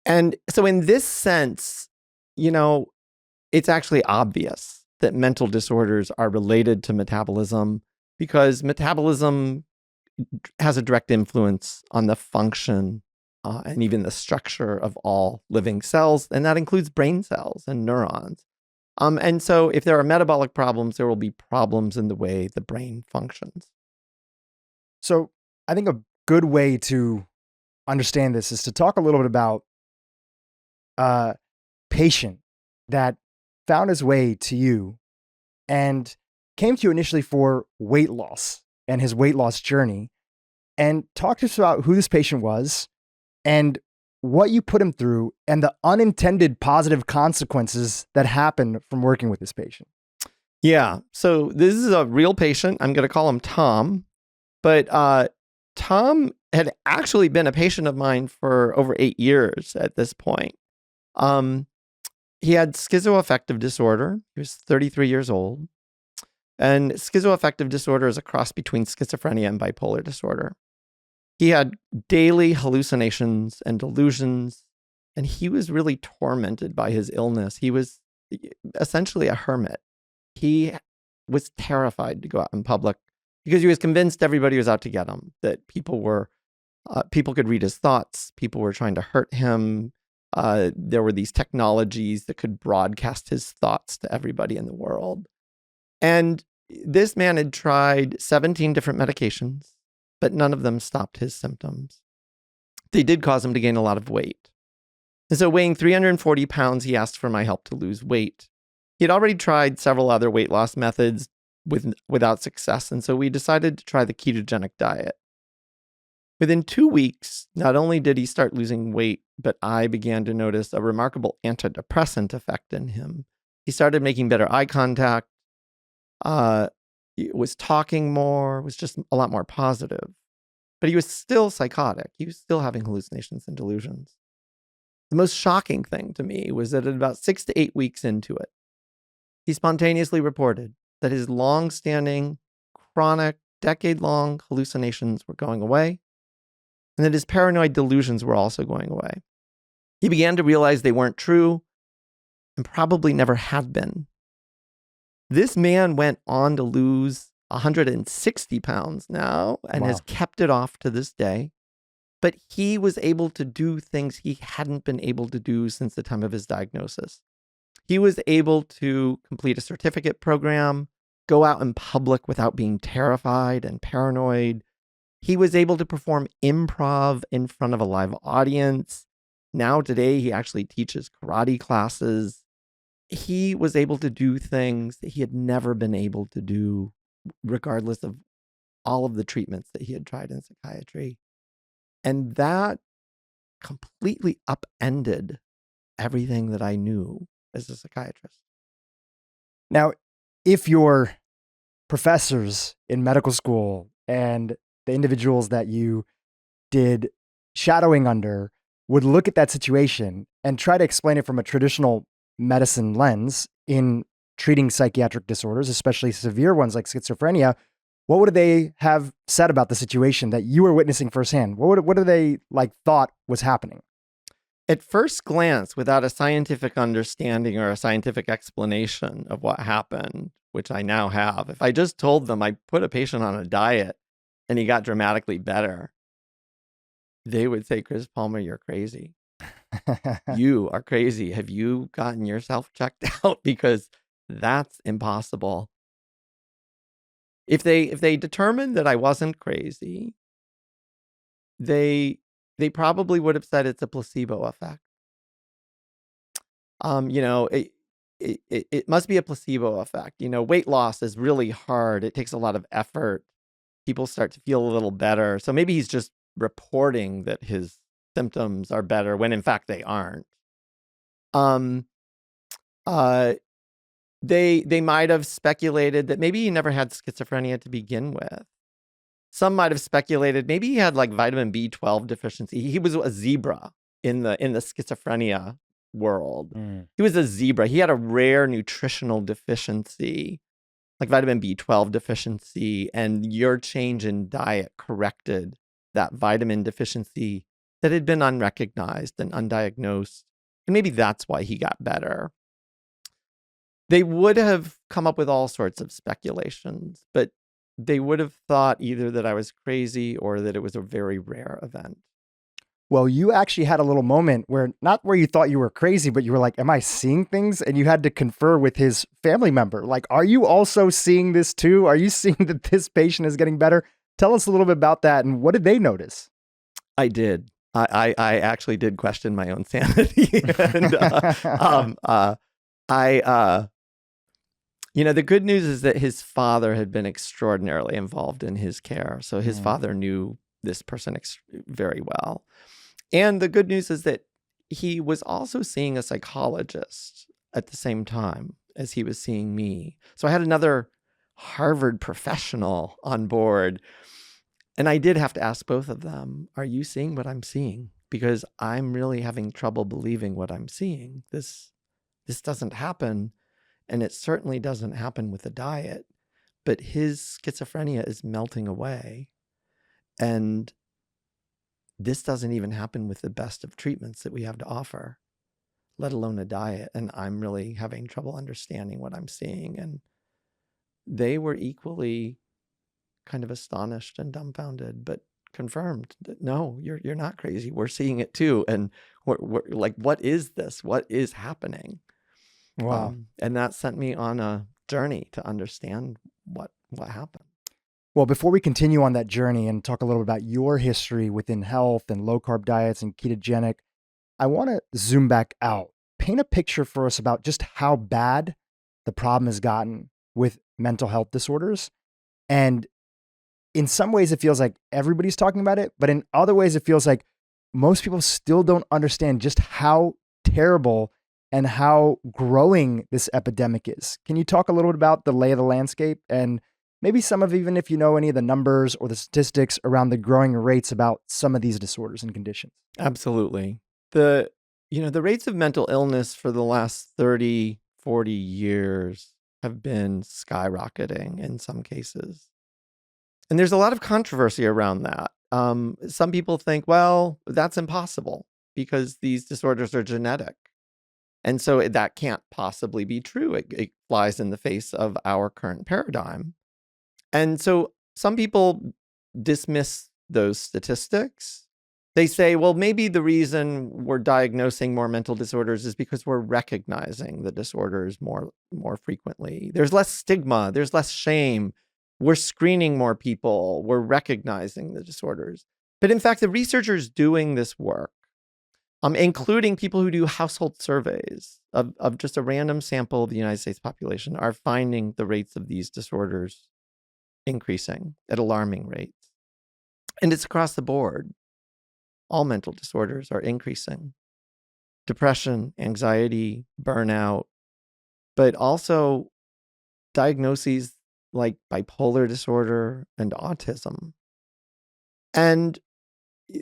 And so in this sense, it's actually obvious that mental disorders are related to metabolism, because metabolism has a direct influence on the function and even the structure of all living cells. And that includes brain cells and neurons. And so if there are metabolic problems, there will be problems in the way the brain functions. So I think a good way to understand this is to talk a little bit about a patient that found his way to you and came to you initially for weight loss and his weight loss journey, and talk to us about who this patient was and what you put him through and the unintended positive consequences that happen from working with this patient. Yeah. So this is a real patient. I'm going to call him Tom. But Tom had actually been a patient of mine for over 8 years at this point. He had schizoaffective disorder. He was 33 years old. And schizoaffective disorder is a cross between schizophrenia and bipolar disorder. He had daily hallucinations and delusions, and he was really tormented by his illness. He was essentially a hermit. He was terrified to go out in public because he was convinced everybody was out to get him, that people could read his thoughts, people were trying to hurt him. There were these technologies that could broadcast his thoughts to everybody in the world. And this man had tried 17 different medications, but none of them stopped his symptoms. They did cause him to gain a lot of weight. And so weighing 340 pounds, he asked for my help to lose weight. He had already tried several other weight loss methods without success, and so we decided to try the ketogenic diet. Within 2 weeks, not only did he start losing weight, but I began to notice a remarkable antidepressant effect in him. He started making better eye contact, he was talking more, was just a lot more positive. But he was still psychotic. He was still having hallucinations and delusions. The most shocking thing to me was that at about 6 to 8 weeks into it, he spontaneously reported that his long-standing, chronic, decade-long hallucinations were going away, and that his paranoid delusions were also going away. He began to realize they weren't true and probably never had been. This man went on to lose 160 pounds now and has kept it off to this day. But he was able to do things he hadn't been able to do since the time of his diagnosis. He was able to complete a certificate program, go out in public without being terrified and paranoid. He was able to perform improv in front of a live audience. Now today, he actually teaches karate classes. He was able to do things that he had never been able to do, regardless of all of the treatments that he had tried in psychiatry. And that completely upended everything that I knew as a psychiatrist. Now, if your professors in medical school and the individuals that you did shadowing under would look at that situation and try to explain it from a traditional medicine lens in treating psychiatric disorders, especially severe ones like schizophrenia, what would they have said about the situation that you were witnessing firsthand? What do they thought was happening? At first glance, without a scientific understanding or a scientific explanation of what happened, which I now have, if I just told them I put a patient on a diet and he got dramatically better, they would say, Chris Palmer, you're crazy. You are crazy. Have you gotten yourself checked out? Because that's impossible. If they determined that I wasn't crazy, they probably would have said it's a placebo effect. It must be a placebo effect. Weight loss is really hard. It takes a lot of effort. People start to feel a little better. So maybe he's just reporting that his symptoms are better when in fact they aren't. They might have speculated that maybe he never had schizophrenia to begin with. Some might have speculated maybe he had vitamin B12 deficiency. He was a zebra in the schizophrenia world. He was a zebra. He had a rare nutritional deficiency, like vitamin B12 deficiency, and your change in diet corrected that vitamin deficiency that had been unrecognized and undiagnosed. And maybe that's why he got better. They would have come up with all sorts of speculations, but they would have thought either that I was crazy or that it was a very rare event. Well, you actually had a little moment not where you thought you were crazy, but you were like, am I seeing things? And you had to confer with his family member. Are you also seeing this too? Are you seeing that this patient is getting better? Tell us a little bit about that. And what did they notice? I did. I actually did question my own sanity. And the good news is that his father had been extraordinarily involved in his care. So his father knew this person very well. And the good news is that he was also seeing a psychologist at the same time as he was seeing me. So I had another Harvard professional on board. And I did have to ask both of them, are you seeing what I'm seeing? Because I'm really having trouble believing what I'm seeing. This doesn't happen. And it certainly doesn't happen with a diet. But his schizophrenia is melting away. And this doesn't even happen with the best of treatments that we have to offer, let alone a diet. And I'm really having trouble understanding what I'm seeing. And they were equally kind of astonished and dumbfounded, but confirmed that no, you're not crazy. We're seeing it too. And we're like, what is this? What is happening? Wow. And that sent me on a journey to understand what happened. Well, before we continue on that journey and talk a little about your history within health and low carb diets and ketogenic, I want to zoom back out, paint a picture for us about just how bad the problem has gotten with mental health disorders. And in some ways, it feels like everybody's talking about it, but in other ways, it feels like most people still don't understand just how terrible and how growing this epidemic is. Can you talk a little bit about the lay of the landscape and maybe some of, even if you know any of the numbers or the statistics around the growing rates about some of these disorders and conditions? Absolutely. The rates of mental illness for the last 30, 40 years have been skyrocketing in some cases. And there's a lot of controversy around that. Some people think, well, that's impossible because these disorders are genetic. And so that can't possibly be true. It flies in the face of our current paradigm. And so some people dismiss those statistics. They say, well, maybe the reason we're diagnosing more mental disorders is because we're recognizing the disorders more frequently. There's less stigma. There's less shame. we're screening more people, we're recognizing the disorders. But in fact, the researchers doing this work, including people who do household surveys of just a random sample of the United States population, are finding the rates of these disorders increasing at alarming rates. And it's across the board. All mental disorders are increasing. Depression, anxiety, burnout, but also diagnoses like bipolar disorder and autism. And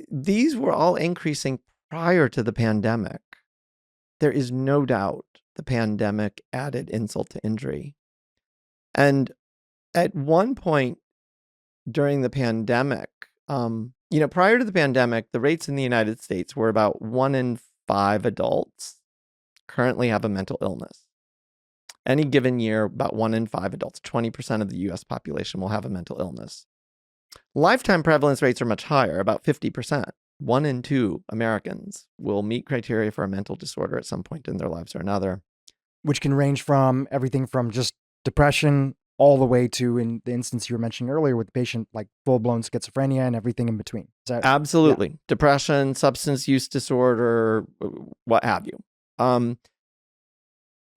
these were all increasing prior to the pandemic. There is no doubt the pandemic added insult to injury. And at one point during the pandemic, prior to the pandemic, the rates in the United States were about 1 in 5 adults currently have a mental illness. Any given year, about 1 in 5 adults, 20% of the US population will have a mental illness. Lifetime prevalence rates are much higher, about 50%. 1 in 2 Americans will meet criteria for a mental disorder at some point in their lives or another. Which can range from everything from just depression all the way to, in the instance you were mentioning earlier with the patient, like full-blown schizophrenia and everything in between. Absolutely. Yeah. Depression, substance use disorder, what have you.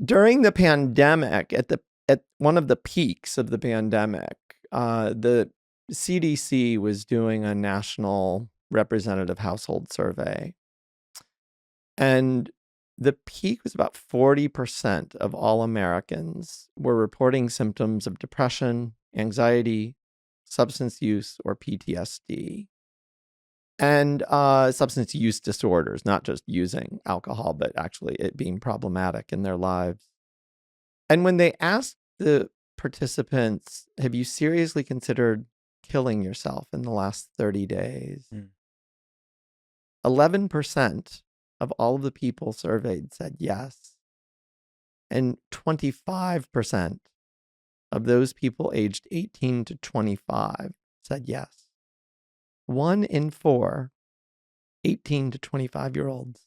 During the pandemic, at one of the peaks of the pandemic, the CDC was doing a national representative household survey. And the peak was about 40% of all Americans were reporting symptoms of depression, anxiety, substance use, or PTSD. And substance use disorders, not just using alcohol, but actually it being problematic in their lives. And when they asked the participants, have you seriously considered killing yourself in the last 30 days? 11% of all of the people surveyed said yes. And 25% of those people aged 18 to 25 said yes. 1 in 4 18 to 25-year-olds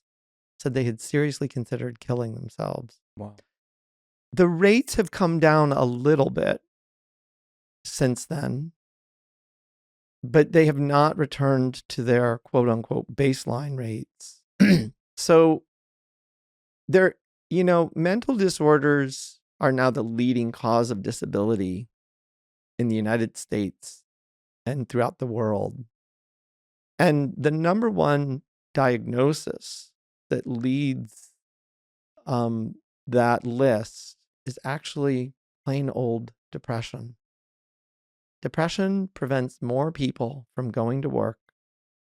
said they had seriously considered killing themselves. Wow. The rates have come down a little bit since then, but they have not returned to their quote-unquote baseline rates. So mental disorders are now the leading cause of disability in the United States and throughout the world. And the number one diagnosis that leads that list is actually plain old depression. Depression prevents more people from going to work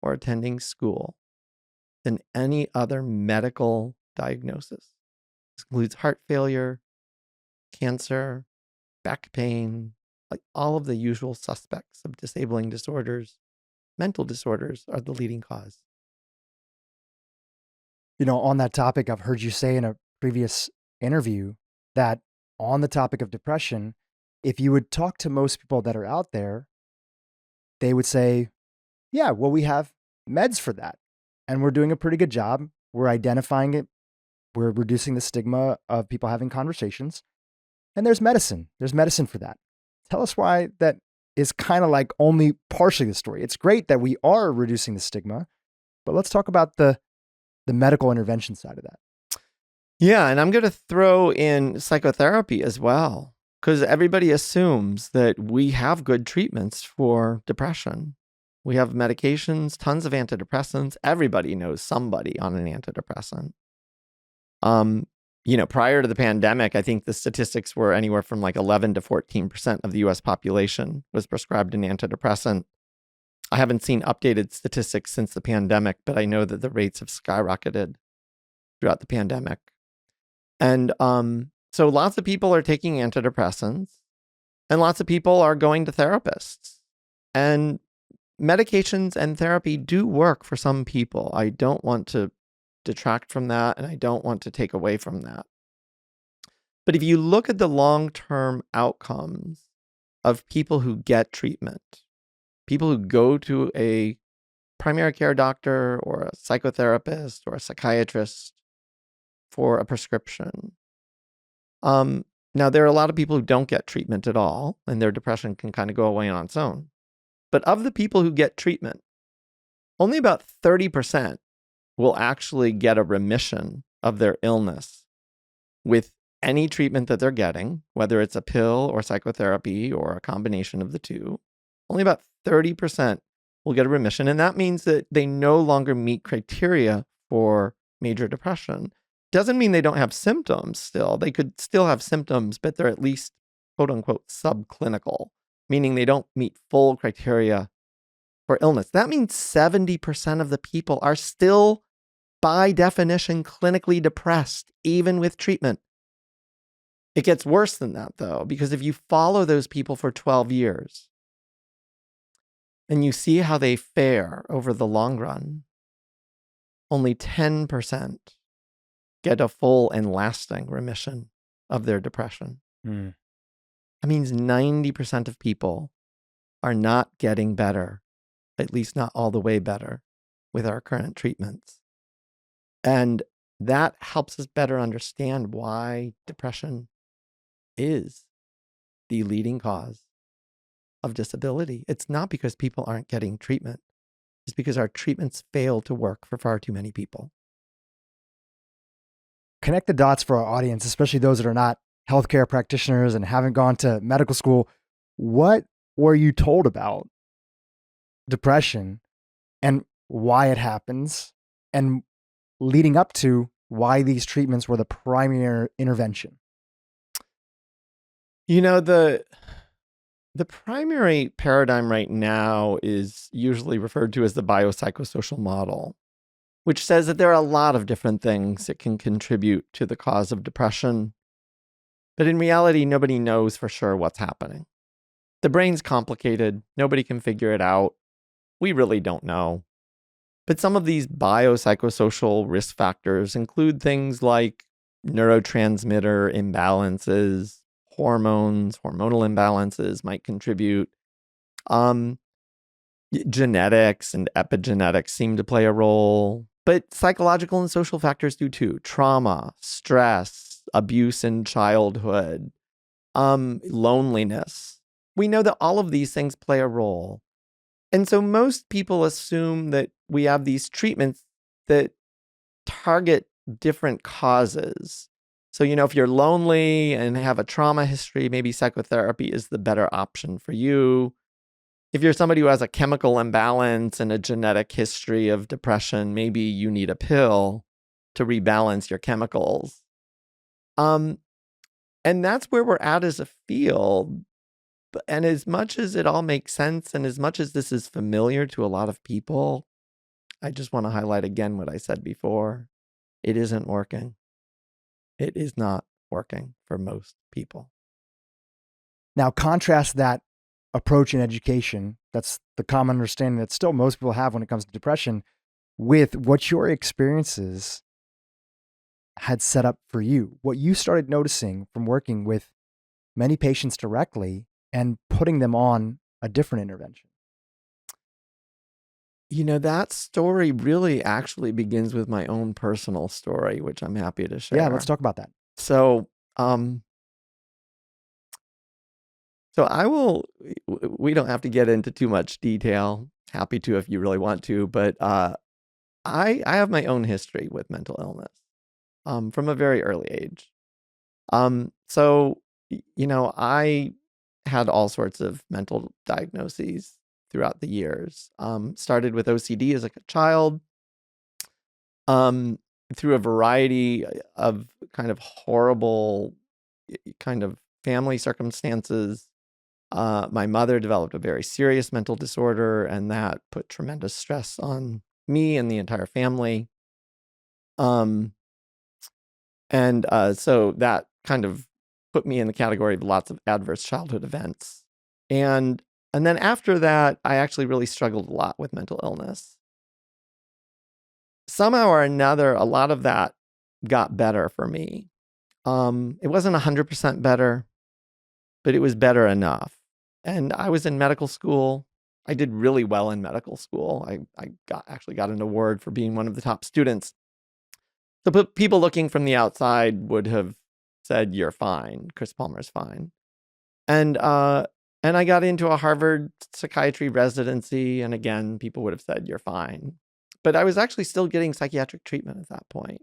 or attending school than any other medical diagnosis. This includes heart failure, cancer, back pain, like all of the usual suspects of disabling disorders. Mental disorders are the leading cause. On that topic, I've heard you say in a previous interview that on the topic of depression, if you would talk to most people that are out there, they would say, yeah, well, we have meds for that. And we're doing a pretty good job. We're identifying it. We're reducing the stigma of people having conversations. And there's medicine. There's medicine for that. Tell us why that is kind of like only partially the story. It's great that we are reducing the stigma, but let's talk about the medical intervention side of that. Yeah, and I'm going to throw in psychotherapy as well, because everybody assumes that we have good treatments for depression. We have medications, tons of antidepressants. Everybody knows somebody on an antidepressant. Prior to the pandemic, I think the statistics were anywhere from like 11 to 14% of the US population was prescribed an antidepressant. I haven't seen updated statistics since the pandemic, but I know that the rates have skyrocketed throughout the pandemic. And so lots of people are taking antidepressants and lots of people are going to therapists. And medications and therapy do work for some people. I don't want to detract from that, and I don't want to take away from that. But if you look at the long-term outcomes of people who get treatment, people who go to a primary care doctor or a psychotherapist or a psychiatrist for a prescription, Now, there are a lot of people who don't get treatment at all, and their depression can kind of go away on its own. But of the people who get treatment, only about 30% will actually get a remission of their illness with any treatment that they're getting, whether it's a pill or psychotherapy or a combination of the two. Only about 30% will get a remission. And that means that they no longer meet criteria for major depression. Doesn't mean they don't have symptoms still. They could still have symptoms, but they're at least, quote unquote, subclinical, meaning they don't meet full criteria for illness. That means 70% of the people are still, by definition, clinically depressed, even with treatment. It gets worse than that, though, because if you follow those people for 12 years and you see how they fare over the long run, only 10% get a full and lasting remission of their depression. Mm. That means 90% of people are not getting better, at least not all the way better, with our current treatments. And that helps us better understand why depression is the leading cause of disability. It's not because people aren't getting treatment. It's because our treatments fail to work for far too many people. Connect the dots for our audience, especially those that are not healthcare practitioners and haven't gone to medical school. What were you told about depression and why it happens, and leading up to why these treatments were the primary intervention? You know, the primary paradigm right now is usually referred to as the biopsychosocial model, which says that there are a lot of different things that can contribute to the cause of depression. But in reality, nobody knows for sure what's happening. The brain's complicated. Nobody can figure it out. We really don't know. But some of these biopsychosocial risk factors include things like neurotransmitter imbalances, hormones, hormonal imbalances might contribute. Genetics and epigenetics seem to play a role, but psychological and social factors do too. Trauma, stress, abuse in childhood, loneliness. We know that all of these things play a role. And so most people assume that we have these treatments that target different causes. So, if you're lonely and have a trauma history, maybe psychotherapy is the better option for you. If you're somebody who has a chemical imbalance and a genetic history of depression, maybe you need a pill to rebalance your chemicals. And that's where we're at as a field. And as much as it all makes sense, and as much as this is familiar to a lot of people, I just want to highlight again what I said before. It isn't working. It is not working for most people. Now, contrast that approach in education, that's the common understanding that still most people have when it comes to depression, with what your experiences had set up for you, what you started noticing from working with many patients directly and putting them on a different intervention. That story really actually begins with my own personal story, which I'm happy to share. Yeah, let's talk about that. So, we don't have to get into too much detail. Happy to if you really want to, but I have my own history with mental illness from a very early age. I had all sorts of mental diagnoses throughout the years. Started with OCD as a child, through a variety of kind of horrible kind of family circumstances. My mother developed a very serious mental disorder, and that put tremendous stress on me and the entire family. So that kind of put me in the category of lots of adverse childhood events. And then after that, I actually really struggled a lot with mental illness. Somehow or another, a lot of that got better for me. It wasn't 100% better, but it was better enough. And I was in medical school. I did really well in medical school. I actually got an award for being one of the top students. So people looking from the outside would have said, "You're fine. Chris Palmer's fine." And I got into a Harvard psychiatry residency, and again, people would have said, "You're fine." But I was actually still getting psychiatric treatment at that point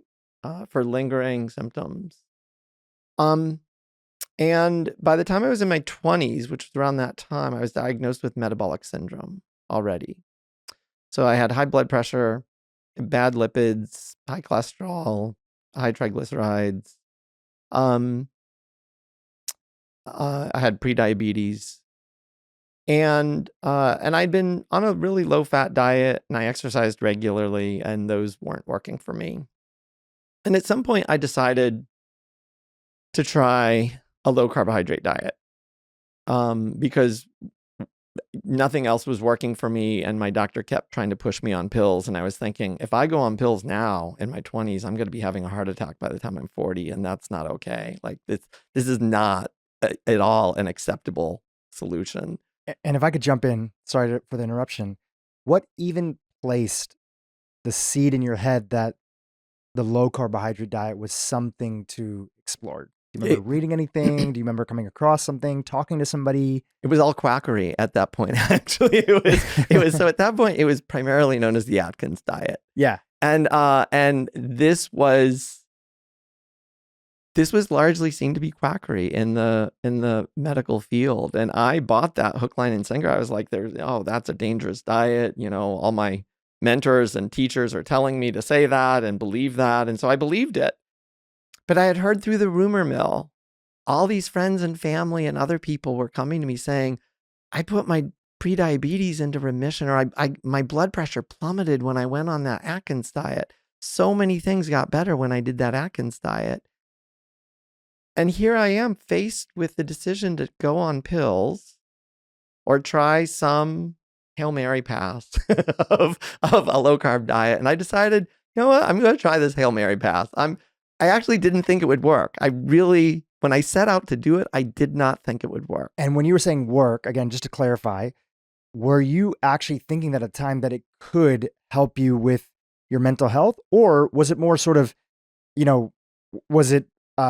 for lingering symptoms. And by the time I was in my 20s, which was around that time, I was diagnosed with metabolic syndrome already. So I had high blood pressure, bad lipids, high cholesterol, high triglycerides. I had prediabetes, and I'd been on a really low fat diet, and I exercised regularly, and those weren't working for me. And at some point, I decided to try a low carbohydrate diet because nothing else was working for me, and my doctor kept trying to push me on pills. And I was thinking, if I go on pills now in my 20s, I'm going to be having a heart attack by the time I'm 40, and that's not okay. Like this is not at all an acceptable solution. And if I could jump in, sorry for the interruption, what even placed the seed in your head that the low carbohydrate diet was something to explore? Do you remember reading anything? Do you remember coming across something, talking to somebody? It was all quackery at that point. Actually, it was so at that point it was primarily known as the Atkins diet. Yeah, and this was largely seen to be quackery in the medical field, and I bought that hook, line, and sinker. I was like, that's a dangerous diet. All my mentors and teachers are telling me to say that and believe that, and so I believed it. But I had heard through the rumor mill, all these friends and family and other people were coming to me saying, I put my prediabetes into remission, or my blood pressure plummeted when I went on that Atkins diet. So many things got better when I did that Atkins diet. And here I am faced with the decision to go on pills or try some Hail Mary path of a low carb diet. And I decided, you know what, I'm going to try this Hail Mary path. I actually didn't think it would work. When I set out to do it, I did not think it would work. And when you were saying work, again, just to clarify, were you actually thinking at a time that it could help you with your mental health? Or was it more sort of, was it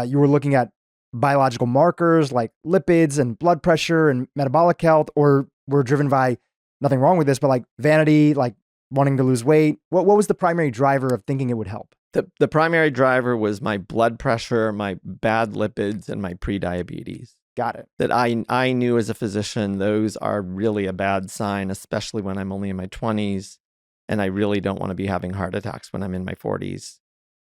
you were looking at biological markers like lipids and blood pressure and metabolic health, or were driven by nothing wrong with this, but like vanity, like wanting to lose weight? What was the primary driver of thinking it would help? The primary driver was my blood pressure, my bad lipids, and my prediabetes. Got it. That I knew as a physician, those are really a bad sign, especially when I'm only in my 20s, and I really don't want to be having heart attacks when I'm in my 40s.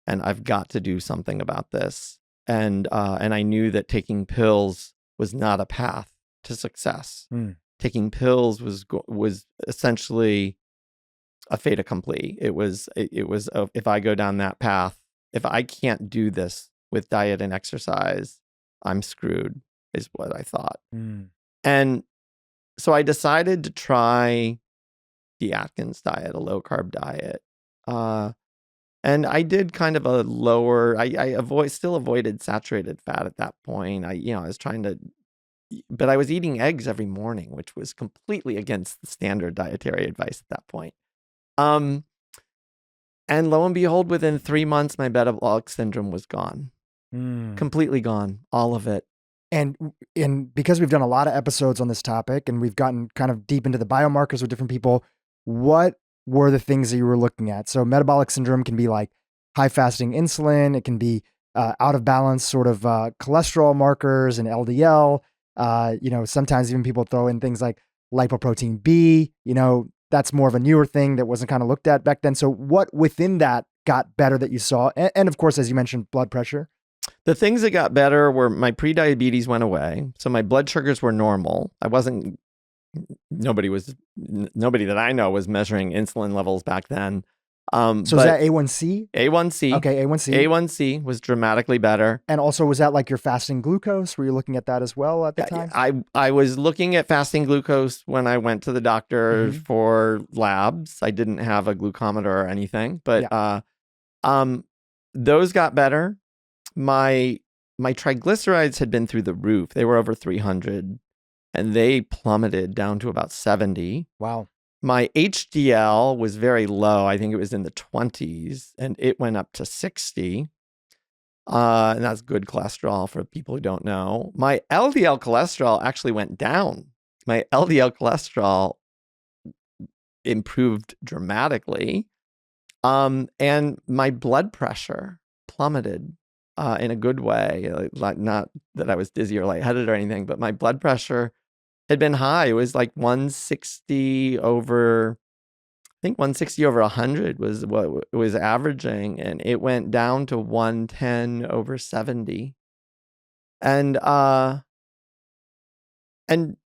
And I've got to do something about this. And I knew that taking pills was not a path to success. Taking pills was essentially a fait accompli. It was if I go down that path, if I can't do this with diet and exercise, I'm screwed, is what I thought. And so I decided to try the Atkins diet, a low carb diet. And I did kind of a lower, still avoided saturated fat at that point. I was trying to, but I was eating eggs every morning, which was completely against the standard dietary advice at that point. And lo and behold, within 3 months, my metabolic syndrome was gone. Completely gone. All of it. And because we've done a lot of episodes on this topic and we've gotten kind of deep into the biomarkers with different people, what were the things that you were looking at? So metabolic syndrome can be like high fasting insulin. It can be out of balance sort of cholesterol markers and LDL. Sometimes even people throw in things like lipoprotein B. That's more of a newer thing that wasn't kind of looked at back then. So what within that got better that you saw? And of course, as you mentioned, blood pressure. The things that got better were my prediabetes went away. So my blood sugars were normal. Nobody that I know was measuring insulin levels back then. So is that A1C? A1C. Okay, A1C. A1C was dramatically better. And also, was that like your fasting glucose? Were you looking at that as well at the time? I was looking at fasting glucose when I went to the doctor for labs. I didn't have a glucometer or anything, but those got better. My triglycerides had been through the roof. They were over 300, and they plummeted down to about 70. Wow. My HDL was very low. I think it was in the 20s, and it went up to 60. And that's good cholesterol for people who don't know. My LDL cholesterol actually went down. My LDL cholesterol improved dramatically. And my blood pressure plummeted in a good way. Like not that I was dizzy or lightheaded or anything, but my blood pressure had been high. It was like 160 over, I think 160 over 100 was what it was averaging, and it went down to 110 over 70. And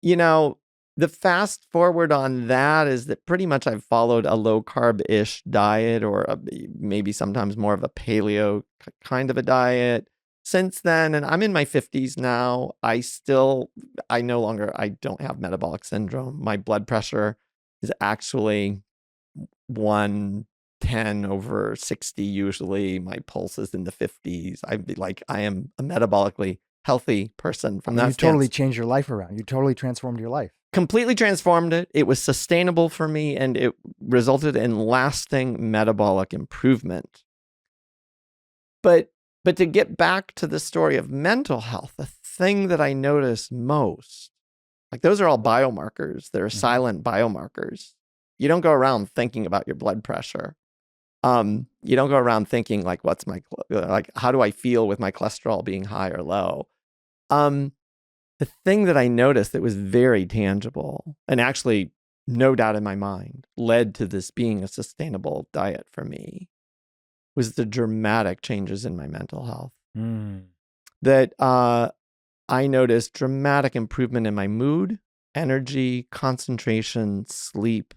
you know, the fast forward on that is that pretty much I've followed a low carb-ish diet, or maybe sometimes more of a paleo kind of a diet since then. And I'm in my 50s now. I don't have metabolic syndrome. My blood pressure is actually 110 over 60 usually. My pulse is in the 50s. I am a metabolically healthy person from that You totally changed your life around. You totally transformed your life. Completely transformed it. It was sustainable for me, and it resulted in lasting metabolic improvement. But to get back to the story of mental health, the thing that I noticed most, like those are all biomarkers. They're silent biomarkers. You don't go around thinking about your blood pressure. You don't go around thinking like, how do I feel with my cholesterol being high or low? The thing that I noticed that was very tangible, and actually no doubt in my mind led to this being a sustainable diet for me, was the dramatic changes in my mental health. That I noticed dramatic improvement in my mood, energy, concentration, sleep.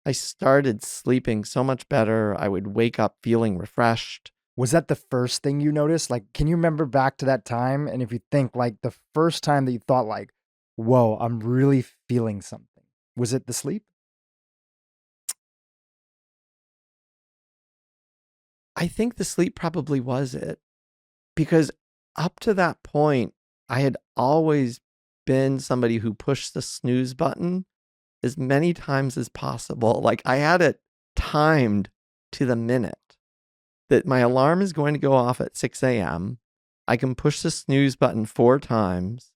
I started sleeping so much better. I would wake up feeling refreshed. Was that the first thing you noticed? Like, can you remember back to that time? And if you think like the first time that you thought like, whoa, I'm really feeling something, was it the sleep? I think the sleep probably was it, because up to that point, I had always been somebody who pushed the snooze button as many times as possible. Like I had it timed to the minute that my alarm is going to go off at 6 a.m. I can push the snooze button 4 times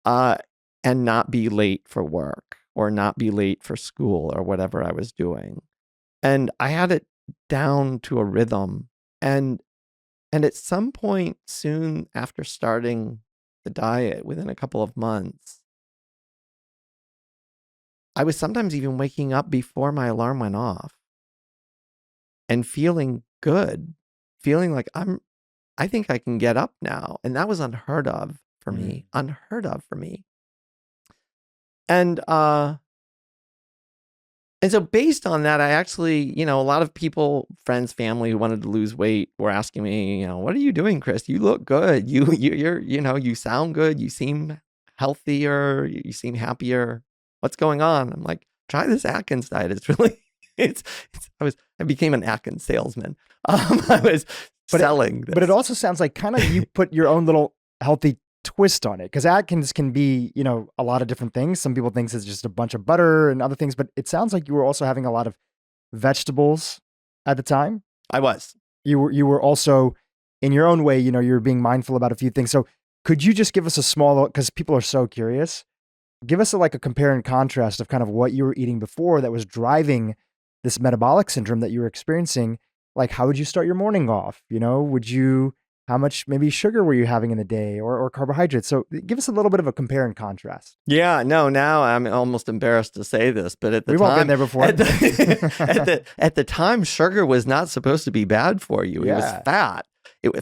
and not be late for work or not be late for school or whatever I was doing. And I had it down to a rhythm. And at some point soon after starting the diet, within a couple of months, I was sometimes even waking up before my alarm went off and feeling good, feeling like I think I can get up now. And that was unheard of for me, unheard of for me. And so based on that, I actually, a lot of people, friends, family who wanted to lose weight were asking me, what are you doing, Chris? You look good. You're, you sound good. You seem healthier. You seem happier. What's going on? I'm like, try this Atkins diet. It's really, I became an Atkins salesman. I was selling this. But it also sounds like kind of you put your own little healthy twist on it, because Atkins can be, a lot of different things. Some people think it's just a bunch of butter and other things, but it sounds like you were also having a lot of vegetables at the time. I was. You were also, in your own way, you were being mindful about a few things. So could you just give us a small, because people are so curious, give us a compare and contrast of kind of what you were eating before that was driving this metabolic syndrome that you were experiencing. Like, how would you start your morning off? How much maybe sugar were you having in the day, or carbohydrates? So give us a little bit of a compare and contrast. Yeah, no, now I'm almost embarrassed to say this, but at the time, we've all been there before. At the time, sugar was not supposed to be bad for you. It was fat.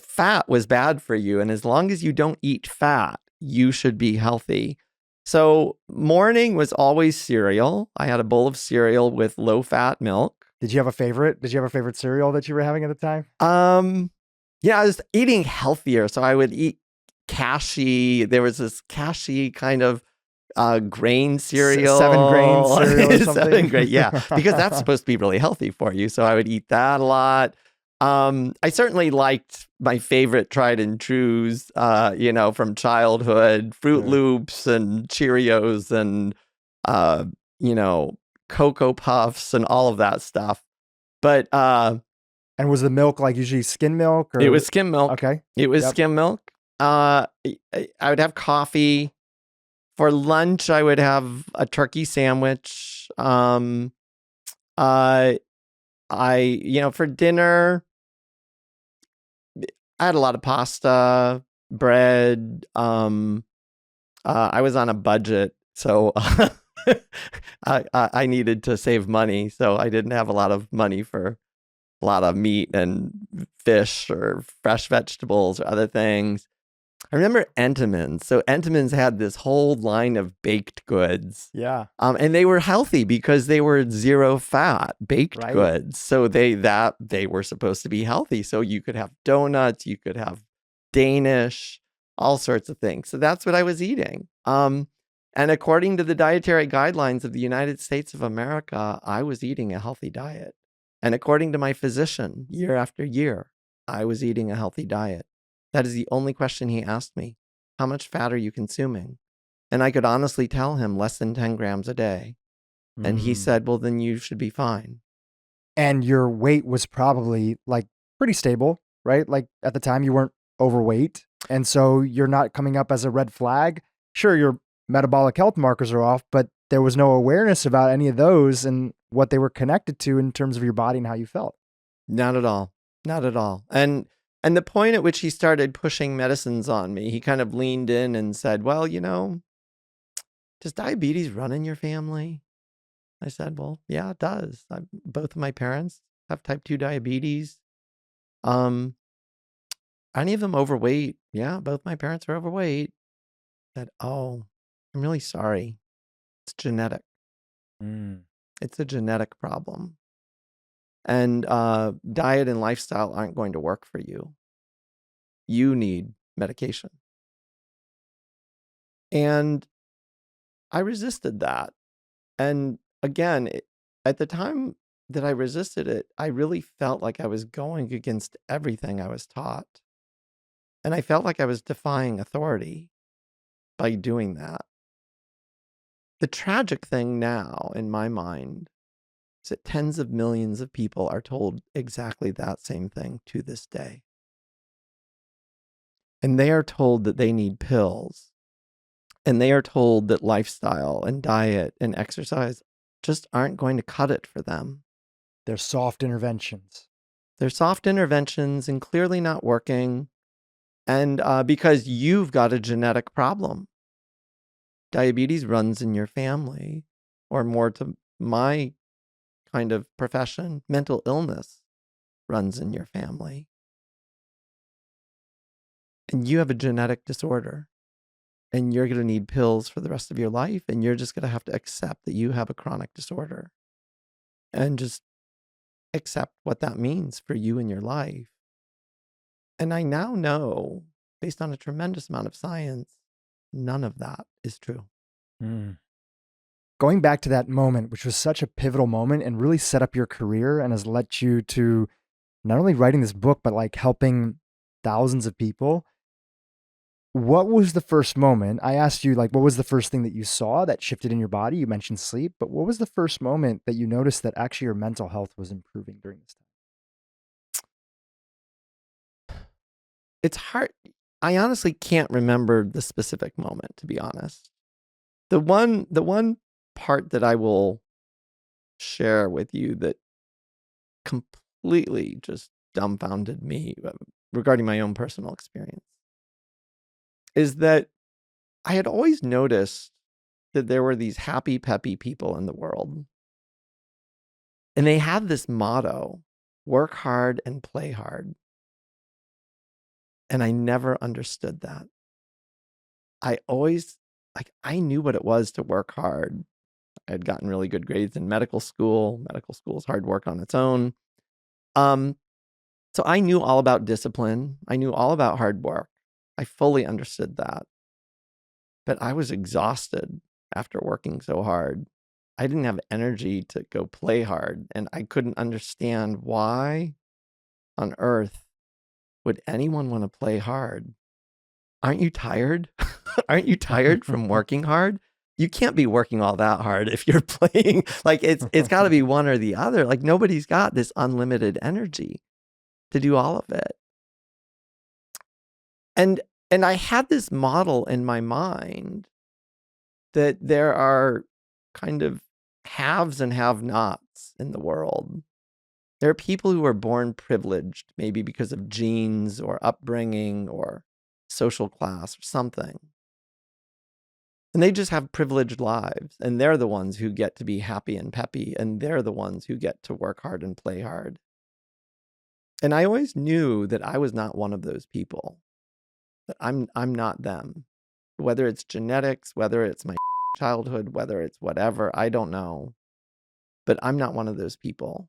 Fat was bad for you. And as long as you don't eat fat, you should be healthy. So morning was always cereal. I had a bowl of cereal with low fat milk. Did you have a favorite? Did you have a favorite cereal that you were having at the time? Yeah, I was eating healthier. So I would eat Kashi. There was this Kashi kind of grain cereal. 7 grain cereal or something? 7 grain, yeah. Because that's supposed to be really healthy for you. So I would eat that a lot. I certainly liked my favorite tried and trues, from childhood, Fruit Loops and Cheerios and, Cocoa Puffs and all of that stuff. But And was the milk like usually skim milk It or? was skim milk. Okay. It was Yep. skim milk. I would have coffee. For lunch, I would have a turkey sandwich. For dinner, I had a lot of pasta, bread. I was on a budget, so I needed to save money, so I didn't have a lot of money for a lot of meat and fish or fresh vegetables or other things. I remember Entenmann's. So Entenmann's had this whole line of baked goods. Yeah. And they were healthy because they were zero fat baked Right. goods. So they were supposed to be healthy. So you could have donuts, you could have Danish, all sorts of things. So that's what I was eating. And according to the dietary guidelines of the United States of America, I was eating a healthy diet. And according to my physician, year after year, I was eating a healthy diet. That is the only question he asked me. How much fat are you consuming? And I could honestly tell him less than 10 grams a day. And he said, well, then you should be fine. And your weight was probably like pretty stable, right? Like at the time you weren't overweight. And so you're not coming up as a red flag. Sure, your metabolic health markers are off, but there was no awareness about any of those and what they were connected to in terms of your body and how you felt. Not at all. Not at all. And the point at which he started pushing medicines on me, he kind of leaned in and said, well, does diabetes run in your family? I said, well, yeah, it does. Both of my parents have type 2 diabetes. Any of them overweight? Yeah, both my parents are overweight. I said, oh, I'm really sorry. It's genetic. It's a genetic problem. And diet and lifestyle aren't going to work for you. You need medication. And I resisted that. And again, at the time that I resisted it, I really felt like I was going against everything I was taught. And I felt like I was defying authority by doing that. The tragic thing now, in my mind, is that tens of millions of people are told exactly that same thing to this day. And they are told that they need pills. And they are told that lifestyle and diet and exercise just aren't going to cut it for them. They're soft interventions. They're soft interventions and clearly not working. And because you've got a genetic problem. Diabetes runs in your family, or more to my kind of profession, mental illness runs in your family. And you have a genetic disorder. And you're going to need pills for the rest of your life. And you're just going to have to accept that you have a chronic disorder. And just accept what that means for you in your life. And I now know, based on a tremendous amount of science, none of that is true. Going back to that moment, which was such a pivotal moment and really set up your career and has led you to not only writing this book, but like helping thousands of people. What was the first moment? I asked you, like, what was the first thing that you saw that shifted in your body? You mentioned sleep, but what was the first moment that you noticed that actually your mental health was improving during this time? It's hard. I honestly can't remember the specific moment, to be honest. The one part that I will share with you that completely just dumbfounded me regarding my own personal experience is that I had always noticed that there were these happy, peppy people in the world. And they had this motto, work hard and play hard. And I never understood that. I always, I knew what it was to work hard. I had gotten really good grades in medical school. Medical school is hard work on its own. So I knew all about discipline. I knew all about hard work. I fully understood that. But I was exhausted after working so hard. I didn't have energy to go play hard. And I couldn't understand why on earth would anyone want to play hard? Aren't you tired? Aren't you tired from working hard? You can't be working all that hard if you're playing. Like it's got to be one or the other. Like nobody's got this unlimited energy. to do all of it. And I had this model in my mind that there are kind of haves and have-nots in the world. There are people who are born privileged, maybe because of genes or upbringing or social class or something. And they just have privileged lives, and they're the ones who get to be happy and peppy, and they're the ones who get to work hard and play hard. And I always knew that I was not one of those people. That I'm not them. Whether it's genetics, whether it's my childhood, whether it's whatever, I don't know. But I'm not one of those people.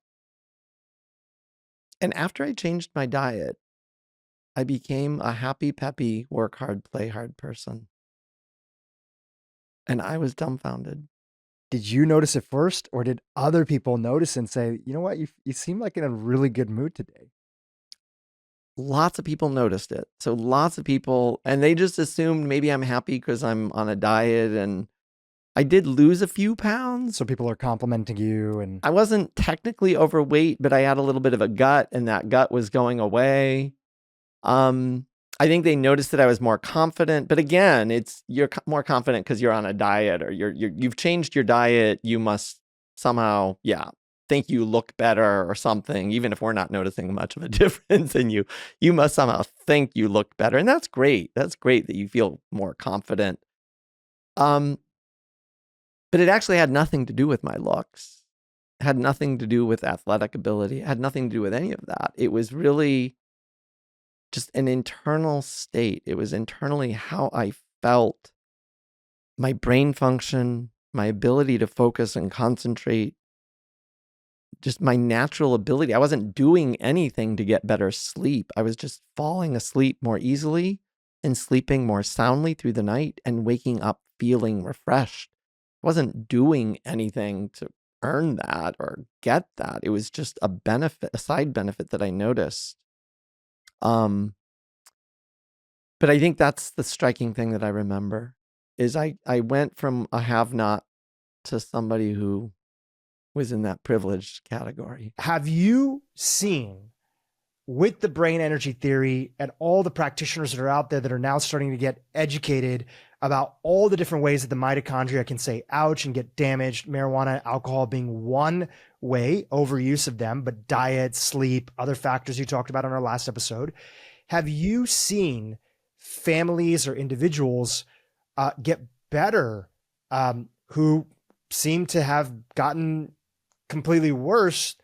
And after I changed my diet, I became a happy, peppy, work hard, play hard person. And I was dumbfounded. Did you notice it first, or did other people notice and say, you know what, you seem like in a really good mood today? Lots of people noticed it. So lots of people, and they just assumed maybe I'm happy because I'm on a diet, and I did lose a few pounds. So people are complimenting you, and I wasn't technically overweight, but I had a little bit of a gut, and that gut was going away. I think they noticed that I was more confident, but again, you're more confident because you're on a diet, or you've changed your diet. You must somehow, think you look better or something, even if we're not noticing much of a difference in you. You must somehow think you look better, and that's great. That's great that you feel more confident. But it actually had nothing to do with my looks. It had nothing to do with athletic ability. It had nothing to do with any of that. It was really just an internal state. It was internally how I felt, my brain function, my ability to focus and concentrate, just my natural ability. I wasn't doing anything to get better sleep. I was just falling asleep more easily and sleeping more soundly through the night and waking up feeling refreshed. I wasn't doing anything to earn that or get that. It was just a benefit, a side benefit that I noticed. But I think that's the striking thing that I remember is I went from a have-not to somebody who was in that privileged category. Have you seen, with the brain energy theory and all the practitioners that are out there that are now starting to get educated about all the different ways that the mitochondria can say ouch and get damaged, marijuana, alcohol being one way, overuse of them, but diet, sleep, other factors you talked about on our last episode. Have you seen families or individuals get better who seem to have gotten completely worse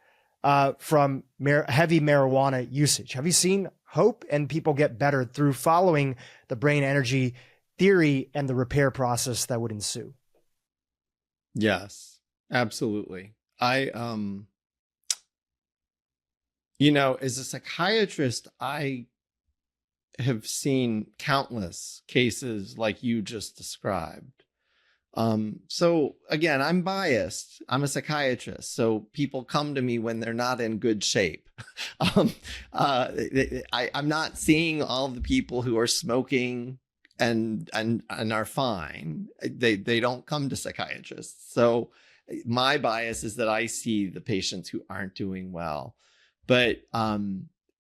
from heavy marijuana usage? Have you seen hope and people get better through following the brain energy theory and the repair process that would ensue? Yes, absolutely. I, as a psychiatrist, I have seen countless cases like you just described. So again, I'm biased. I'm a psychiatrist. So people come to me when they're not in good shape. I'm not seeing all the people who are smoking and are fine. They don't come to psychiatrists. So my bias is that I see the patients who aren't doing well. But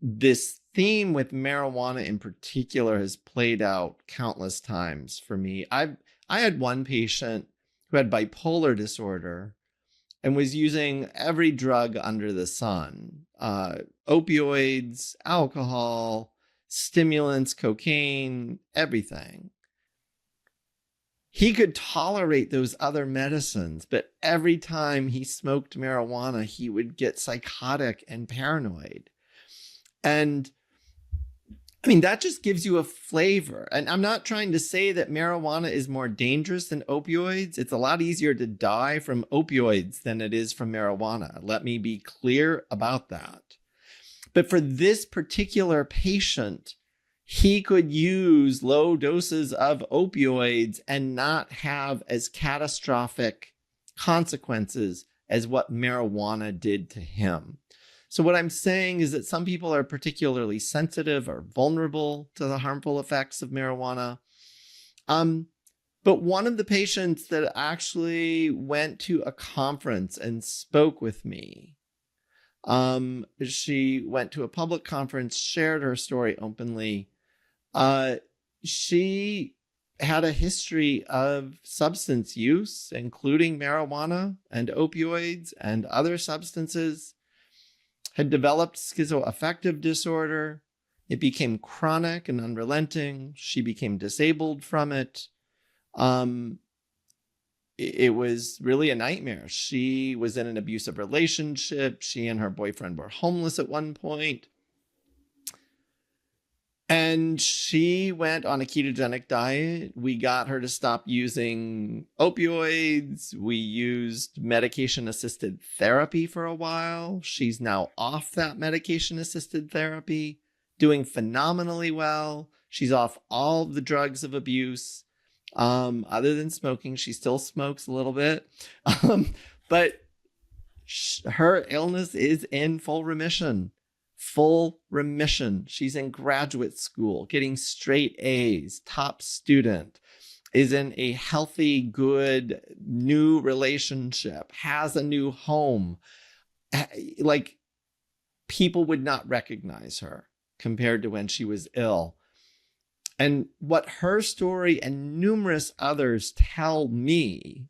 this theme with marijuana in particular has played out countless times for me. I had one patient who had bipolar disorder and was using every drug under the sun, opioids, alcohol, stimulants, cocaine, everything. He could tolerate those other medicines, but every time he smoked marijuana, he would get psychotic and paranoid. And I mean, that just gives you a flavor. And I'm not trying to say that marijuana is more dangerous than opioids. It's a lot easier to die from opioids than it is from marijuana. Let me be clear about that. But for this particular patient, he could use low doses of opioids and not have as catastrophic consequences as what marijuana did to him. So what I'm saying is that some people are particularly sensitive or vulnerable to the harmful effects of marijuana. But one of the patients that actually went to a conference and spoke with me She went to a public conference, shared her story openly. She had a history of substance use, including marijuana and opioids and other substances, had developed schizoaffective disorder. It became chronic and unrelenting. She became disabled from it. It was really a nightmare. She was in an abusive relationship. She and her boyfriend were homeless at one point. And she went on a ketogenic diet. We got her to stop using opioids. We used medication-assisted therapy for a while. She's now off that medication-assisted therapy, doing phenomenally well. She's off all the drugs of abuse. Other than smoking, she still smokes a little bit. But her illness is in full remission. Full remission. She's in graduate school, getting straight A's, top student, is in a healthy, good, new relationship, has a new home. Like, people would not recognize her compared to when she was ill. And what her story and numerous others tell me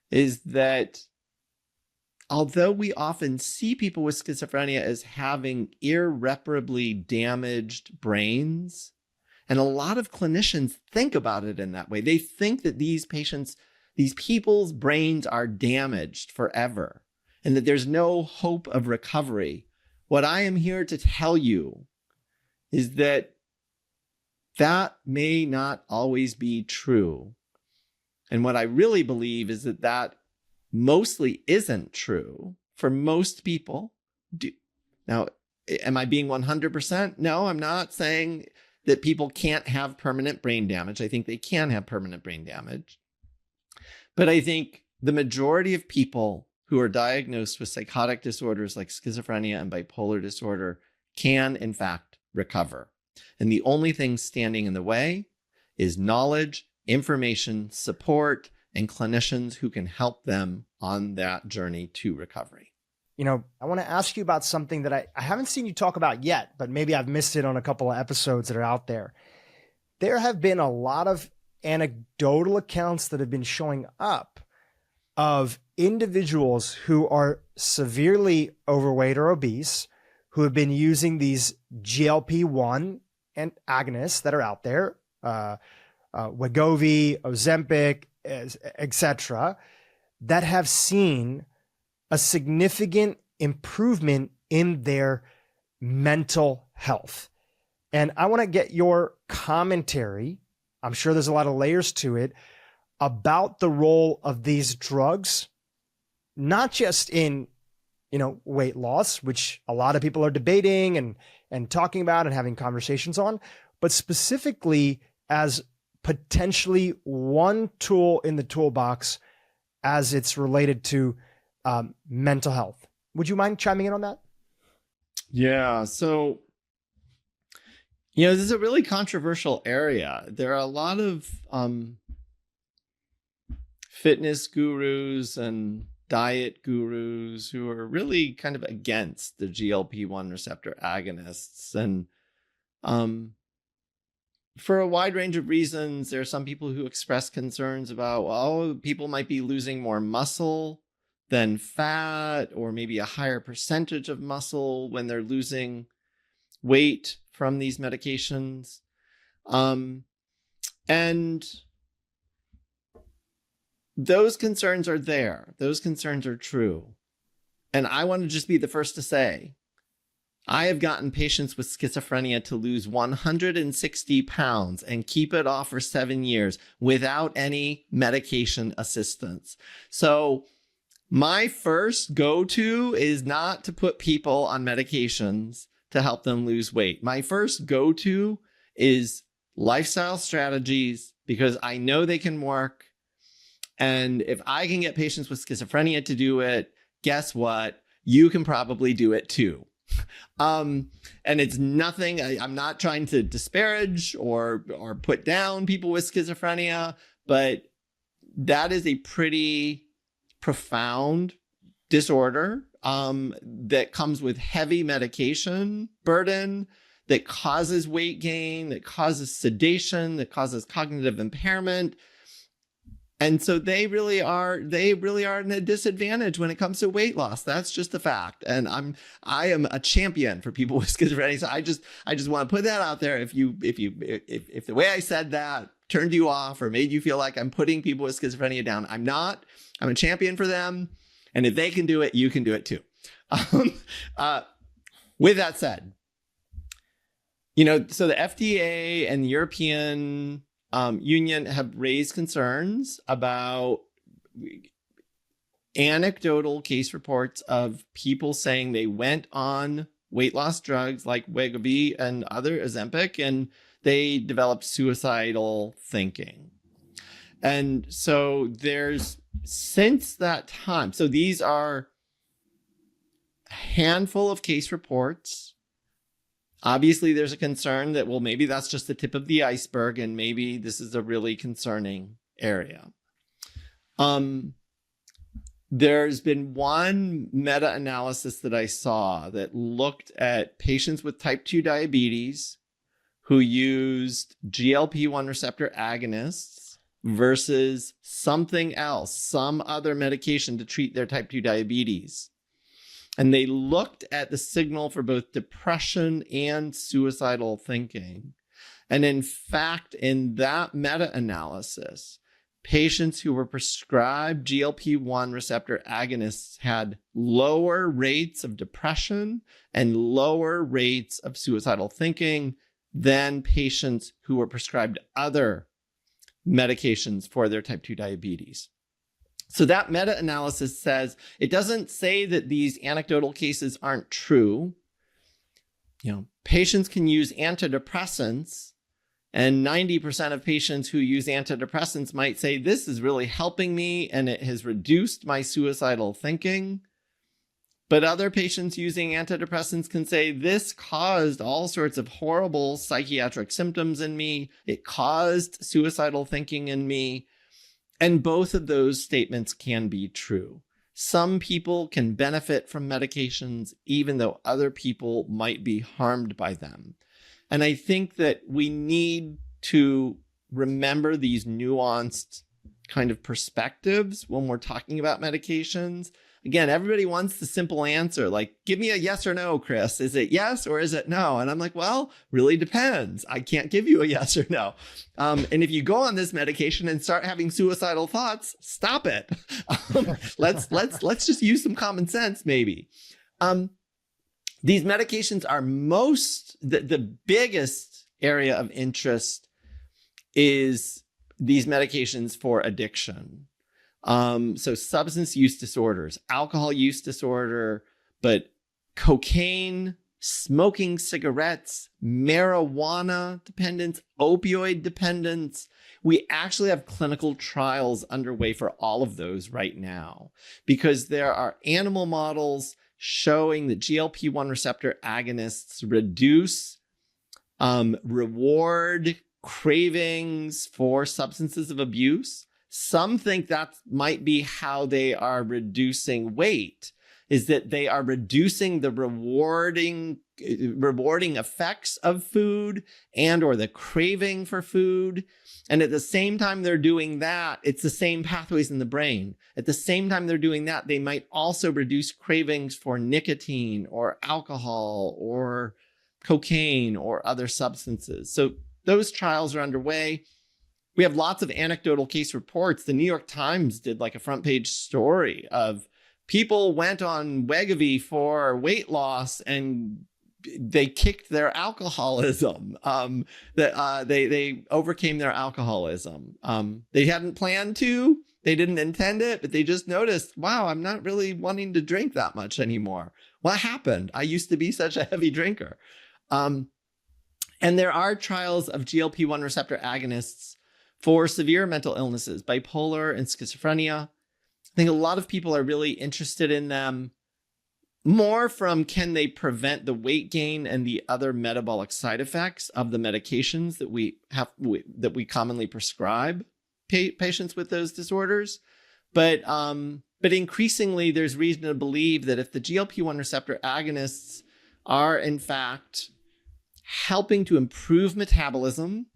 is that although we often see people with schizophrenia as having irreparably damaged brains, and a lot of clinicians think about it in that way, they think that these people's brains are damaged forever and that there's no hope of recovery. What I am here to tell you is that that may not always be true. And what I really believe is that that mostly isn't true for most people. Now, am I being 100%? No, I'm not saying that people can't have permanent brain damage. I think they can have permanent brain damage. But I think the majority of people who are diagnosed with psychotic disorders like schizophrenia and bipolar disorder can, in fact, recover. And the only thing standing in the way is knowledge, information, support, and clinicians who can help them on that journey to recovery. You know, I want to ask you about something that I haven't seen you talk about yet, but maybe I've missed it on a couple of episodes that are out there. There have been a lot of anecdotal accounts that have been showing up of individuals who are severely overweight or obese, who have been using these GLP-1 and agonists that are out there, Wegovy, Ozempic, etc., that have seen a significant improvement in their mental health. And I want to get your commentary, I'm sure there's a lot of layers to it, about the role of these drugs, not just in, weight loss, which a lot of people are debating and talking about and having conversations on, but specifically as potentially one tool in the toolbox as it's related to mental health. Would you mind chiming in on that? Yeah. So, this is a really controversial area. There are a lot of fitness gurus and diet gurus who are really kind of against the GLP-1 receptor agonists. And for a wide range of reasons, there are some people who express concerns about, people might be losing more muscle than fat, or maybe a higher percentage of muscle when they're losing weight from these medications. And those concerns are there. Those concerns are true. And I want to just be the first to say, I have gotten patients with schizophrenia to lose 160 pounds and keep it off for 7 years without any medication assistance. So my first go-to is not to put people on medications to help them lose weight. My first go-to is lifestyle strategies, because I know they can work. And if I can get patients with schizophrenia to do it, guess what? You can probably do it too. And it's nothing, I'm not trying to disparage or put down people with schizophrenia, but that is a pretty profound disorder. that comes with heavy medication burden, that causes weight gain, that causes sedation, that causes cognitive impairment. And so they really are at a disadvantage when it comes to weight loss. That's just a fact. And I am a champion for people with schizophrenia. So I just want to put that out there. If the way I said that turned you off or made you feel like I'm putting people with schizophrenia down, I'm not. I'm a champion for them. And if they can do it, you can do it too. With that said, so the FDA and the European Union have raised concerns about anecdotal case reports of people saying they went on weight loss drugs like Wegovy and other Ozempic, and they developed suicidal thinking. And so since that time, so these are a handful of case reports. Obviously, there's a concern that, well, maybe that's just the tip of the iceberg, and maybe this is a really concerning area. There's been one meta-analysis that I saw that looked at patients with type 2 diabetes who used GLP-1 receptor agonists versus something else, some other medication to treat their type 2 diabetes. And they looked at the signal for both depression and suicidal thinking. And in fact, in that meta-analysis, patients who were prescribed GLP-1 receptor agonists had lower rates of depression and lower rates of suicidal thinking than patients who were prescribed other medications for their type 2 diabetes. So that meta-analysis says, it doesn't say that these anecdotal cases aren't true. Patients can use antidepressants, and 90% of patients who use antidepressants might say, this is really helping me and it has reduced my suicidal thinking. But other patients using antidepressants can say, this caused all sorts of horrible psychiatric symptoms in me. It caused suicidal thinking in me. And both of those statements can be true. Some people can benefit from medications, even though other people might be harmed by them. And I think that we need to remember these nuanced kind of perspectives when we're talking about medications. Again, everybody wants the simple answer, like, give me a yes or no, Chris. Is it yes or is it no? And I'm like, well, really depends. I can't give you a yes or no. And if you go on this medication and start having suicidal thoughts, stop it. Let's just use some common sense, maybe. These medications are the biggest area of interest is these medications for addiction. So substance use disorders, alcohol use disorder, but cocaine, smoking cigarettes, marijuana dependence, opioid dependence. We actually have clinical trials underway for all of those right now because there are animal models showing that GLP-1 receptor agonists reduce reward cravings for substances of abuse. Some think that might be how they are reducing weight, is that they are reducing the rewarding effects of food and or the craving for food. And at the same time they're doing that, it's the same pathways in the brain. At the same time they're doing that, they might also reduce cravings for nicotine or alcohol or cocaine or other substances. So those trials are underway. We have lots of anecdotal case reports. The New York Times did like a front page story of people went on Wegovy for weight loss and they kicked their alcoholism. They overcame their alcoholism. They hadn't planned to, they didn't intend it, but they just noticed, wow, I'm not really wanting to drink that much anymore. What happened? I used to be such a heavy drinker. And there are trials of GLP-1 receptor agonists for severe mental illnesses, bipolar and schizophrenia. I think a lot of people are really interested in them more from can they prevent the weight gain and the other metabolic side effects of the medications that we commonly prescribe patients with those disorders. But But increasingly, there's reason to believe that if the GLP-1 receptor agonists are in fact helping to improve metabolism,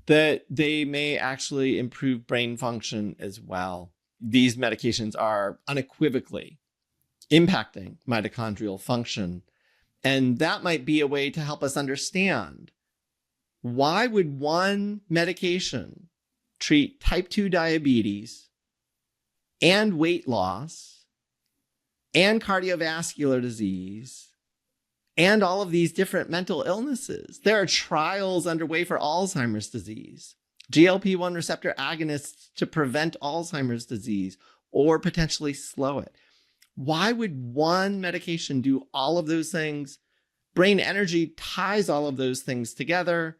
that they may actually improve brain function as well. These medications are unequivocally impacting mitochondrial function. And that might be a way to help us understand, why would one medication treat type 2 diabetes and weight loss and cardiovascular disease and all of these different mental illnesses? There are trials underway for Alzheimer's disease, GLP-1 receptor agonists to prevent Alzheimer's disease or potentially slow it. Why would one medication do all of those things? Brain energy ties all of those things together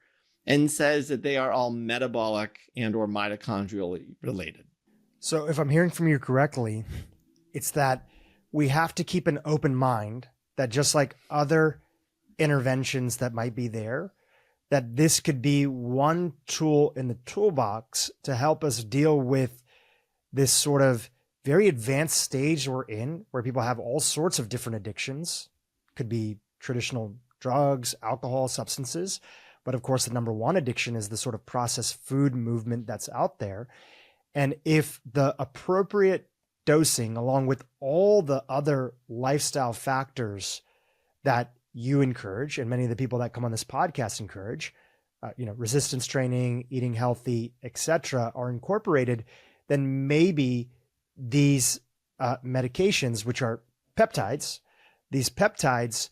and says that they are all metabolic and or mitochondrially related. So if I'm hearing from you correctly, it's that we have to keep an open mind that just like other interventions that might be there, that this could be one tool in the toolbox to help us deal with this sort of very advanced stage we're in, where people have all sorts of different addictions. Could be traditional drugs, alcohol, substances. But of course, the number one addiction is the sort of processed food movement that's out there. And if the appropriate dosing, along with all the other lifestyle factors that you encourage, and many of the people that come on this podcast encourage, resistance training, eating healthy, etc., are incorporated, then maybe these medications, which are peptides, these peptides,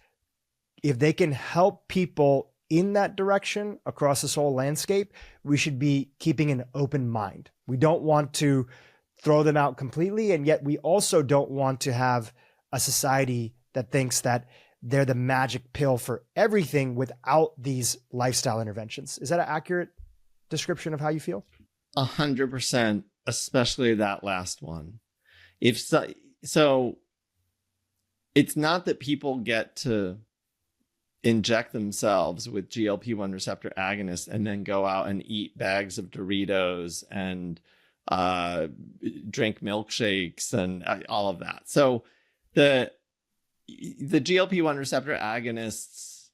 if they can help people in that direction across this whole landscape, we should be keeping an open mind. We don't want to throw them out completely, and yet we also don't want to have a society that thinks that they're the magic pill for everything without these lifestyle interventions. Is that an accurate description of how you feel? 100%, especially that last one. So it's not that people get to inject themselves with GLP-1 receptor agonists and then go out and eat bags of Doritos and drink milkshakes and all of that. So the GLP-1 receptor agonists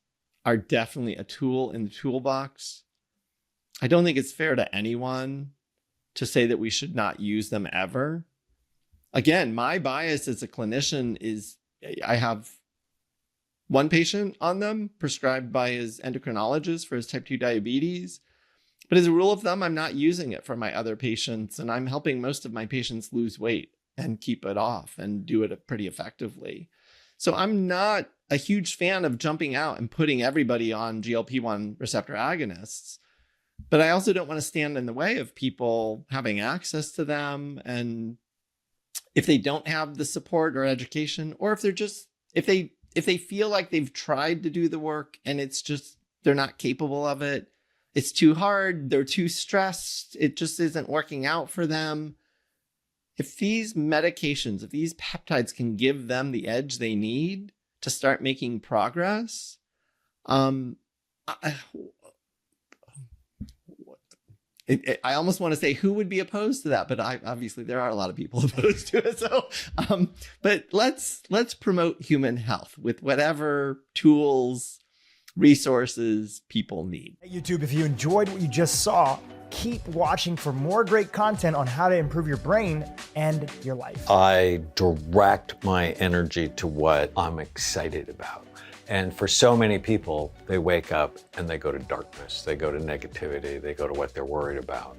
are definitely a tool in the toolbox. I don't think it's fair to anyone to say that we should not use them ever. Again, my bias as a clinician is I have one patient on them prescribed by his endocrinologist for his type 2 diabetes. But as a rule of thumb, I'm not using it for my other patients, and I'm helping most of my patients lose weight and keep it off and do it pretty effectively. So I'm not a huge fan of jumping out and putting everybody on GLP-1 receptor agonists, but I also don't want to stand in the way of people having access to them. And if they don't have the support or education, or if they feel like they've tried to do the work and it's just, they're not capable of it, it's too hard, they're too stressed, it just isn't working out for them. If these medications, if these peptides can give them the edge they need to start making progress, I almost want to say who would be opposed to that, but obviously there are a lot of people opposed to it. So, but let's promote human health with whatever tools, resources people need. Hey, YouTube, if you enjoyed what you just saw, keep watching for more great content on how to improve your brain and your life. I direct my energy to what I'm excited about. And for so many people, they wake up and they go to darkness, they go to negativity, they go to what they're worried about.